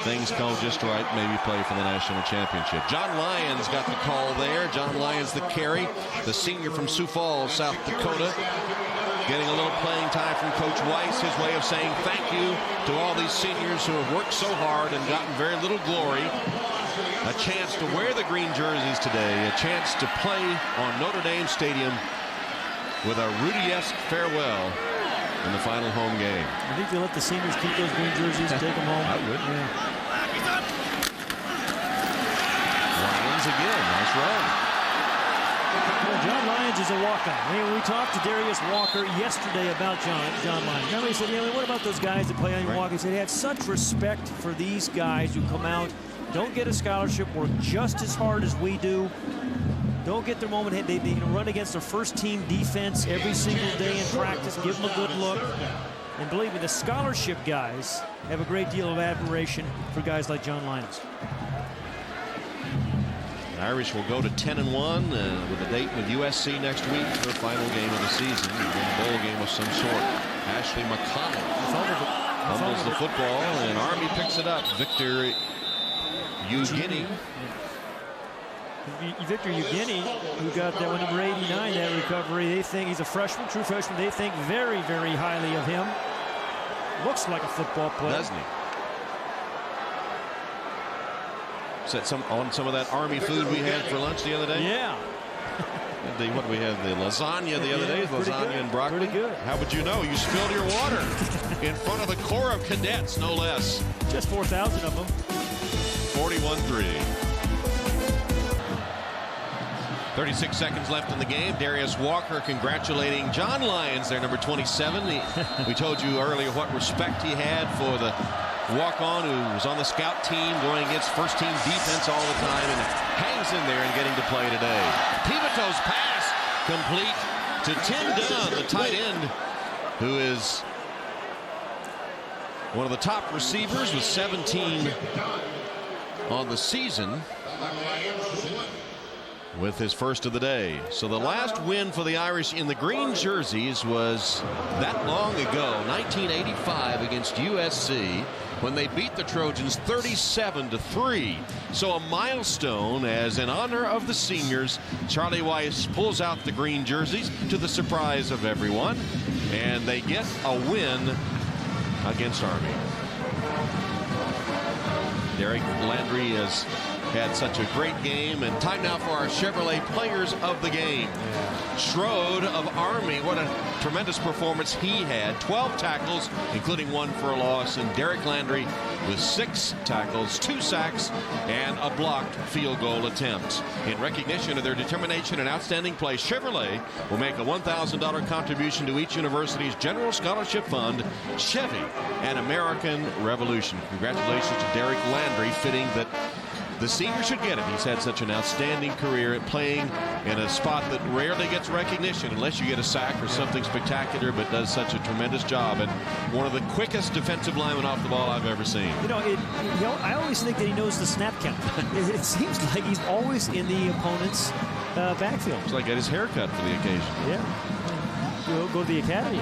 things go just right, maybe play for the national championship. John Lyons got the call there. John Lyons, the carry, the senior from Sioux Falls, South Dakota, getting a little playing time from Coach Weiss, his way of saying thank you to all these seniors who have worked so hard and gotten very little glory. A chance to wear the green jerseys today, a chance to play on Notre Dame Stadium with a Rudy-esque farewell in the final home game. I think they let the seniors keep those green jerseys, take them home. I would. Yeah. Lyons again, nice run. Well, John Lyons is a walk-on. I mean, we talked to Darius Walker yesterday about John Lyons. Remember, he said, you know, what about those guys that play on your walk? He said he had such respect for these guys who come out, don't get a scholarship, work just as hard as we do. Don't get their moment. They run against their first team defense every single day in practice. Give them a good look. And believe me, the scholarship guys have a great deal of admiration for guys like John Lyons. The Irish will go to 10-1 with a date with USC next week for the final game of the season. A bowl game of some sort. Ashley McConnell fumbles the football, and Army picks it up. Victor Eugenie. Victor Eugenie, who got that one, number 89, that recovery. They think he's a freshman, true freshman. They think very, very highly of him. Looks like a football player. Doesn't he? Set on some of that Army food we had for lunch the other day. Yeah. What we had, the lasagna the other day, lasagna and broccoli. Pretty good. How would you know? You spilled your water in front of the Corps of Cadets, no less. Just 4,000 of them. 41-3. 36 seconds left in the game. Darius Walker congratulating John Lyons, their number 27. We told you earlier what respect he had for the walk-on who was on the scout team going against first-team defense all the time and hangs in there and getting to play today. Pivotto's pass complete to Tim Dunn, the tight end, who is one of the top receivers with 17 on the season, with his first of the day. So the last win for the Irish in the green jerseys was that long ago, 1985 against USC, when they beat the Trojans 37-3. So a milestone, as in honor of the seniors, Charlie Weiss pulls out the green jerseys to the surprise of everyone, and they get a win against Army. Derek Landry has had such a great game, and time now for our Chevrolet players of the game. Strode of Army, what a tremendous performance he had. 12 tackles, including one for a loss, and Derek Landry with 6 tackles, 2 sacks, and a blocked field goal attempt. In recognition of their determination and outstanding play, Chevrolet will make a $1,000 contribution to each university's general scholarship fund, Chevy, an American Revolution. Congratulations to Derek Landry, fitting that the senior should get it. He's had such an outstanding career at playing in a spot that rarely gets recognition unless you get a sack or something spectacular, but does such a tremendous job, and one of the quickest defensive linemen off the ball I've ever seen. You know, I always think that he knows the snap count. It seems like he's always in the opponent's backfield. It's like get his hair cut for the occasion. Yeah. Go to the academy.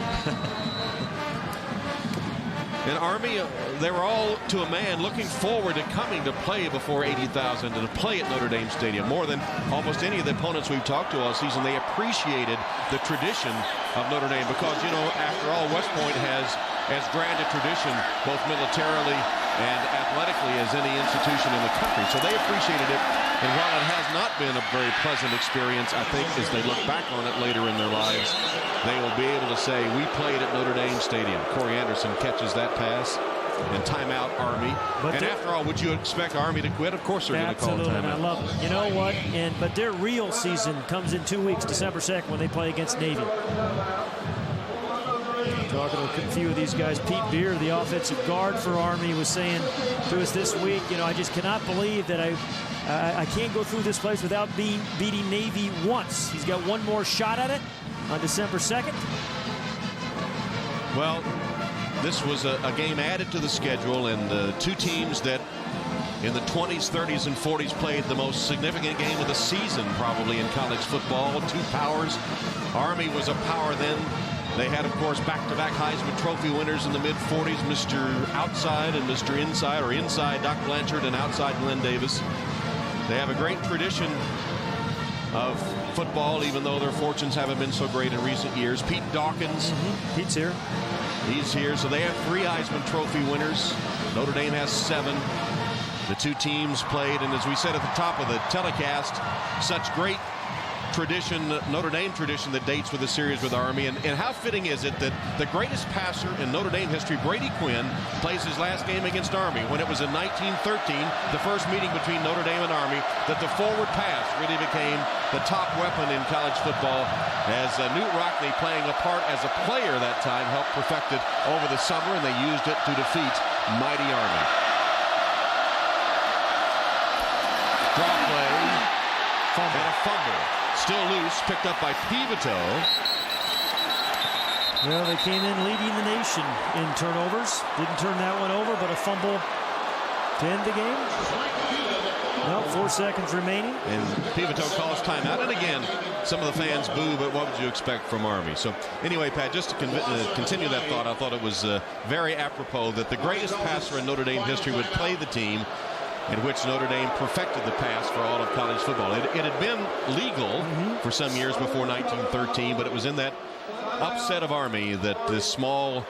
And Army, they were all to a man looking forward to coming to play before 80,000 and to play at Notre Dame Stadium. More than almost any of the opponents we've talked to all season, they appreciated the tradition of Notre Dame because, you know, after all, West Point has as grand a tradition, both militarily and athletically, as any institution in the country. So they appreciated it. And while it has not been a very pleasant experience, I think as they look back on it later in their lives, they will be able to say, we played at Notre Dame Stadium. Corey Anderson catches that pass. and timeout Army. And after all, would you expect Army to quit? Of course they're going to call Absolutely, timeout. I love it. You know what? But their real season comes in 2 weeks, December 2nd, when they play against Navy. Talking to a few of these guys, Pete Beer, the offensive guard for Army, was saying to us this week, you know, I just cannot believe that I can't go through this place without beating Navy once. He's got one more shot at it on December 2nd. Well, this was a game added to the schedule, and two teams that in the 20s, 30s, and 40s played the most significant game of the season probably in college football. Two powers. Army was a power then. They had, of course, back-to-back Heisman Trophy winners in the mid-40s, Mr. Outside and Mr. Inside, or Inside Doc Blanchard and Outside Glenn Davis. They have a great tradition of football, even though their fortunes haven't been so great in recent years. Pete Dawkins. Pete's here. He's here. So they have 3 Heisman Trophy winners. Notre Dame has 7. The two teams played, and as we said at the top of the telecast, such great tradition, Notre Dame tradition, that dates with the series with Army. And how fitting is it that the greatest passer in Notre Dame history, Brady Quinn, plays his last game against Army, when it was in 1913, the first meeting between Notre Dame and Army, that the forward pass really became the top weapon in college football, as Newt Rockne, playing a part as a player that time, helped perfect it over the summer, and they used it to defeat mighty Army. Draw play and a fumble. Still loose, picked up by Pivito. Well, they came in leading the nation in turnovers. Didn't turn that one over, but a fumble to end the game. Well, 4 seconds remaining. And Pivito calls timeout. And again, some of the fans boo, but what would you expect from Army? So anyway, Pat, just to continue that thought, I thought it was very apropos that the greatest passer in Notre Dame history would play the team in which Notre Dame perfected the pass for all of college football. It had been legal for some years before 1913, but it was in that upset of Army that this small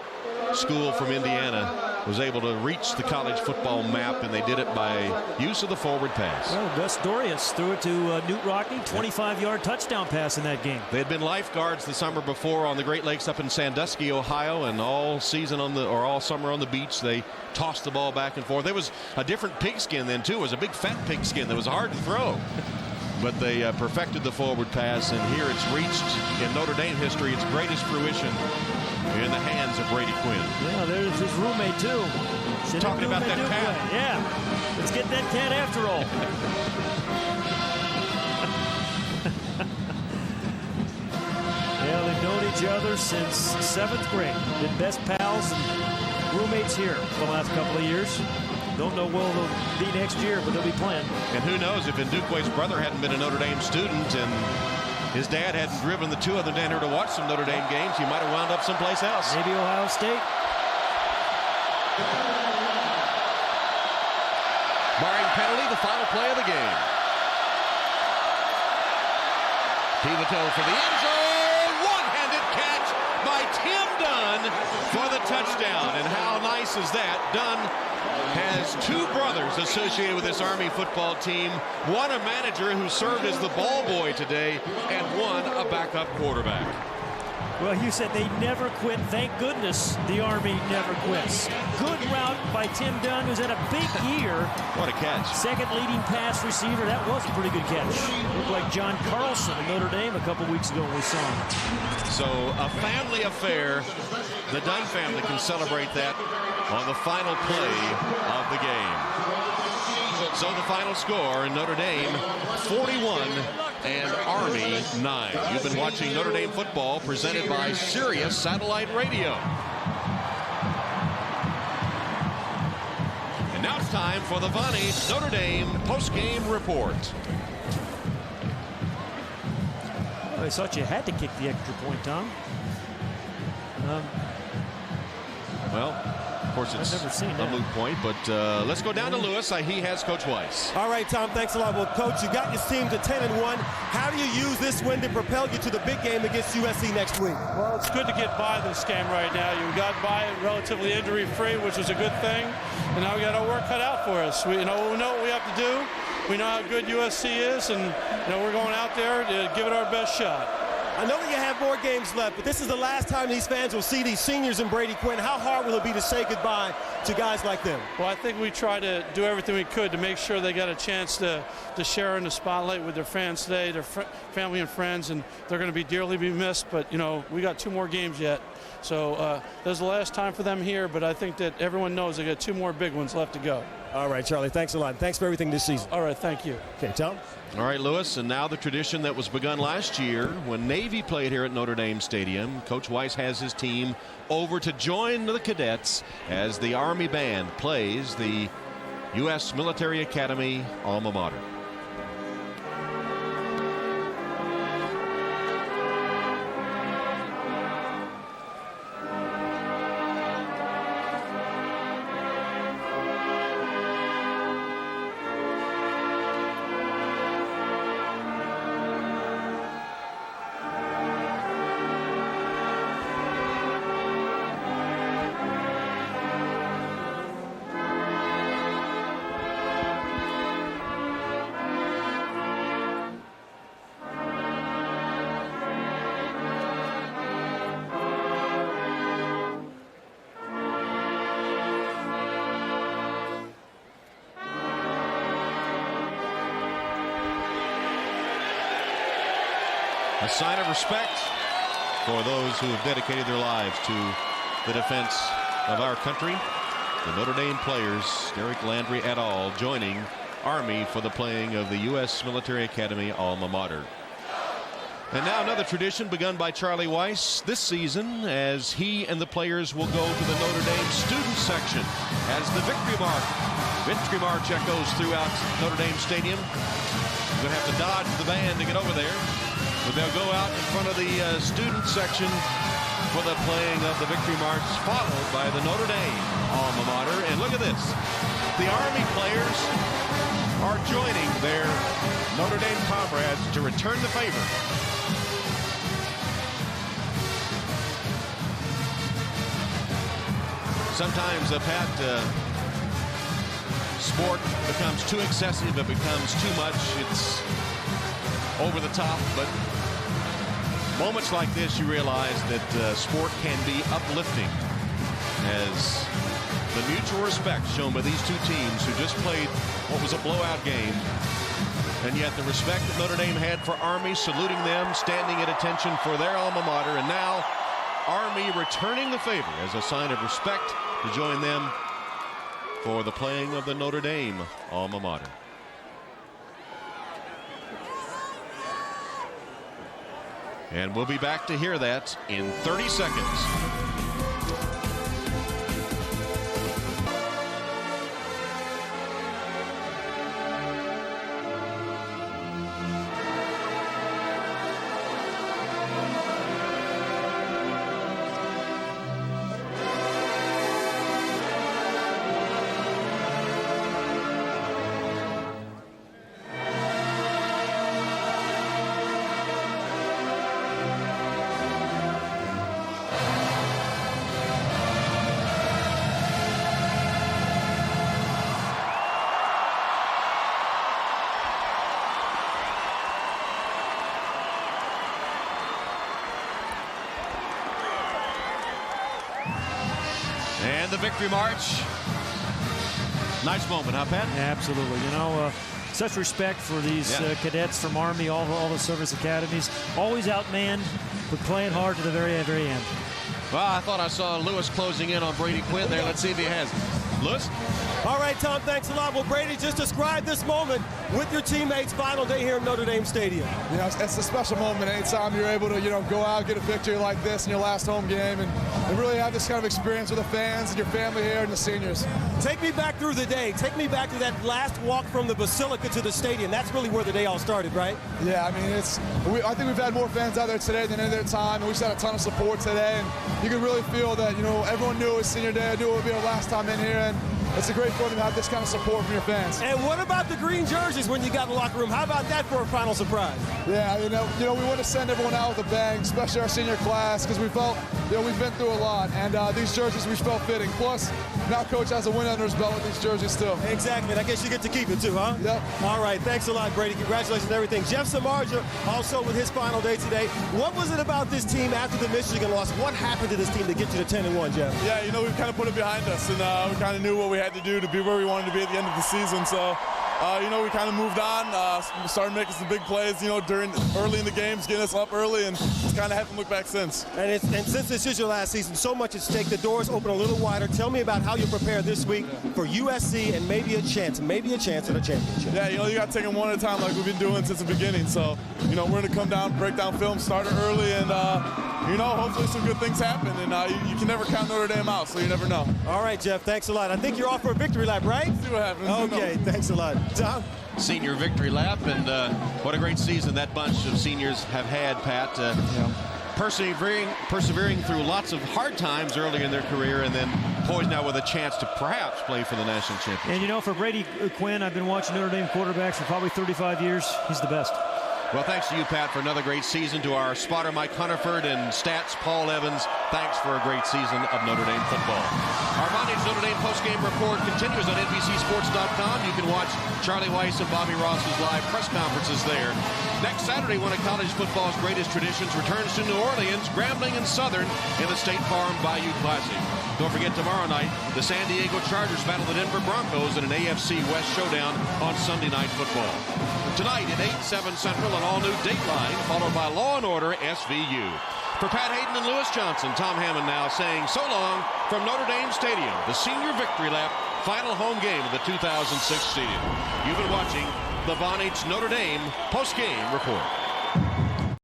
school from Indiana was able to reach the college football map, and they did it by use of the forward pass. Well, Gus Dorius threw it to Newt Rockne, 25-yard touchdown pass in that game. They had been lifeguards the summer before on the Great Lakes up in Sandusky, Ohio, and all season all summer on the beach they tossed the ball back and forth. There was a different pigskin then too. It was a big fat pigskin that was hard to throw. But they perfected the forward pass, and here it's reached in Notre Dame history its greatest fruition in the hands of Brady Quinn. Yeah, there's his roommate too. Talking about that cat. Yeah, let's get that cat after all. Yeah, they've known each other since 7th grade. Been best pals and roommates here for the last couple of years. Don't know where they'll be next year, but they'll be playing. And who knows, if Ndukwe's brother hadn't been a Notre Dame student and his dad hadn't driven the two of them down here to watch some Notre Dame games, he might have wound up someplace else. Maybe Ohio State. Barring penalty, the final play of the game. Pivito for the end zone. One-handed catch by Tim Dunn for the touchdown. And how nice is that? Dunn has 2 brothers associated with this Army football team. One a manager who served as the ball boy today, and one a backup quarterback. Well, you said they never quit. Thank goodness the Army never quits. Good route by Tim Dunn, who's had a big year. What a catch. Second leading pass receiver. That was a pretty good catch. Looked like John Carlson of Notre Dame a couple weeks ago when we saw him. So a family affair. The Dunn family can celebrate that on the final play of the game. So the final score in Notre Dame 41 and Army 9. You've been watching Notre Dame football presented by Sirius Satellite Radio. And now it's time for the Vonnie Notre Dame post-game report. Well, I thought you had to kick the extra point, Tom. Well, of course, it's I've never seen a moot point, but let's go down to Lewis. He has Coach Weiss. All right, Tom, thanks a lot. Well, Coach, you got your team to 10-1. How do you use this win to propel you to the big game against USC next week? Well, it's good to get by this game right now. You got by it relatively injury-free, which is a good thing. And now we got our work cut out for us. We know what we have to do. We know how good USC is, and we're going out there to give it our best shot. I know that you have more games left, but this is the last time these fans will see these seniors and Brady Quinn. How hard will it be to say goodbye to guys like them? Well, I think we try to do everything we could to make sure they got a chance to share in the spotlight with their fans today, their family and friends, and they're going to be dearly missed. But, you know, we got 2 more games yet. So this is the last time for them here, but I think that everyone knows they got 2 more big ones left to go. All right, Charlie, thanks a lot. Thanks for everything this season. All right, thank you. Okay, Tom? All right, Lewis, and now the tradition that was begun last year when Navy played here at Notre Dame Stadium. Coach Weiss has his team over to join the cadets as the Army Band plays the U.S. Military Academy alma mater. A sign of respect for those who have dedicated their lives to the defense of our country. The Notre Dame players, Derek Landry et al., joining Army for the playing of the U.S. Military Academy alma mater. And now another tradition begun by Charlie Weiss this season as he and the players will go to the Notre Dame student section as the victory march echoes throughout Notre Dame Stadium. You're going to have to dodge the band to get over there. But they'll go out in front of the student section for the playing of the victory march, followed by the Notre Dame alma mater. And look at this. The Army players are joining their Notre Dame comrades to return the favor. Sometimes, Pat, sport becomes too excessive. It becomes too much. It's over the top, but moments like this you realize that sport can be uplifting as the mutual respect shown by these 2 teams who just played what was a blowout game, and yet the respect that Notre Dame had for Army, saluting them, standing at attention for their alma mater, and now Army returning the favor as a sign of respect to join them for the playing of the Notre Dame alma mater. And we'll be back to hear that in 30 seconds. And the victory march. Nice moment, huh, Pat? Absolutely. You know, such respect for these cadets from Army, all the service academies. Always outmanned, but playing hard to the very end. Well, I thought I saw Lewis closing in on Brady Quinn there. Let's see if he has. Lewis? All right, Tom, thanks a lot. Well, Brady, just describe this moment with your teammates' final day here at Notre Dame Stadium. You know, it's a special moment anytime you're able to, go out, get a victory like this in your last home game and really have this kind of experience with the fans and your family here and the seniors. Take me back through the day. Take me back to that last walk from the Basilica to the stadium. That's really where the day all started, right? Yeah, I mean, I think we've had more fans out there today than any other time, and we just had a ton of support today, and you can really feel that, everyone knew it was senior day, knew it would be our last time in here, and it's a great feeling to have this kind of support from your fans. And what about the green jerseys when you got in the locker room? How about that for a final surprise? Yeah, you know, we want to send everyone out with a bang, especially our senior class, because we felt, we've been through a lot, and these jerseys we felt fitting. Plus, now Coach has a win under his belt with these jerseys too. Exactly, and I guess you get to keep it too, huh? Yep. All right, thanks a lot, Brady. Congratulations on everything. Jeff Samardzija also with his final day today. What was it about this team after the Michigan loss? What happened to this team to get you to 10-1, Jeff? Yeah, you know, we've kind of put it behind us, and we kind of knew what we had to do to be where we wanted to be at the end of the season. So, you know, we kind of moved on, started making some big plays, you know, early in the games, getting us up early, and just kind of haven't looked back since. And since this is your last season, so much at stake. The doors open a little wider. Tell me about how you prepare this week for USC and maybe a chance at a championship. Yeah, you know, you got to take them one at a time like we've been doing since the beginning. So, you know, we're going to come down, break down film, start it early, and, you know, hopefully some good things happen. And you can never count Notre Dame out, so you never know. All right, Jeff, thanks a lot. I think you're off for a victory lap, right? Let's see what happens. Okay, thanks a lot. Tom? Senior victory lap, and what a great season that bunch of seniors have had, Pat. Persevering through lots of hard times early in their career, and then poised now with a chance to perhaps play for the national championship. And you know, for Brady Quinn, I've been watching Notre Dame quarterbacks for probably 35 years. He's the best. Well, thanks to you, Pat, for another great season. To our spotter, Mike Hunterford, and stats, Paul Evans, thanks for a great season of Notre Dame football. Our Vonage Notre Dame postgame report continues on NBCSports.com. You can watch Charlie Weiss and Bobby Ross's live press conferences there. Next Saturday, one of college football's greatest traditions returns to New Orleans, Grambling and Southern in the State Farm Bayou Classic. Don't forget, tomorrow night, the San Diego Chargers battle the Denver Broncos in an AFC West showdown on Sunday Night Football. Tonight at 8/7 Central, an all-new Dateline, followed by Law & Order SVU. For Pat Hayden and Lewis Johnson, Tom Hammond now saying so long from Notre Dame Stadium, the senior victory lap, final home game of the 2006 season. You've been watching the Vonage Notre Dame postgame report.